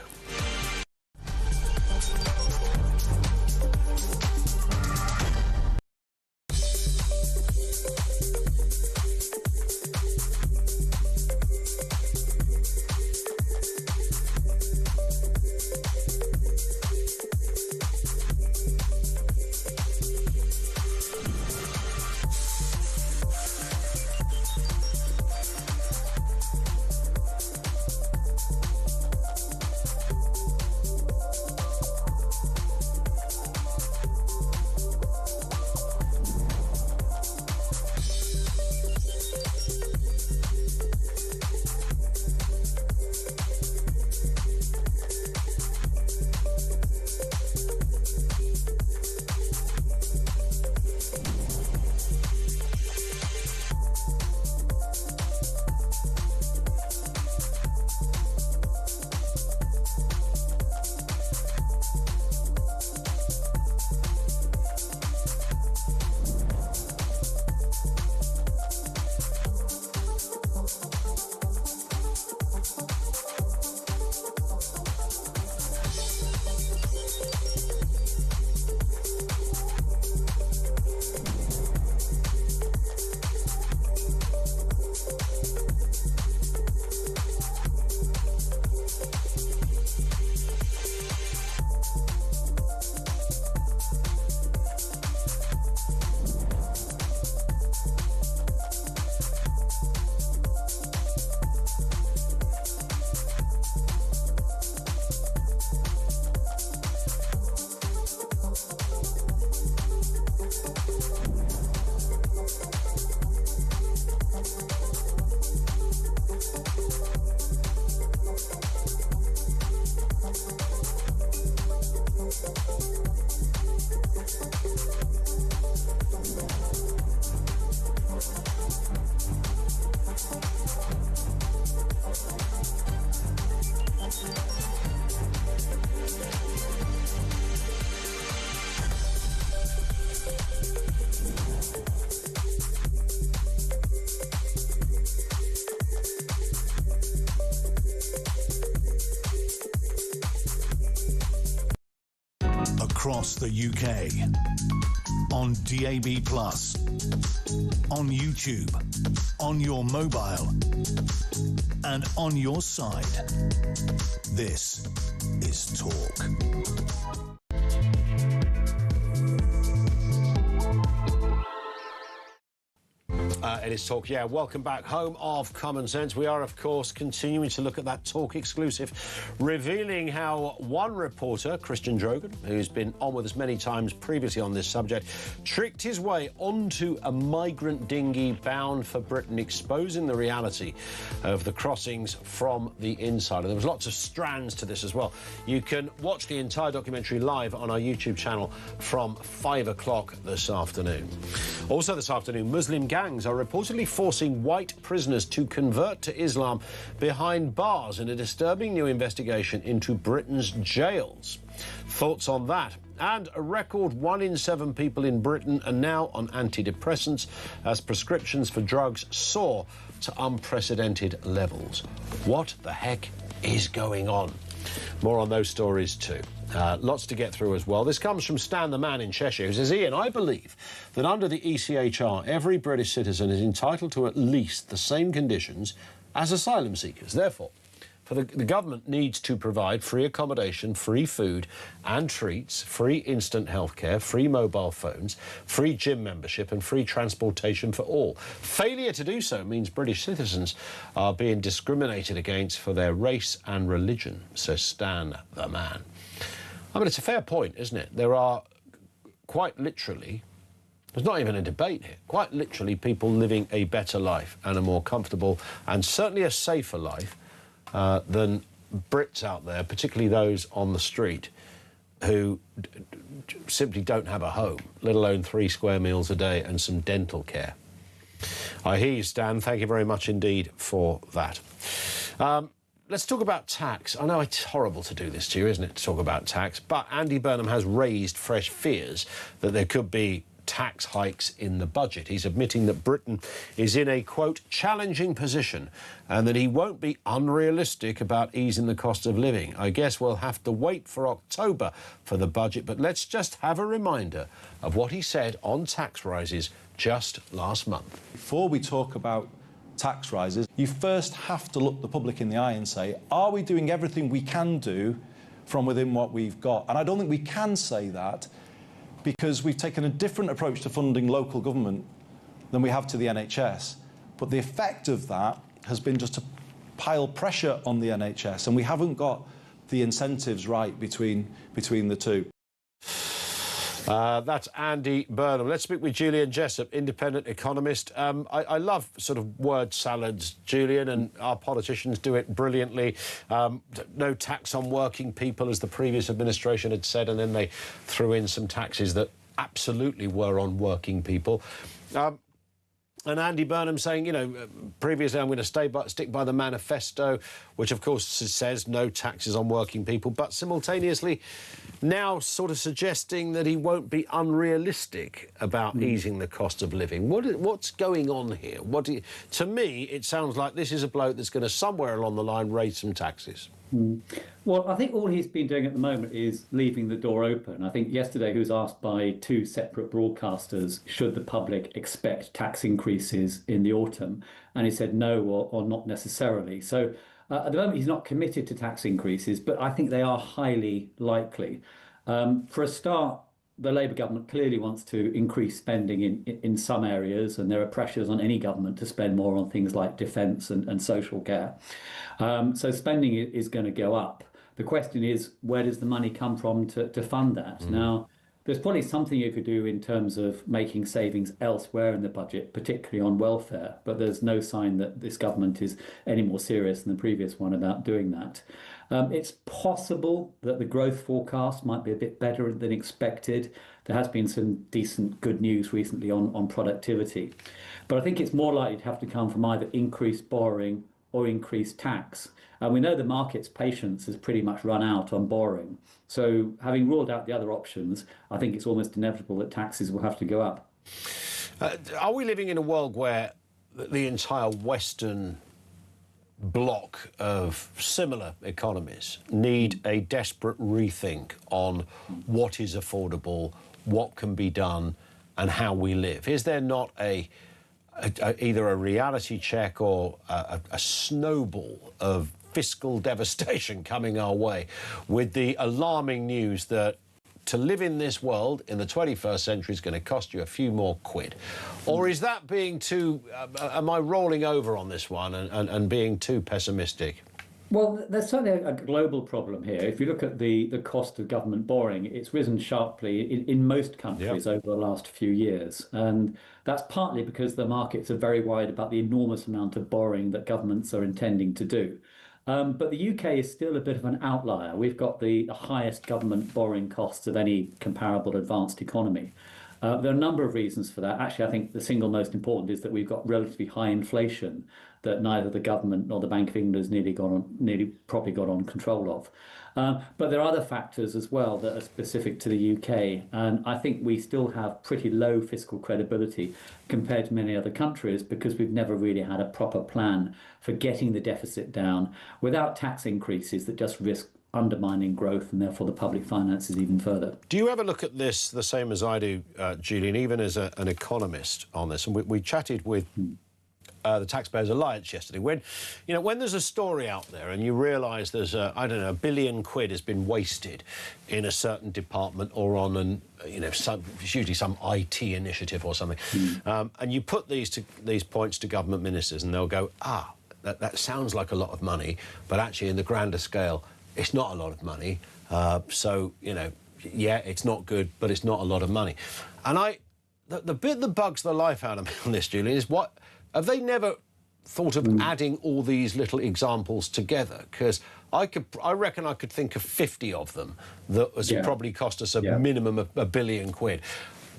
across the UK, on DAB+, on YouTube, on your mobile, and on your side. This is Talk. It is Talk, yeah. Welcome back, home of common sense. We are, of course, continuing to look at that Talk exclusive, revealing how one reporter, Christian Drogan, who's been on with us many times previously on this subject, tricked his way onto a migrant dinghy bound for Britain, exposing the reality of the crossings from the inside. And there was lots of strands to this as well. You can watch the entire documentary live on our YouTube channel from 5 o'clock this afternoon. Also this afternoon, Muslim gangs are reportedly forcing white prisoners to convert to Islam behind bars in a disturbing new investigation into Britain's jails. Thoughts on that? And a record 1 in 7 people in Britain are now on antidepressants as prescriptions for drugs soar to unprecedented levels. What the heck is going on? More on those stories too. Lots to get through as well. This comes from Stan the Man in Cheshire, who says, Ian, I believe that under the ECHR, every British citizen is entitled to at least the same conditions as asylum seekers. Therefore, the government needs to provide free accommodation, free food and treats, free instant healthcare, free mobile phones, free gym membership and free transportation for all. Failure to do so means British citizens are being discriminated against for their race and religion, says Stan the Man. I mean, it's a fair point, isn't it? There are quite literally, there's not even a debate here, quite literally people living a better life and a more comfortable and certainly a safer life than Brits out there, particularly those on the street who simply don't have a home, let alone 3 square meals a day and some dental care. I hear you, Stan. Thank you very much indeed for that. Let's talk about tax. I know it's horrible to do this to you, isn't it, to talk about tax, but Andy Burnham has raised fresh fears that there could be tax hikes in the budget. He's admitting that Britain is in a, quote, challenging position and that he won't be unrealistic about easing the cost of living. I guess we'll have to wait for October for the budget, but let's just have a reminder of what he said on tax rises just last month. Before we talk about tax rises, you first have to look the public in the eye and say, are we doing everything we can do from within what we've got? And I don't think we can say that because we've taken a different approach to funding local government than we have to the NHS. But the effect of that has been just to pile pressure on the NHS, and we haven't got the incentives right between the two. That's Andy Burnham. Let's speak with Julian Jessup, independent economist. I love sort of word salads, Julian, and our politicians do it brilliantly. No tax on working people, as the previous administration had said, and then they threw in some taxes that absolutely were on working people. And Andy Burnham saying, you know, previously I'm going to stick by the manifesto, which of course says no taxes on working people, but simultaneously now sort of suggesting that he won't be unrealistic about easing the cost of living. What's going on here? To me, it sounds like this is a bloke that's going to somewhere along the line raise some taxes. Well, I think all he's been doing at the moment is leaving the door open. I think yesterday he was asked by 2 separate broadcasters, should the public expect tax increases in the autumn? And he said no or not necessarily. So at the moment he's not committed to tax increases, but I think they are highly likely. For a start, the Labour government clearly wants to increase spending in some areas, and there are pressures on any government to spend more on things like defence and social care. So spending is going to go up. The question is, where does the money come from to fund that? Now, there's probably something you could do in terms of making savings elsewhere in the budget, particularly on welfare, but there's no sign that this government is any more serious than the previous one about doing that. It's possible that the growth forecast might be a bit better than expected. There has been some decent good news recently on productivity. But I think it's more likely to have to come from either increased borrowing or increased tax. And we know the market's patience has pretty much run out on borrowing. So having ruled out the other options, I think it's almost inevitable that taxes will have to go up. Are we living in a world where the entire Western block of similar economies need a desperate rethink on what is affordable, what can be done, and how we live? Is there not either a reality check or a snowball of fiscal devastation coming our way with the alarming news that to live in this world in the 21st century is going to cost you a few more quid? Or is that being too... am I rolling over on this one and being too pessimistic? Well, there's certainly a global problem here. If you look at the cost of government borrowing, it's risen sharply in most countries over the last few years. And that's partly because the markets are very worried about the enormous amount of borrowing that governments are intending to do. But the UK is still a bit of an outlier. We've got the highest government borrowing costs of any comparable advanced economy. There are a number of reasons for that. Actually, I think the single most important is that we've got relatively high inflation that neither the government nor the Bank of England has nearly properly got on control of. But there are other factors as well that are specific to the UK, and I think we still have pretty low fiscal credibility compared to many other countries because we've never really had a proper plan for getting the deficit down without tax increases that just risk undermining growth and therefore the public finances even further. Do you ever look at this the same as I do, Julian, even as an economist on this? And we chatted with the Taxpayers Alliance yesterday. When there's a story out there and you realise there's I don't know, £1 billion has been wasted in a certain department or on it's usually some IT initiative or something, and you put these points to government ministers and they'll go, that sounds like a lot of money, but actually in the grander scale, it's not a lot of money. So, yeah, it's not good, but it's not a lot of money. And the bit that bugs the life out of me on this, Julian, is what... Have they never thought of adding all these little examples together? Because I reckon I could think of 50 of them that probably cost us a minimum of £1 billion.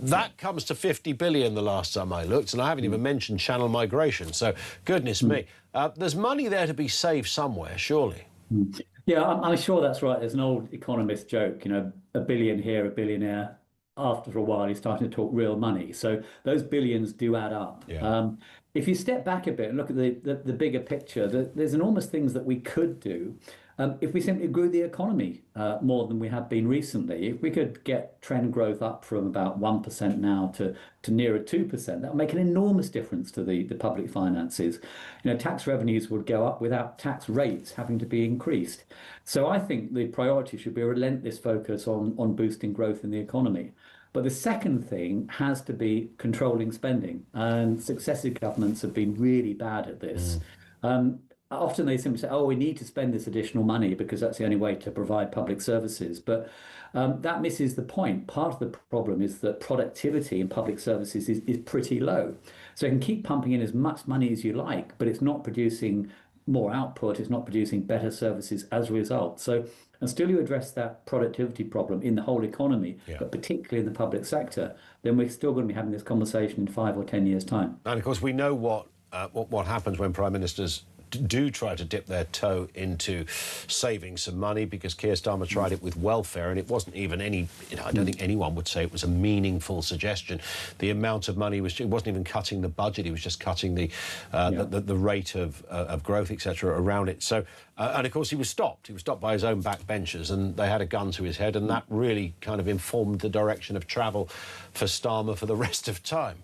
That comes to 50 billion the last time I looked, and I haven't even mentioned channel migration. So, goodness me, there's money there to be saved somewhere, surely. Yeah, I'm sure that's right. There's an old economist joke, a billion here, a billionaire. After a while, he's starting to talk real money. So those billions do add up. Yeah. If you step back a bit and look at the bigger picture, there's enormous things that we could do if we simply grew the economy more than we have been recently. If we could get trend growth up from about 1% now to nearer 2%, that would make an enormous difference to the public finances. Tax revenues would go up without tax rates having to be increased. So I think the priority should be a relentless focus on boosting growth in the economy. But the second thing has to be controlling spending, and successive governments have been really bad at this. Often they simply say, we need to spend this additional money because that's the only way to provide public services. But that misses the point. Part of the problem is that productivity in public services is pretty low. So you can keep pumping in as much money as you like, but it's not producing more output, it's not producing better services as a result. So until you address that productivity problem in the whole economy, but particularly in the public sector, then we're still going to be having this conversation in 5 or 10 years' time. And of course, we know what happens when prime ministers do try to dip their toe into saving some money, because Keir Starmer tried it with welfare, and it wasn't even any, I don't think anyone would say it was a meaningful suggestion. The amount of money it wasn't even cutting the budget, he was just cutting the rate of growth, etc., around it. So, and of course he was stopped. He was stopped by his own backbenchers, and they had a gun to his head, and that really kind of informed the direction of travel for Starmer for the rest of time.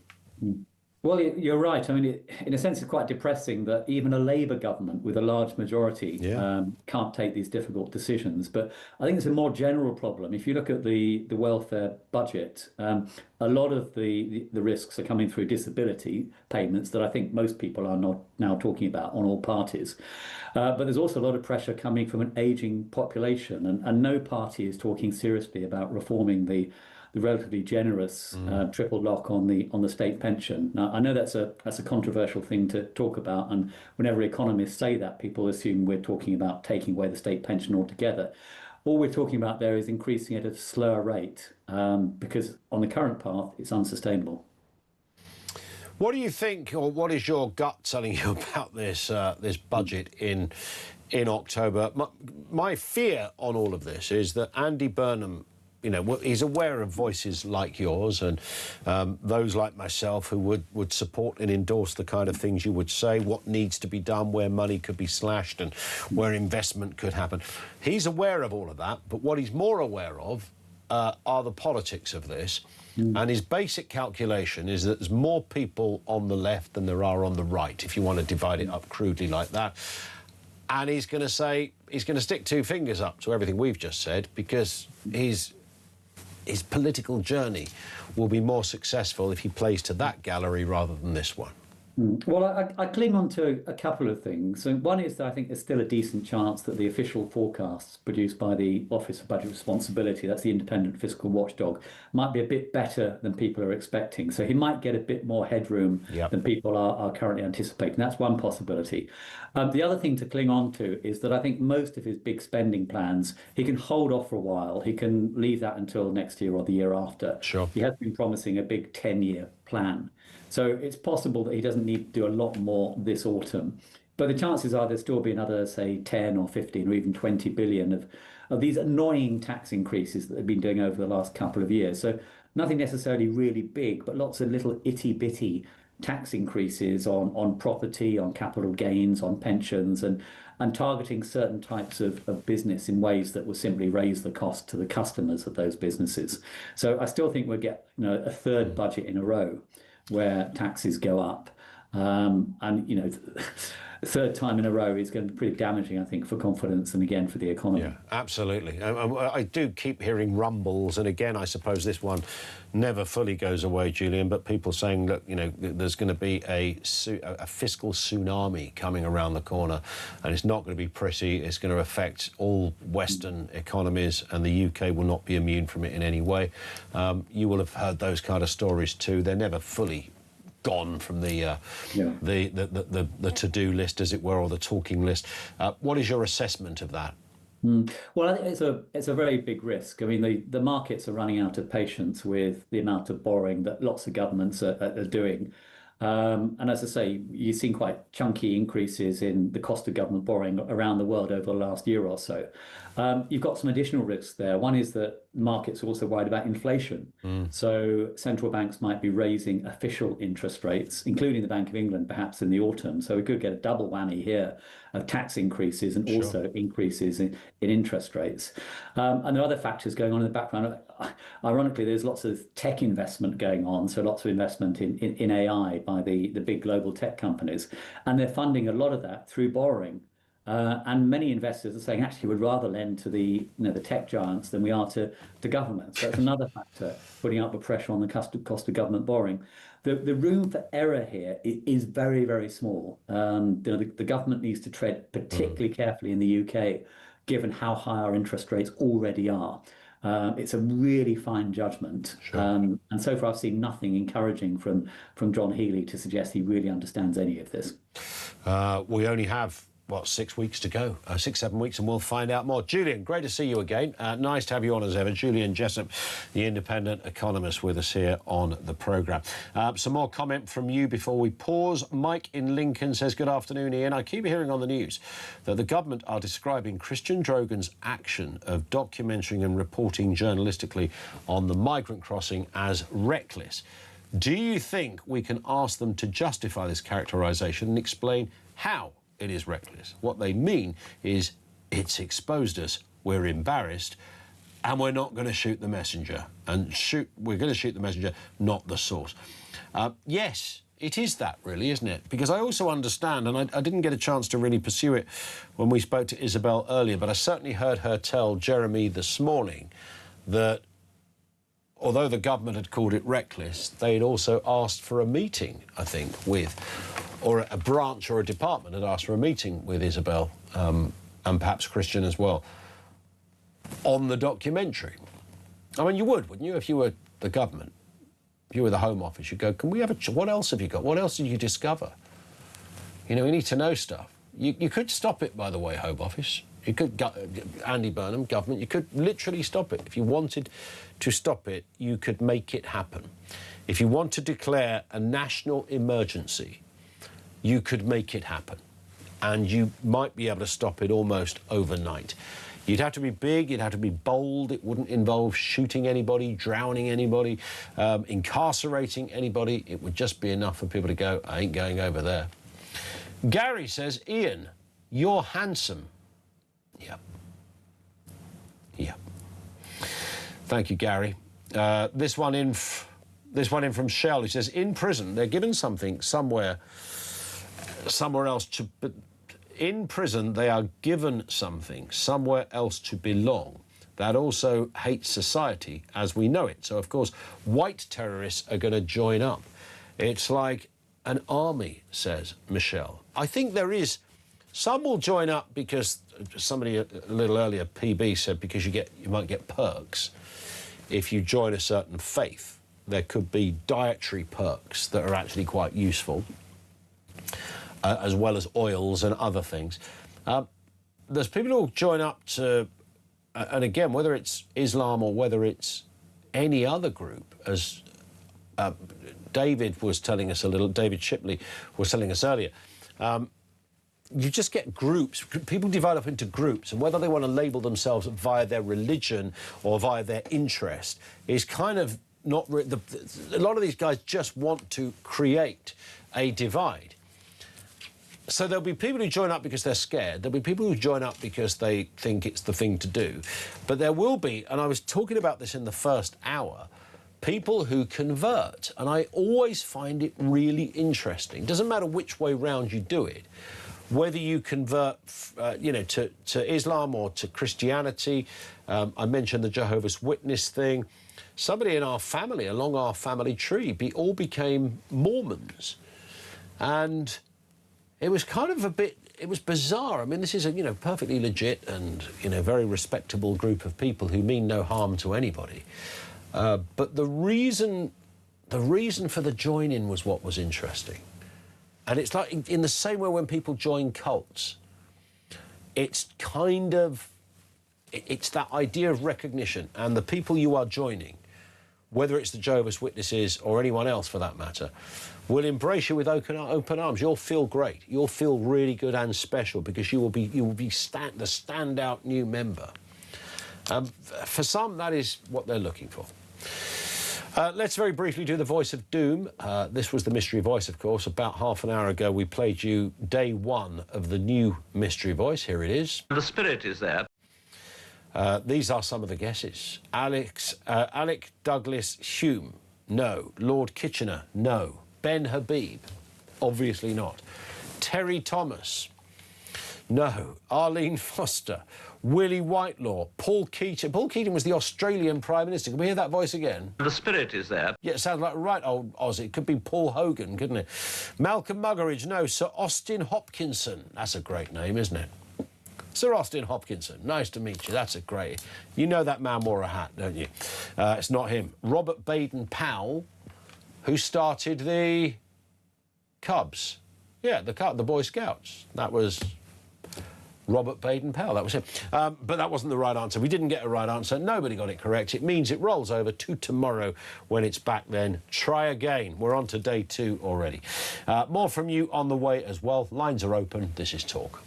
Well, you're right. I mean, in a sense, it's quite depressing that even a Labour government with a large majority can't take these difficult decisions. But I think it's a more general problem. If you look at the welfare budget, a lot of the risks are coming through disability payments that I think most people are not now talking about on all parties. But there's also a lot of pressure coming from an ageing population, and no party is talking seriously about reforming the relatively generous triple lock on the state pension. Now, I know that's a controversial thing to talk about, and whenever economists say that, people assume we're talking about taking away the state pension altogether. All we're talking about there is increasing it at a slower rate, because on the current path, it's unsustainable. What do you think, or what is your gut telling you about this budget in October? My fear on all of this is that Andy Burnham you know, he's aware of voices like yours and those like myself who would support and endorse the kind of things you would say, what needs to be done, where money could be slashed and where investment could happen. He's aware of all of that, but what he's more aware of are the politics of this. And his basic calculation is that there's more people on the left than there are on the right, if you want to divide it up crudely like that. And he's going to say, he's going to stick two fingers up to everything we've just said, because his political journey will be more successful if he plays to that gallery rather than this one. Well, I cling on to a couple of things. So one is that I think there's still a decent chance that the official forecasts produced by the Office of Budget Responsibility, that's the independent fiscal watchdog, might be a bit better than people are expecting. So he might get a bit more headroom than people are currently anticipating. That's one possibility. The other thing to cling on to is that I think most of his big spending plans, he can hold off for a while. He can leave that until next year or the year after. Sure. He has been promising a big 10-year plan. So it's possible that he doesn't need to do a lot more this autumn. But the chances are there'll still be another, say, 10 or 15 or even 20 billion of these annoying tax increases that they've been doing over the last couple of years. So nothing necessarily really big, but lots of little itty-bitty tax increases on property, on capital gains, on pensions, and targeting certain types of business in ways that will simply raise the cost to the customers of those businesses. So I still think we'll get a third budget in a row where taxes go up. And, the third time in a row is going to be pretty damaging, I think, for confidence and, again, for the economy. Yeah, absolutely. I do keep hearing rumbles, and, again, I suppose this one never fully goes away, Julian, but people saying, look, there's going to be a fiscal tsunami coming around the corner, and it's not going to be pretty. It's going to affect all Western economies, and the UK will not be immune from it in any way. You will have heard those kind of stories too. They're never fully gone from the to-do list, as it were, or the talking list. What is your assessment of that? Well, I think it's a very big risk. I mean, the markets are running out of patience with the amount of borrowing that lots of governments are doing. And as I say, you've seen quite chunky increases in the cost of government borrowing around the world over the last year or so. You've got some additional risks there. One is that markets are also worried about inflation. So central banks might be raising official interest rates, including the Bank of England, perhaps in the autumn. So we could get a double whammy here of tax increases and also increases in interest rates. And there are other factors going on in the background. Ironically, there's lots of tech investment going on, so lots of investment in AI by the big global tech companies. And they're funding a lot of that through borrowing. And many investors are saying, actually, we'd rather lend to the tech giants than we are to governments. So that's another factor putting up the pressure on the cost of government borrowing. The room for error here is very, very small. The government needs to tread particularly carefully in the UK, given how high our interest rates already are. It's a really fine judgment. And so far I've seen nothing encouraging from John Healey to suggest he really understands any of this. We only have 6 weeks to go, 6-7 weeks, and we'll find out more. Julian, great to see you again. Nice to have you on as ever. Julian Jessup, the independent economist, with us here on the programme. Some more comment from you before we pause. Mike in Lincoln says, good afternoon, Ian. I keep hearing on the news that the government are describing Christian Drogan's action of documenting and reporting journalistically on the migrant crossing as reckless. Do you think we can ask them to justify this characterisation and explain how it is reckless? What they mean is it's exposed us, we're embarrassed, and we're not going to shoot the messenger. We're going to shoot the messenger, not the source. Yes, it is that, really, isn't it? Because I also understand, and I didn't get a chance to really pursue it when we spoke to Isabel earlier, but I certainly heard her tell Jeremy this morning that although the government had called it reckless, they'd also asked for a meeting, I think, or a branch or a department had asked for a meeting with Isabel, and perhaps Christian as well, on the documentary. I mean, you would, wouldn't you, if you were the government? If you were the Home Office, you'd go, can we have what else have you got? What else did you discover? We need to know stuff. You could stop it, by the way, Home Office. You could, Andy Burnham, government, you could literally stop it. If you wanted to stop it, you could make it happen. If you want to declare a national emergency, you could make it happen. And you might be able to stop it almost overnight. You'd have to be big, you'd have to be bold. It wouldn't involve shooting anybody, drowning anybody, incarcerating anybody. It would just be enough for people to go, I ain't going over there. Gary says, Ian, you're handsome. Yeah. Yeah. Thank you, Gary. This one in from Shell, who says, in prison, they're given something somewhere else to... But in prison, they are given something somewhere else to belong. That also hates society as we know it. So, of course, white terrorists are going to join up. It's like an army, says Michelle. I think there is... Some will join up because somebody a little earlier, PB, said because you might get perks if you join a certain faith. There could be dietary perks that are actually quite useful, as well as oils and other things. There's people who will join up to, and again, whether it's Islam or whether it's any other group, as David Shipley was telling us earlier, you just get groups. People develop into groups, and whether they want to label themselves via their religion or via their interest is kind of not... a lot of these guys just want to create a divide. So there'll be people who join up because they're scared. There'll be people who join up because they think it's the thing to do. But there will be, and I was talking about this in the first hour, people who convert. And I always find it really interesting. Doesn't matter which way round you do it. Whether you convert, to Islam or to Christianity. I mentioned the Jehovah's Witness thing. Somebody in our family, along our family tree, all became Mormons. And it was kind of it was bizarre. I mean, this is a, perfectly legit and, very respectable group of people who mean no harm to anybody. But the reason for the join-in was what was interesting. And it's like, in the same way when people join cults, it's kind of, it's that idea of recognition, and the people you are joining, whether it's the Jehovah's Witnesses or anyone else for that matter, will embrace you with open arms. You'll feel great. You'll feel really good and special because you will be the standout new member. For some, that is what they're looking for. Let's very briefly do the voice of doom. This was the mystery voice, of course. About half an hour ago, we played you day one of the new mystery voice. Here it is. The spirit is there. These are some of the guesses. Alec Douglas Hume, no. Lord Kitchener, no. Ben Habib, obviously not. Terry Thomas, no. Arlene Foster, Willie Whitelaw, Paul Keating. Paul Keating was the Australian Prime Minister. Can we hear that voice again? The spirit is there. Yeah, it sounds like right old Aussie. It could be Paul Hogan, couldn't it? Malcolm Muggeridge, no. Sir Austin Hopkinson. That's a great name, isn't it? Sir Austin Hopkinson, nice to meet you. That's a great... You know that man wore a hat, don't you? It's not him. Robert Baden-Powell, who started the Cubs. Yeah, the Boy Scouts. That was Robert Baden-Powell. That was him. But that wasn't the right answer. We didn't get a right answer. Nobody got it correct. It means it rolls over to tomorrow when it's back then. Try again. We're on to day 2 already. More from you on the way as well. Lines are open. This is Talk.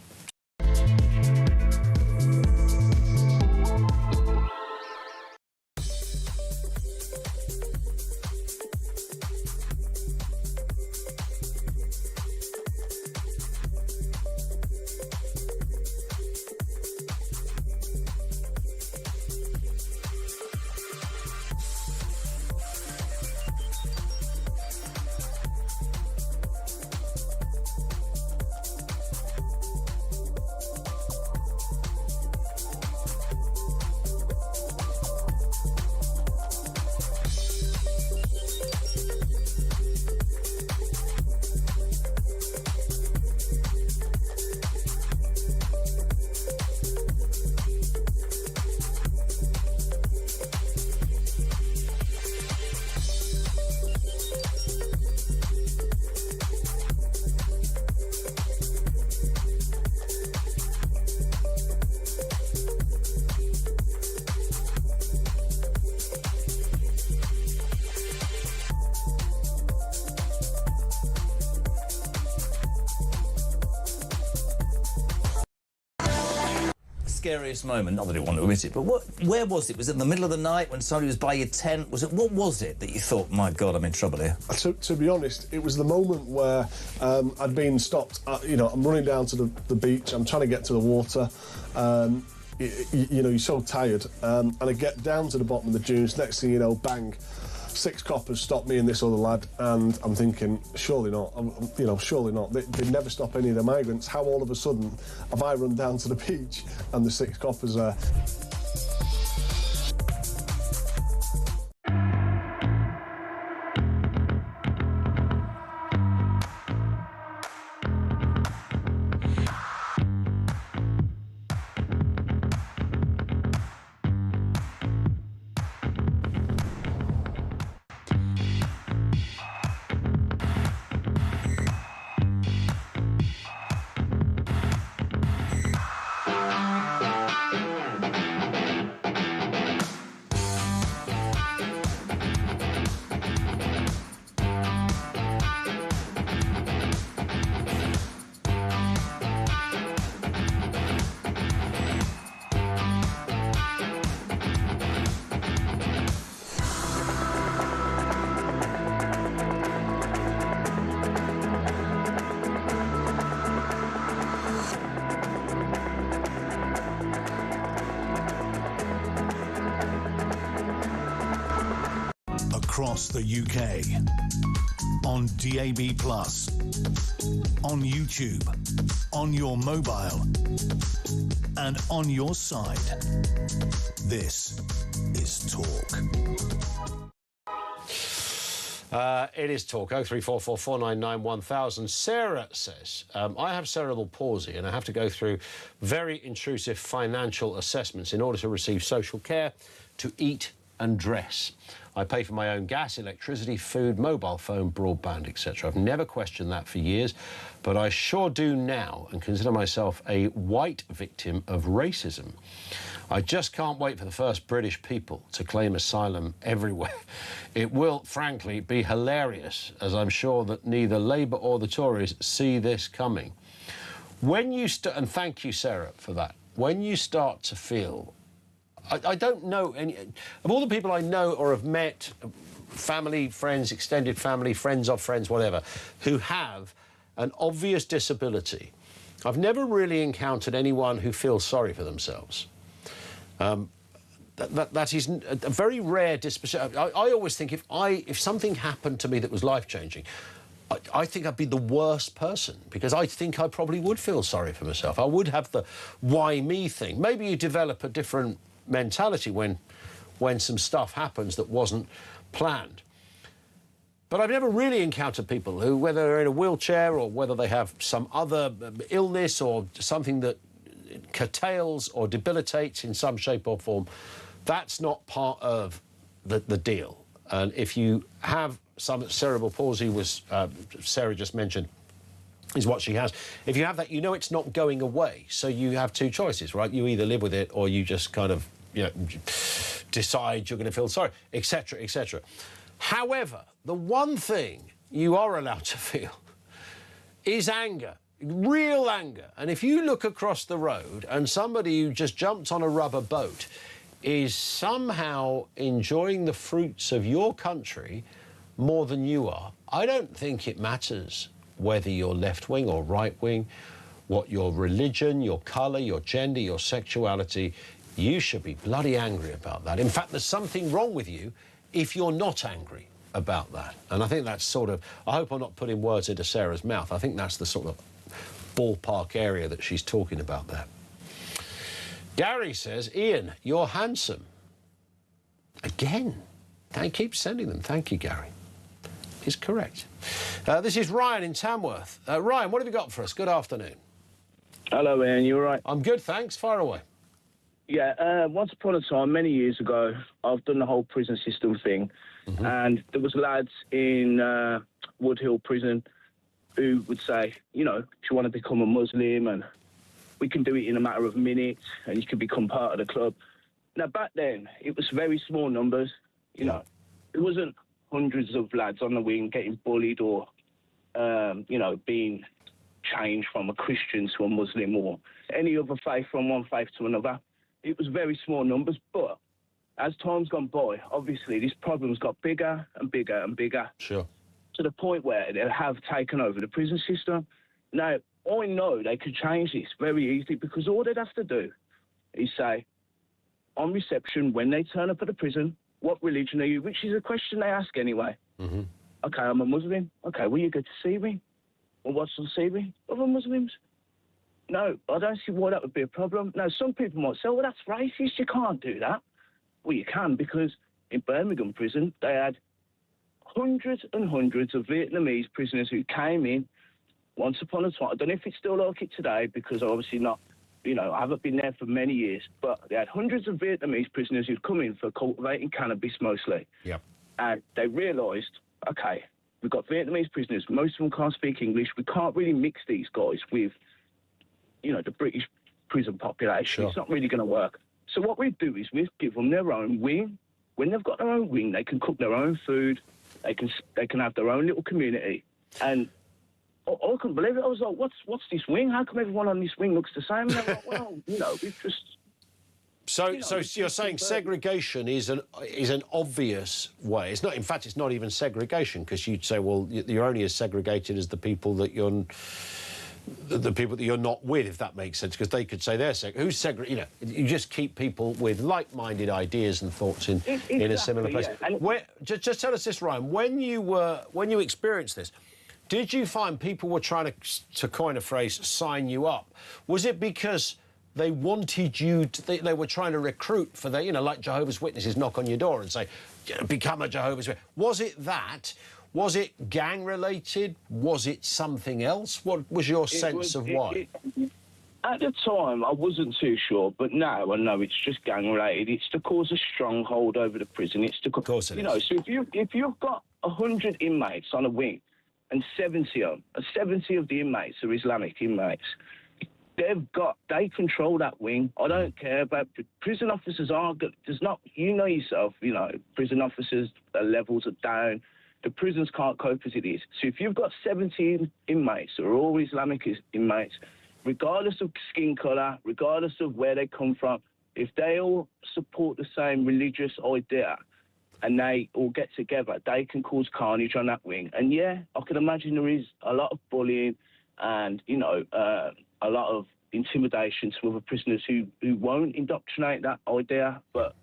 scariest moment? Not that I want to admit it, but where was it? Was it in the middle of the night when somebody was by your tent? What was it that you thought, my God, I'm in trouble here? To be honest, it was the moment where I'd been stopped. I'm running down to the beach. I'm trying to get to the water. You're so tired, and I get down to the bottom of the dunes. Next thing you know, bang. 6 coppers stopped me and this other lad, and I'm thinking, surely not. Surely not. They'd never stop any of the migrants. How all of a sudden have I run down to the beach and the 6 coppers there? Across the UK, on DAB+, on YouTube, on your mobile, and on your side. This is Talk. It is Talk, 0344 499 1000. Sarah says, I have cerebral palsy and I have to go through very intrusive financial assessments in order to receive social care, to eat and dress. I pay for my own gas, electricity, food, mobile phone, broadband, etc. I've never questioned that for years, but I sure do now and consider myself a white victim of racism. I just can't wait for the first British people to claim asylum everywhere. It will, frankly, be hilarious, as I'm sure that neither Labour or the Tories see this coming. When you and thank you, Sarah, for that. When you start to feel, I don't know any of all the people I know or have met, family, friends, extended family, friends of friends, whatever, who have an obvious disability. I've never really encountered anyone who feels sorry for themselves. That is a very rare disposition. I always think if something happened to me that was life-changing, I think I'd be the worst person, because I think I probably would feel sorry for myself. I would have the why me thing. Maybe you develop a different mentality when some stuff happens that wasn't planned. But I've never really encountered people who, whether they're in a wheelchair or whether they have some other illness or something that curtails or debilitates in some shape or form, that's not part of the deal. And if you have some cerebral palsy, was Sarah just mentioned, is what she has. If you have that, you know it's not going away. So you have two choices, right? You either live with it or you just kind of, decide you're going to feel sorry, etc., etc. However, the one thing you are allowed to feel is anger, real anger. And if you look across the road and somebody who just jumped on a rubber boat is somehow enjoying the fruits of your country more than you are, I don't think it matters whether you're left-wing or right-wing, what your religion, your colour, your gender, your sexuality, you should be bloody angry about that. In fact, there's something wrong with you if you're not angry about that. And I think that's sort of, I hope I'm not putting words into Sarah's mouth. I think that's the sort of ballpark area that she's talking about there. Gary says, Ian, you're handsome. Again. Keep sending them. Thank you, Gary. Is correct. This is Ryan in Tamworth. Ryan, what have you got for us? Good afternoon. Hello, Ian. You all right? I'm good, thanks. Fire away. Yeah, once upon a time, many years ago, I've done the whole prison system thing, and there was lads in Woodhill prison who would say, if you want to become a Muslim, and we can do it in a matter of minutes, and you can become part of the club. Now, back then, it was very small numbers. It wasn't hundreds of lads on the wing getting bullied or, being change from a Christian to a Muslim or any other faith from one faith to another. It was very small numbers, but as time's gone by, obviously this problem's got bigger and bigger and bigger. Sure. To the point where they have taken over the prison system. Now, I know they could change this very easily because all they'd have to do is say, on reception, when they turn up at the prison, what religion are you? Which is a question they ask anyway. Mm-hmm. Okay, I'm a Muslim. Okay, will you go to see me? Well, what's to see me? Other Muslims? No, I don't see why that would be a problem. Now, some people might say, well, that's racist. You can't do that. Well, you can, because in Birmingham prison, they had hundreds and hundreds of Vietnamese prisoners who came in once upon a time. I don't know if it's still like it today, because obviously not, I haven't been there for many years, but they had hundreds of Vietnamese prisoners who'd come in for cultivating cannabis mostly. Yep. And they realised, okay, we've got Vietnamese prisoners, most of them can't speak English, we can't really mix these guys with, the British prison population. Sure. It's not really going to work. So what we do is we give them their own wing. When they've got their own wing, they can cook their own food, they can have their own little community. And I couldn't believe it. I was like, what's this wing? How come everyone on this wing looks the same? And they're like, well, we've just... So you're saying segregation is an obvious way. It's not. In fact, it's not even segregation, because you'd say, well, you're only as segregated as the people that you're not with, if that makes sense, because they could say they're who's segregated. You just keep people with like-minded ideas and thoughts in a similar place. Yeah. Just tell us this, Ryan. When you experienced this, did you find people were trying to coin a phrase, sign you up? Was it because they wanted you to, they were trying to recruit for their, like Jehovah's Witnesses knock on your door and say, become a Jehovah's Witness? Was it that? Was it gang-related? Was it something else? What was your sense of why? At the time, I wasn't too sure, but now I know it's just gang-related. It's to cause a stronghold over the prison. It's to, of course it is. So if you've got 100 inmates on a wing, and 70 of the inmates are Islamic inmates, they control that wing. I don't care about prison officers there's not, yourself, prison officers, their levels are down. The prisons can't cope as it is. So if you've got 17 inmates who are all Islamic inmates, regardless of skin colour, regardless of where they come from, if they all support the same religious idea and they all get together, they can cause carnage on that wing. And yeah, I can imagine there is a lot of bullying and, a lot of intimidation to other prisoners who won't indoctrinate that idea, but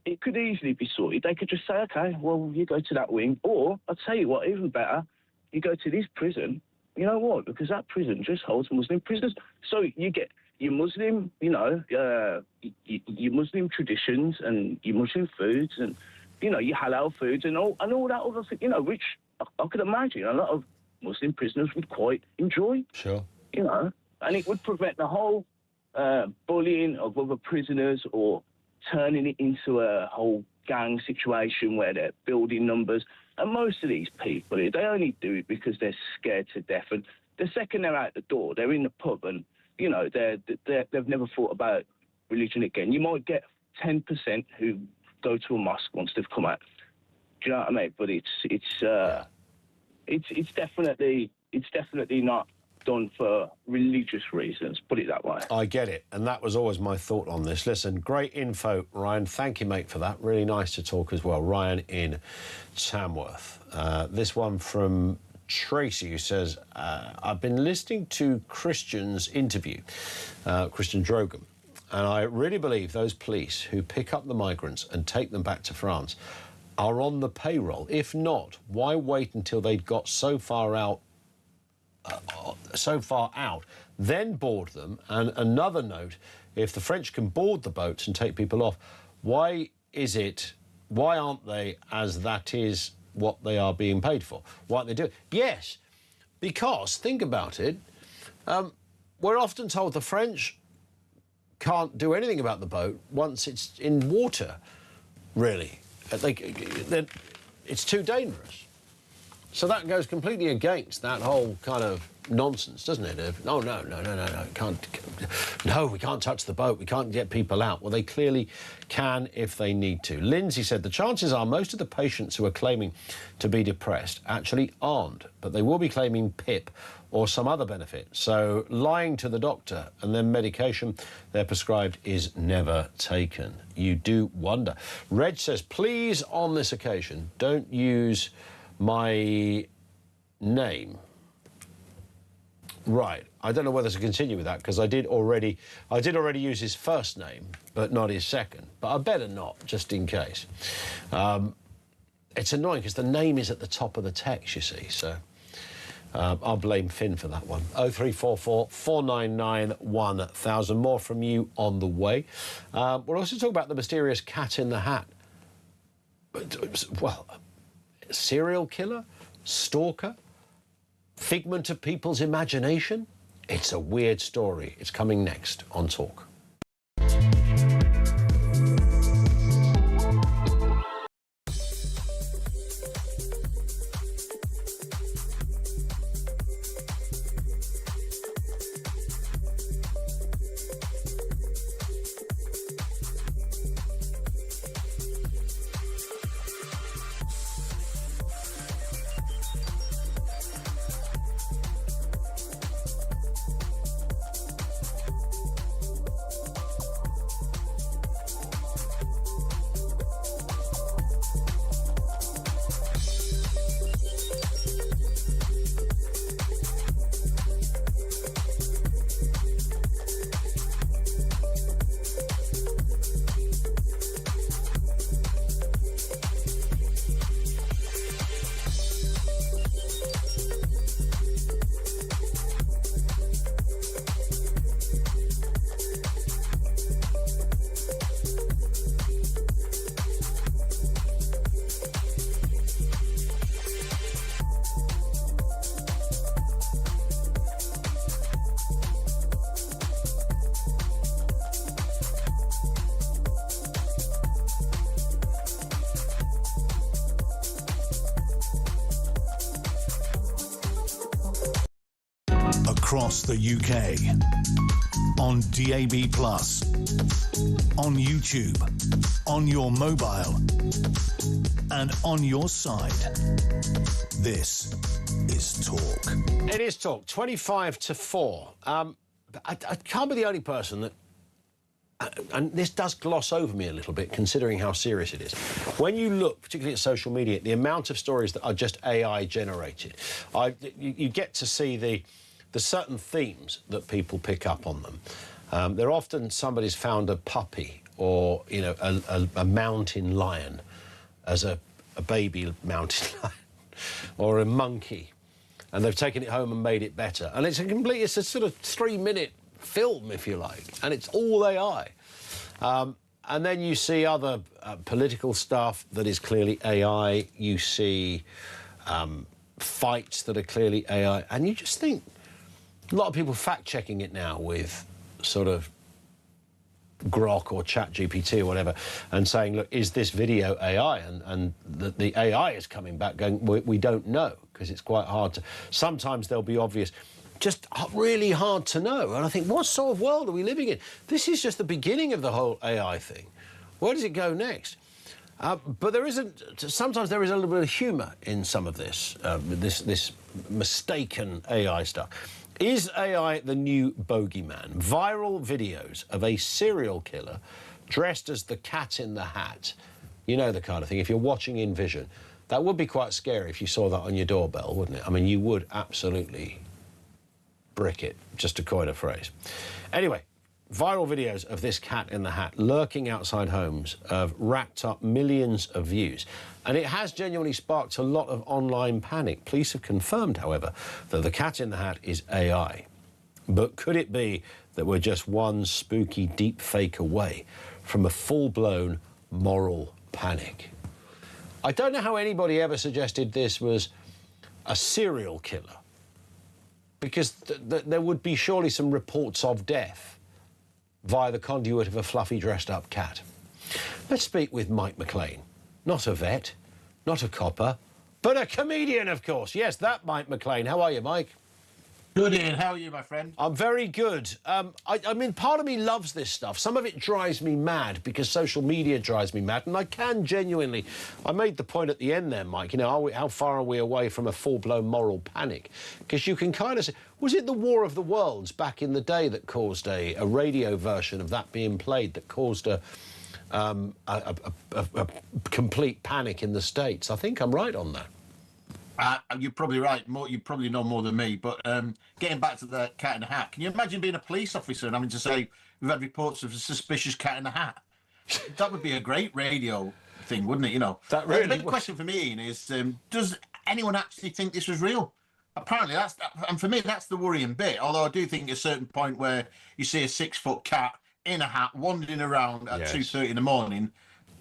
it could easily be sorted. They could just say, okay, well, you go to that wing, or I'll tell you what, even better, you go to this prison. You know what? Because that prison just holds Muslim prisoners. So you get your Muslim, your Muslim traditions and your Muslim foods and, your halal foods and all that other thing, which I could imagine a lot of Muslim prisoners would quite enjoy. Sure. And it would prevent the whole bullying of other prisoners or turning it into a whole gang situation where they're building numbers. And most of these people, they only do it because they're scared to death. And the second they're out the door, they're in the pub and, they've never thought about religion again. You might get 10% who go to a mosque once they've come out. Do you know what I mean? But it's definitely not done for religious reasons, put it that way. I get it, and that was always my thought on this. Listen, great info, Ryan. Thank you, mate, for that. Really nice to talk as well. Ryan in Tamworth. This one from Tracy, who says, I've been listening to Christian's interview, Christian Drogan, and I really believe those police who pick up the migrants and take them back to France are on the payroll. If not, why wait until they'd got so far out, then board them? And another note, if the French can board the boats and take people off, why aren't they, as that is what they are being paid for? Why aren't they doing it? Yes, because, think about it, we're often told the French can't do anything about the boat once it's in water, really. It's too dangerous. So that goes completely against that whole kind of nonsense, doesn't it? No, we can't touch the boat, we can't get people out. Well, they clearly can if they need to. Lindsay said the chances are most of the patients who are claiming to be depressed actually aren't, but they will be claiming PIP or some other benefit. So lying to the doctor and then medication they're prescribed is never taken. You do wonder. Reg says, please, on this occasion, don't use my name. Right. I don't know whether to continue with that because I did already use his first name, but not his second. But I better not, just in case. It's annoying because the name is at the top of the text, you see. So I'll blame Finn for that one. 0344 499 1000. More from you on the way. We'll also talk about the mysterious cat in the hat. Well, serial killer? Stalker? Figment of people's imagination? It's a weird story. It's coming next on Talk. Across the UK, on DAB+, on YouTube, on your mobile, and on your side. This is Talk. It is Talk, 25 to 4. I can't be the only person that... And this does gloss over me a little bit, considering how serious it is. When you look, particularly at social media, the amount of stories that are just AI generated, you get to see the certain themes that people pick up on them. They're often somebody's found a puppy or, you know, a mountain lion as a baby mountain lion or a monkey, and they've taken it home and made it better. And it's a sort of 3-minute film, if you like, and it's all AI. And then you see other political stuff that is clearly AI. You see fights that are clearly AI, and you just think, a lot of people fact-checking it now with sort of Grok or ChatGPT or whatever, and saying, look, is this video AI? And the AI is coming back going, we don't know, because it's quite hard to... Sometimes they'll be obvious, just really hard to know. And I think, what sort of world are we living in? This is just the beginning of the whole AI thing. Where does it go next? But sometimes there is a little bit of humour in some of this, this mistaken AI stuff. Is AI the new bogeyman? Viral videos of a serial killer dressed as the cat in the hat. You know the kind of thing. If you're watching in vision, that would be quite scary if you saw that on your doorbell, wouldn't it? I mean, you would absolutely brick it, just to coin a phrase. Anyway, viral videos of this cat in the hat lurking outside homes have racked up millions of views. And it has genuinely sparked a lot of online panic. Police have confirmed, however, that the cat in the hat is AI. But could it be that we're just one spooky deep fake away from a full-blown moral panic? I don't know how anybody ever suggested this was a serial killer, because there would be surely some reports of death via the conduit of a fluffy dressed-up cat. Let's speak with Mike McLean. Not a vet, not a copper, But a comedian, of course. Yes, that Mike McLean. How are you, Mike? Good, Ian. How are you, my friend? I'm very good. I mean, part of me loves this stuff. Some of it drives me mad because social media drives me mad, and I can genuinely... I made the point at the end there, Mike, you know, how far are we away from a full-blown moral panic? Because you can kind of say... Was it the War of the Worlds back in the day that caused a radio version of that being played that caused a complete panic in the States? I think I'm right on that. You're probably right. You probably know more than me. But getting back to the cat in the hat, can you imagine being a police officer and having to say, we've had reports of a suspicious cat in the hat? That would be a great radio thing, wouldn't it? You know, that really the big question for me, Ian, is does anyone actually think this was real? Apparently, and for me, that's the worrying bit. Although I do think at a certain point where you see a 6-foot cat in a hat wandering around at 2:30 in the morning,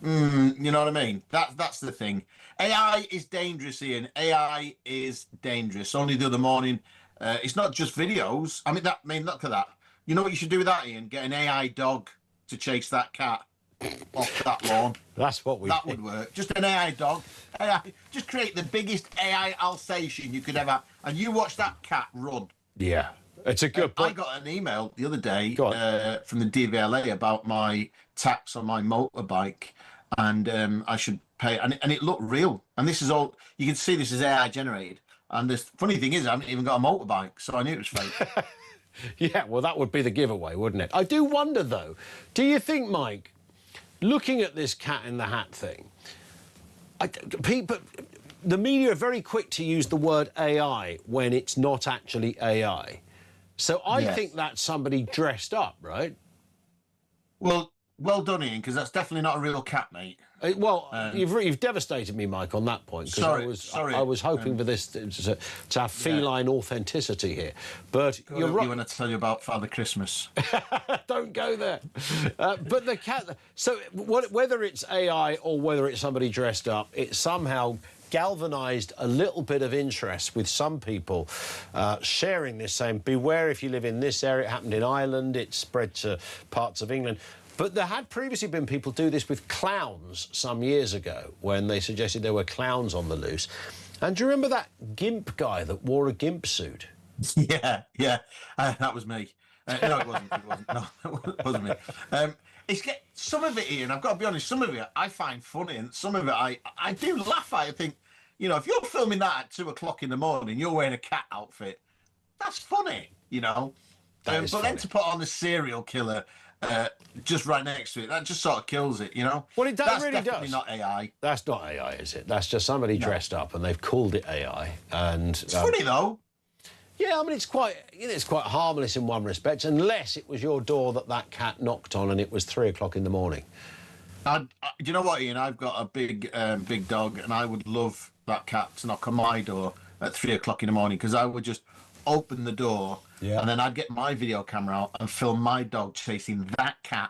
you know what I mean? That's the thing. AI is dangerous, Ian. AI is dangerous. Only the other morning, it's not just videos. I mean, look at that. You know what you should do with that, Ian? Get an AI dog to chase that cat off that lawn. That's what we. That would work. Just an AI dog. AI. Just create the biggest AI Alsatian you could ever, and you watch that cat run. Yeah, it's a good. I got an email the other day from the DVLA about my tax on my motorbike, and I should pay, and it looked real. And this is all you can see. This is AI generated. And the funny thing is, I haven't even got a motorbike, so I knew it was fake. Yeah, well, that would be the giveaway, wouldn't it? I do wonder, though. Do you think, Mike, looking at this cat in the hat thing, the media are very quick to use the word AI when it's not actually AI. So I think that's somebody dressed up, right? Well done, Ian, because that's definitely not a real cat, mate. You've devastated me, Mike, on that point. Sorry. I was hoping for this to have feline authenticity here. But you're right. You want to tell you about Father Christmas? Don't go there. But the cat... So whether it's AI or whether it's somebody dressed up, it somehow galvanised a little bit of interest with some people sharing this, saying, beware if you live in this area. It happened in Ireland. It spread to parts of England. But there had previously been people do this with clowns some years ago when they suggested there were clowns on the loose. And do you remember that GIMP guy that wore a GIMP suit? Yeah, that was me. No, it wasn't. No, it wasn't me. Some of it, Ian, I've got to be honest, some of it I find funny, and some of it I do laugh at. I think, you know, if you're filming that at 2 o'clock in the morning, you're wearing a cat outfit, that's funny, you know. But funny. Then to put on a serial killer just right next to it, that just sort of kills it, you know. Well, that's really definitely not AI. That's not AI, is it? That's just somebody dressed up, and they've called it AI. And it's funny though. Yeah, I mean, it's quite harmless in one respect, unless it was your door that cat knocked on, and it was 3 o'clock in the morning. Do you know what, Ian? I've got a big dog, and I would love that cat to knock on my door at 3 o'clock in the morning, because I would just open the door. Yeah. And then I'd get my video camera out and film my dog chasing that cat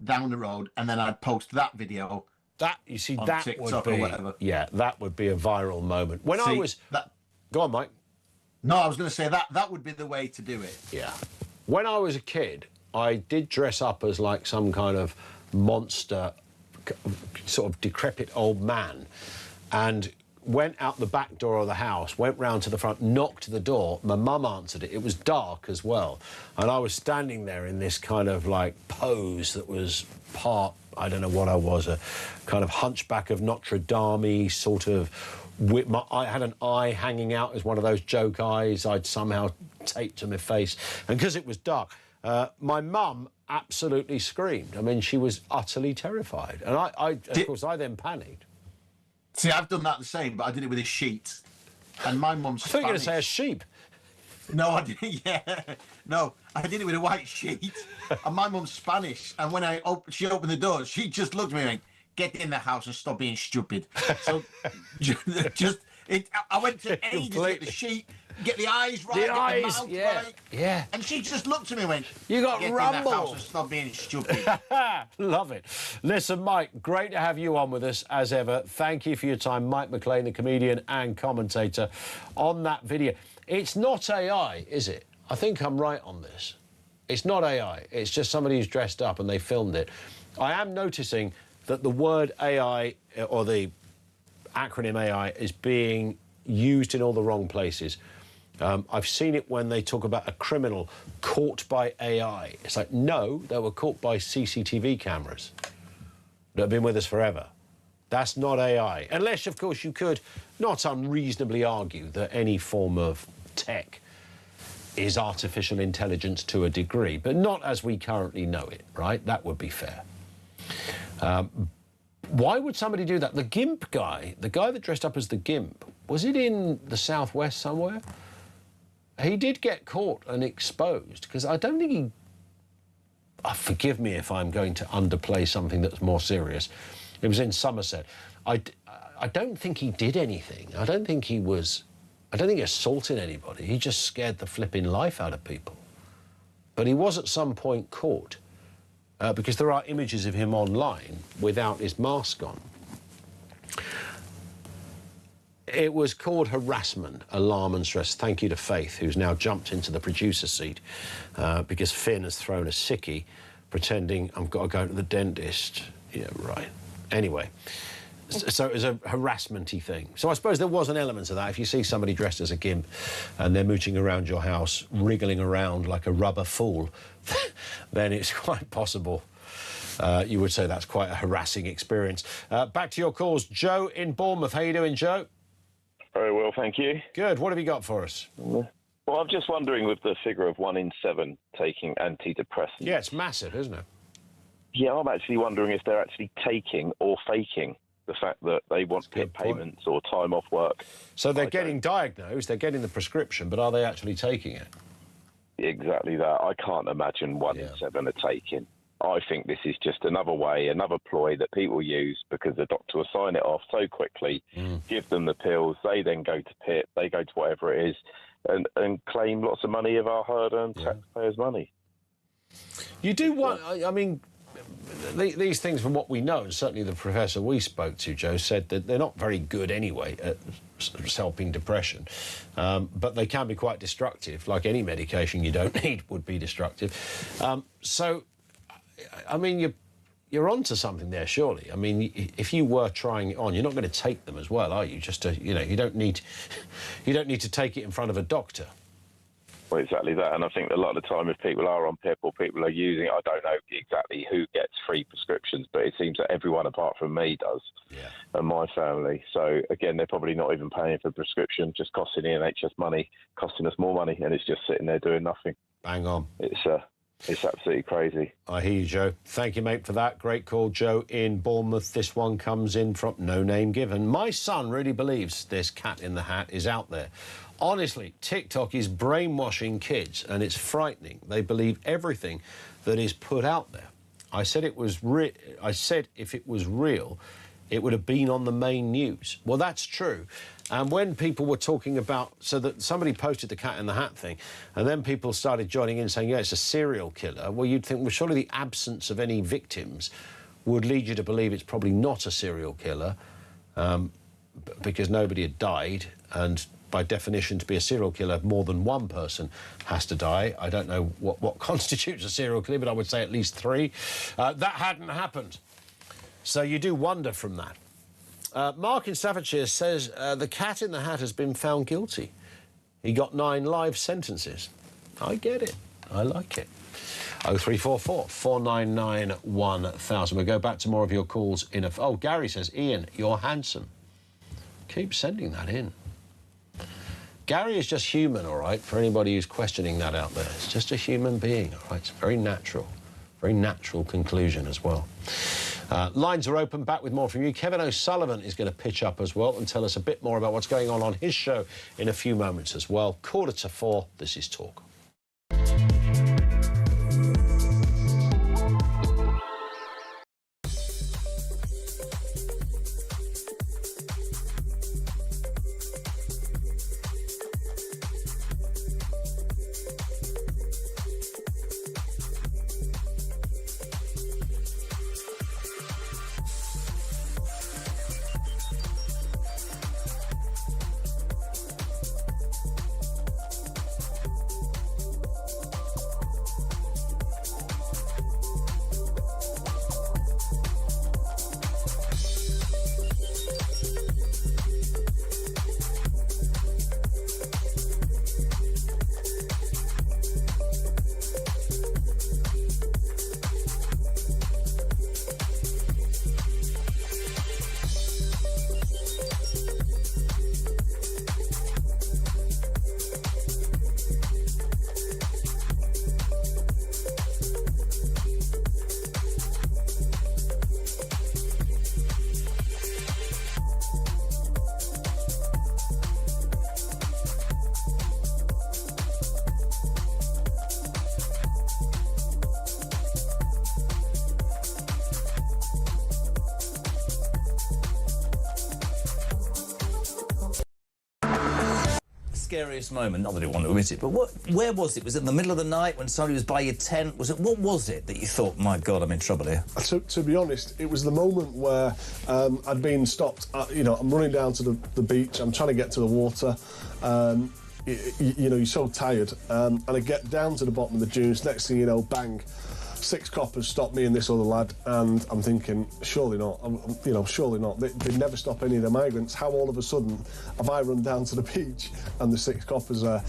down the road, and then I'd post that video. That you see, on that TikTok would be or whatever. Yeah, that would be a viral moment. Go on, Mike. No, I was going to say that would be the way to do it. Yeah. When I was a kid, I did dress up as like some kind of monster, sort of decrepit old man, and went out the back door of the house, went round to the front, knocked the door. My mum answered it. It was dark as well. And I was standing there in this kind of, like, pose that was part, I don't know what I was, a kind of hunchback of Notre Dame sort of... I had an eye hanging out as one of those joke eyes I'd somehow taped to my face. And because it was dark, my mum absolutely screamed. I mean, she was utterly terrified. And of course, I then panicked. See, I've done that the same, but I did it with a sheet. And my mum's Spanish. I thought you were going to say a sheep. No, I didn't. Yeah. No, I did it with a white sheet. And my mum's Spanish. And when she opened the door, she just looked at me and went, get in the house and stop being stupid. So I went to ages to get the sheet, get the eyes right, get the mouth right. Yeah. And she just looked at me and went, you got get rumble. in the house and stop being stupid. Love it. Listen, Mike, great to have you on with us as ever. Thank you for your time. Mike McLean, the comedian and commentator on that video. It's not AI, is it? I think I'm right on this. It's not AI. It's just somebody who's dressed up and they filmed it. I am noticing that the word AI or the acronym AI is being used in all the wrong places. I've seen it when they talk about a criminal caught by AI. It's like, no, they were caught by CCTV cameras that have been with us forever. That's not AI. Unless, of course, you could not unreasonably argue that any form of tech is artificial intelligence to a degree, but not as we currently know it, right? That would be fair. Why would somebody do that? The GIMP guy, the guy that dressed up as the GIMP, was it in the Southwest somewhere? He did get caught and exposed, because I don't think he... forgive me if I'm going to underplay something that's more serious. It was in Somerset. I don't think he did anything. I don't think he assaulted anybody. He just scared the flipping life out of people. But he was at some point caught, because there are images of him online without his mask on. It was called harassment, alarm and stress. Thank you to Faith, who's now jumped into the producer seat because Finn has thrown a sickie pretending I've got to go to the dentist. Yeah, right. Anyway, so it was a harassment-y thing. So I suppose there was an element of that. If you see somebody dressed as a GIMP and they're mooching around your house, wriggling around like a rubber fool, then it's quite possible you would say that's quite a harassing experience. Back to your calls. Joe in Bournemouth. How you doing, Joe? Very well, thank you. Good. What have you got for us? Well, I'm just wondering with the figure of 1 in 7 taking antidepressants. Yeah, it's massive, isn't it? Yeah, I'm actually wondering if they're actually taking or faking the fact that they want PIP payments or time off work. So they're getting diagnosed, they're getting the prescription, but are they actually taking it? Exactly that. I can't imagine 1 in 7 are taking. I think this is just another way, another ploy that people use because the doctor will sign it off so quickly, give them the pills, they then go to PIP, they go to whatever it is, and claim lots of money of our hard-earned taxpayers' money. You do want, I mean, these things, from what we know, and certainly the professor we spoke to, Joe, said that they're not very good anyway at helping depression, but they can be quite destructive, like any medication you don't need would be destructive. So, I mean, you're onto something there, surely. I mean, if you were trying it on, you're not going to take them as well, are you? Just to, you know, you don't need to take it in front of a doctor. Well, exactly that. And I think a lot of the time, if people are on PIP or people are using it, I don't know exactly who gets free prescriptions, but it seems that everyone apart from me does, and my family. So again, they're probably not even paying for prescription, just costing the NHS money, costing us more money, and it's just sitting there doing nothing. Bang on. It's absolutely crazy. I hear you, Joe. Thank you, mate, for that. Great call, Joe in Bournemouth. This one comes in from no name given. My son really believes this cat in the hat is out there. Honestly, TikTok is brainwashing kids, and it's frightening. They believe everything that is put out there. I said if it was real, it would have been on the main news. Well, that's true. And when people were talking about, so that somebody posted the cat in the hat thing, and then people started joining in saying, yeah, it's a serial killer, well, you'd think, well, surely the absence of any victims would lead you to believe it's probably not a serial killer, because nobody had died, and by definition, to be a serial killer, more than one person has to die. I don't know what constitutes a serial killer, but I would say at least 3. That hadn't happened. So you do wonder from that. Mark in Staffordshire says the cat in the hat has been found guilty. He got 9 life sentences. I get it. I like it. 0344 499 1000. We'll go back to more of your calls in a... Oh, Gary says, Ian, you're handsome. Keep sending that in. Gary is just human, all right, for anybody who's questioning that out there. It's just a human being, all right? It's very natural conclusion as well. Lines are open. Back with more from you. Kevin O'Sullivan is going to pitch up as well and tell us a bit more about what's going on his show in a few moments as well. 3:45, this is Talk. scariest moment? Not that I want to admit it, but where was it? Was it in the middle of the night when somebody was by your tent? What was it that you thought, my God, I'm in trouble here? To be honest, it was the moment where I'd been stopped. I'm running down to the beach. I'm trying to get to the water. You're so tired, and I get down to the bottom of the dunes. Next thing you know, bang. 6 coppers stopped me and this other lad, and I'm thinking, surely not. Surely not. They never stop any of the migrants. How all of a sudden have I run down to the beach and the 6 coppers there?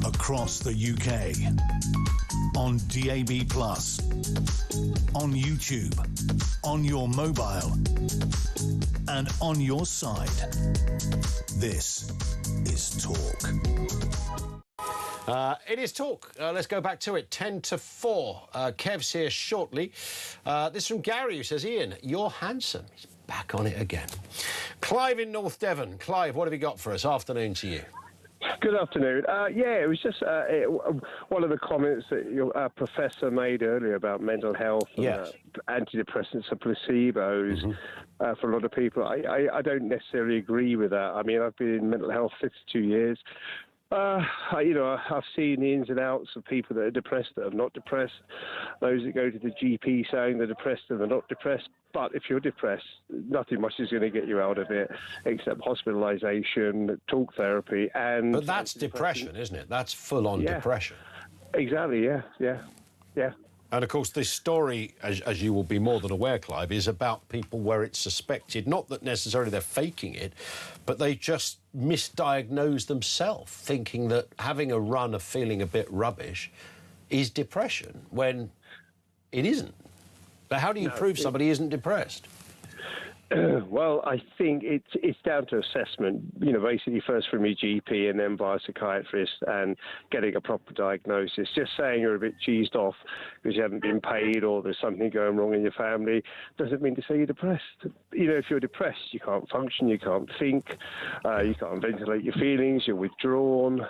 Across the UK, on DAB+, on YouTube, on your mobile, and on your side. This is Talk. It is Talk. Let's go back to it. 10 to 4. Kev's here shortly. This from Gary, who says, Ian, you're handsome. He's back on it again. Clive in North Devon. Clive, what have you got for us? Afternoon to you. Good afternoon. It was just one of the comments that your professor made earlier about mental health and antidepressants and placebos for a lot of people. I don't necessarily agree with that. I mean, I've been in mental health 52 years. I've seen the ins and outs of people that are depressed, that are not depressed, those that go to the GP saying they're depressed and they're not depressed. But if you're depressed, nothing much is going to get you out of it except hospitalisation, talk therapy, and... But that's depression, isn't it? That's full-on depression. Exactly, yeah. And, of course, this story, as you will be more than aware, Clive, is about people where it's suspected, not that necessarily they're faking it, but they just misdiagnose themselves, thinking that having a run of feeling a bit rubbish is depression, when it isn't. But how do you prove somebody isn't depressed? Well, I think it's down to assessment, basically first from your GP and then by a psychiatrist and getting a proper diagnosis. Just saying you're a bit cheesed off because you haven't been paid or there's something going wrong in your family doesn't mean to say you're depressed. If you're depressed, you can't function, you can't think, you can't ventilate your feelings, you're withdrawn,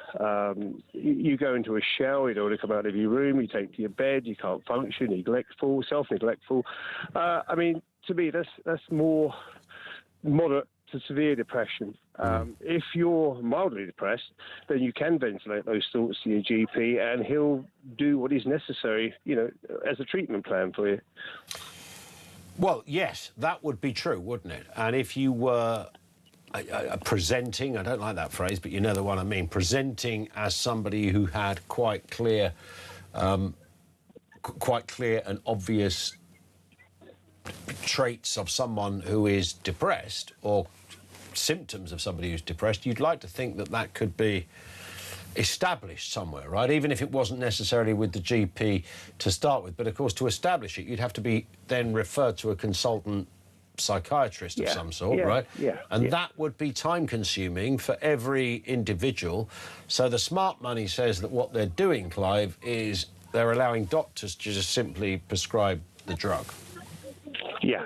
you go into a shower, you don't want to come out of your room, you take to your bed, you can't function, neglectful, self-neglectful. To me, that's more moderate to severe depression. If you're mildly depressed, then you can ventilate those thoughts to your GP and he'll do what is necessary, as a treatment plan for you. Well, yes, that would be true, wouldn't it? And if you were presenting, I don't like that phrase, but you know the one I mean, presenting as somebody who had quite clear and obvious traits of someone who is depressed or symptoms of somebody who's depressed, you'd like to think that that could be established somewhere, right? Even if it wasn't necessarily with the GP to start with. But, of course, to establish it, you'd have to be then referred to a consultant psychiatrist of some sort, right? And that would be time-consuming for every individual. So the smart money says that what they're doing, Clive, is they're allowing doctors to just simply prescribe the drug. Yeah.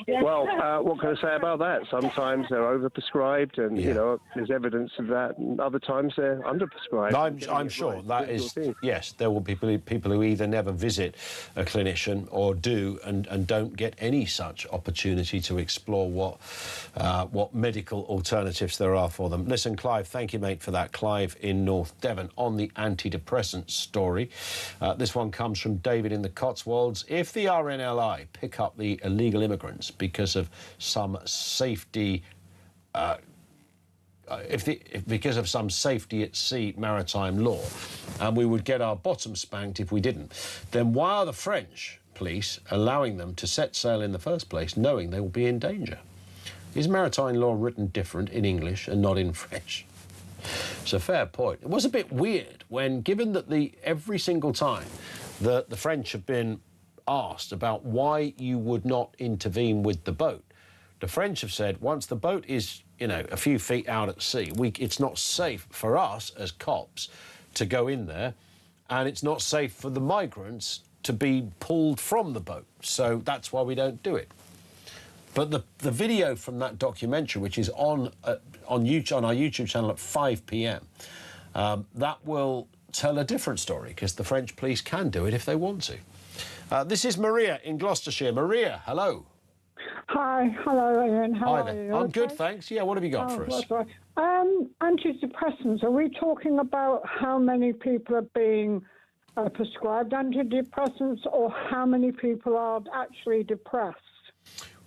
Well, what can I say about that? Sometimes they're overprescribed and, there's evidence of that. And other times they're underprescribed. I'm sure that is, yes, there will be people who either never visit a clinician or do and don't get any such opportunity to explore what medical alternatives there are for them. Listen, Clive, thank you, mate, for that. Clive in North Devon on the antidepressant story. This one comes from David in the Cotswolds. If the RNLI pick pick up the illegal immigrants because of some safety because of some safety at sea maritime law, and we would get our bottom spanked if we didn't, then why are the French police allowing them to set sail in the first place, knowing they will be in danger? Is maritime law written different in English and not in French? It's a fair point. It was a bit weird when, given that every single time that the French have been asked about why you would not intervene with the boat, the French have said once the boat is, a few feet out at sea, it's not safe for us as cops to go in there, and it's not safe for the migrants to be pulled from the boat. So that's why we don't do it. But the video from that documentary, which is on our YouTube channel at 5 p.m, that will tell a different story, because the French police can do it if they want to. This is Maria in Gloucestershire. Maria, hello. Hi, hello, Ian. How are you? I'm good, thanks. Yeah, what have you got for us? Right. Antidepressants. Are we talking about how many people are being prescribed antidepressants, or how many people are actually depressed?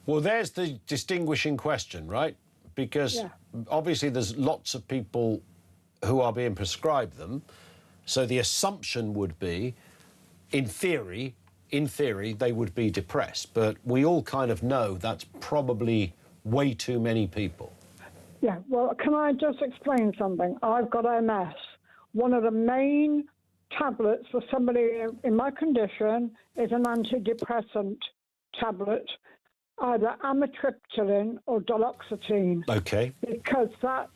Well, there's the distinguishing question, right? Because obviously there's lots of people who are being prescribed them. So the assumption would be, in theory, they would be depressed. But we all kind of know that's probably way too many people. Yeah, well, can I just explain something? I've got MS. One of the main tablets for somebody in my condition is an antidepressant tablet, either amitriptyline or duloxetine. Okay. Because that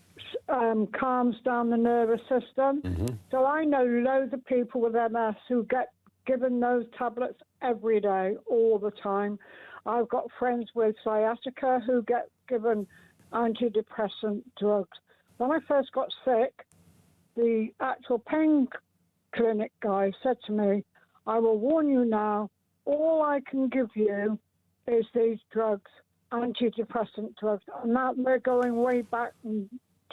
calms down the nervous system. So I know loads of people with MS who get given those tablets every day, all the time. I've got friends with sciatica who get given antidepressant drugs. When I first got sick, the actual pain clinic guy said to me, I will warn you now, all I can give you is these drugs, antidepressant drugs. And that we're going way back in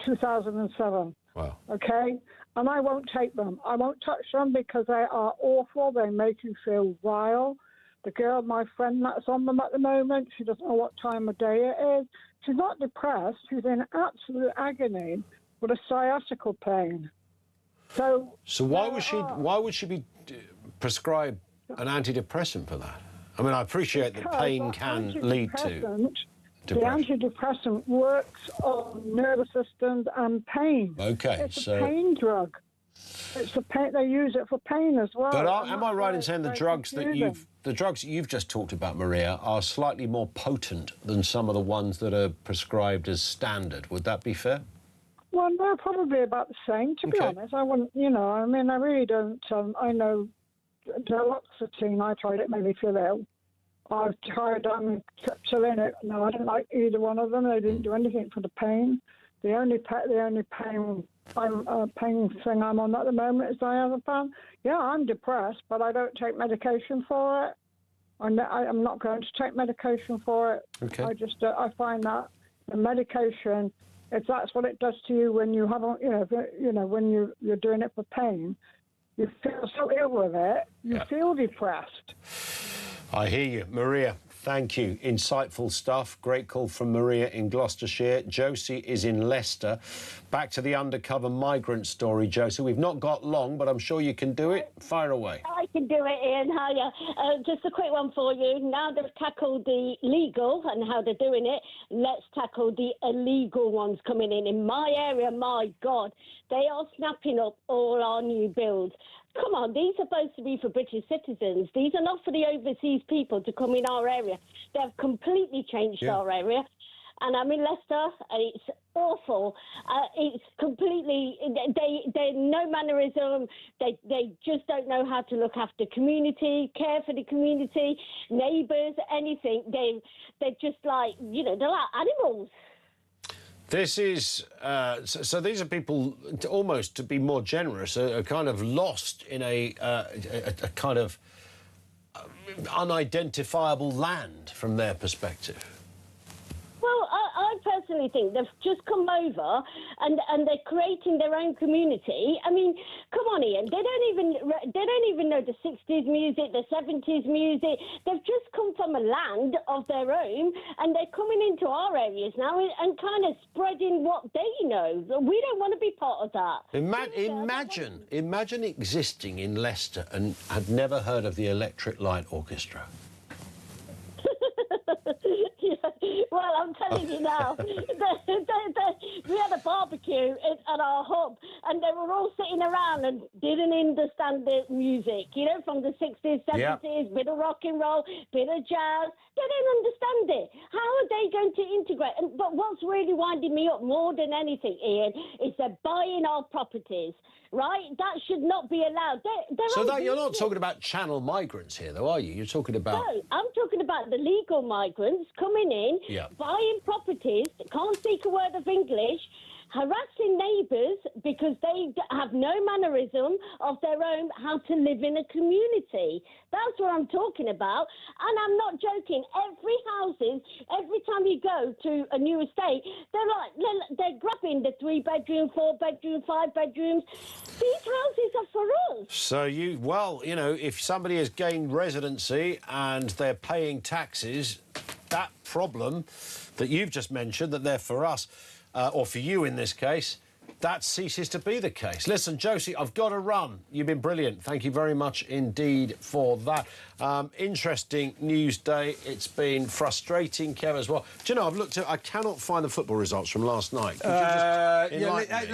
2007. Wow. Okay? And I won't take them. I won't touch them because they are awful. They make you feel vile. The girl, my friend that's on them at the moment, she doesn't know what time of day it is. She's not depressed. She's in absolute agony with a sciatica pain. So why would she be prescribed an antidepressant for that? I mean, I appreciate that pain can lead to the antidepressant works on nervous systems and pain. Okay, it's a pain drug. It's a pain. They use it for pain as well. But am I right in saying the drugs that you've just talked about, Maria, are slightly more potent than some of the ones that are prescribed as standard? Would that be fair? Well, they're probably about the same, to be honest. I wouldn't, I mean, I really don't. I know duloxetine. I tried it, made me feel ill. I've tried triptyline. No, I didn't like either one of them. They didn't do anything for the pain. The only pain thing I'm on at the moment is diazepam. Yeah, I'm depressed, but I don't take medication for it. I'm not going to take medication for it. Okay. I find that the medication, if that's what it does to you when you haven't, when you're doing it for pain, you feel so ill with it, you feel depressed. I hear you, Maria. Thank you. Insightful stuff. Great call from Maria in Gloucestershire. Josie is in Leicester. Back to the undercover migrant story, Josie. We've not got long, but I'm sure you can do it. Fire away. I can do it, Ian. Hiya. Just a quick one for you. Now they've tackled the legal and how they're doing it, let's tackle the illegal ones coming in. In my area, my God, they are snapping up all our new builds. Come on, these are supposed to be for British citizens. These are not for the overseas people to come in our area. They've completely changed our area. And I'm in Leicester, and it's awful. It's completely, they're no mannerism. They just don't know how to look after community, care for the community, neighbours, anything. They're just like, they're like animals. This is, so these are people, almost to be more generous, are kind of lost in a kind of unidentifiable land from their perspective. Well, I personally think they've just come over and they're creating their own community. I mean, Come on, Ian. They don't even know the 60s music, the 70s music. They've just come from a land of their own, and they're coming into our areas now and kind of spreading what they know. We don't want to be part of that. Imagine existing in Leicester and had never heard of the Electric Light Orchestra. Well, I'm telling you now, we had a barbecue at our hub, and they were all sitting around and didn't understand the music, you know, from the 60s, 70s, bit of rock and roll, bit of jazz. They didn't understand it. How are they going to integrate? But what's really winding me up more than anything, Ian, is they're buying our properties. Right? That should not be allowed. You're not talking about channel migrants here, though, are you? You're talking about... No, I'm talking about the legal migrants coming in, buying properties, can't speak a word of English, harassing neighbours because they have no mannerism of their own how to live in a community. That's what I'm talking about. And I'm not joking. Every time you go to a new estate, they're grabbing the 3-bedroom, 4-bedroom, 5-bedrooms. These houses are for us. So if somebody has gained residency and they're paying taxes, that problem that you've just mentioned, that they're for us, or for you in this case, that ceases to be the case. Listen, Josie, I've got to run. You've been brilliant. Thank you very much indeed for that. Interesting news day. It's been frustrating, Kev, as well. Do you know, I cannot find the football results from last night. Could you just enlighten me?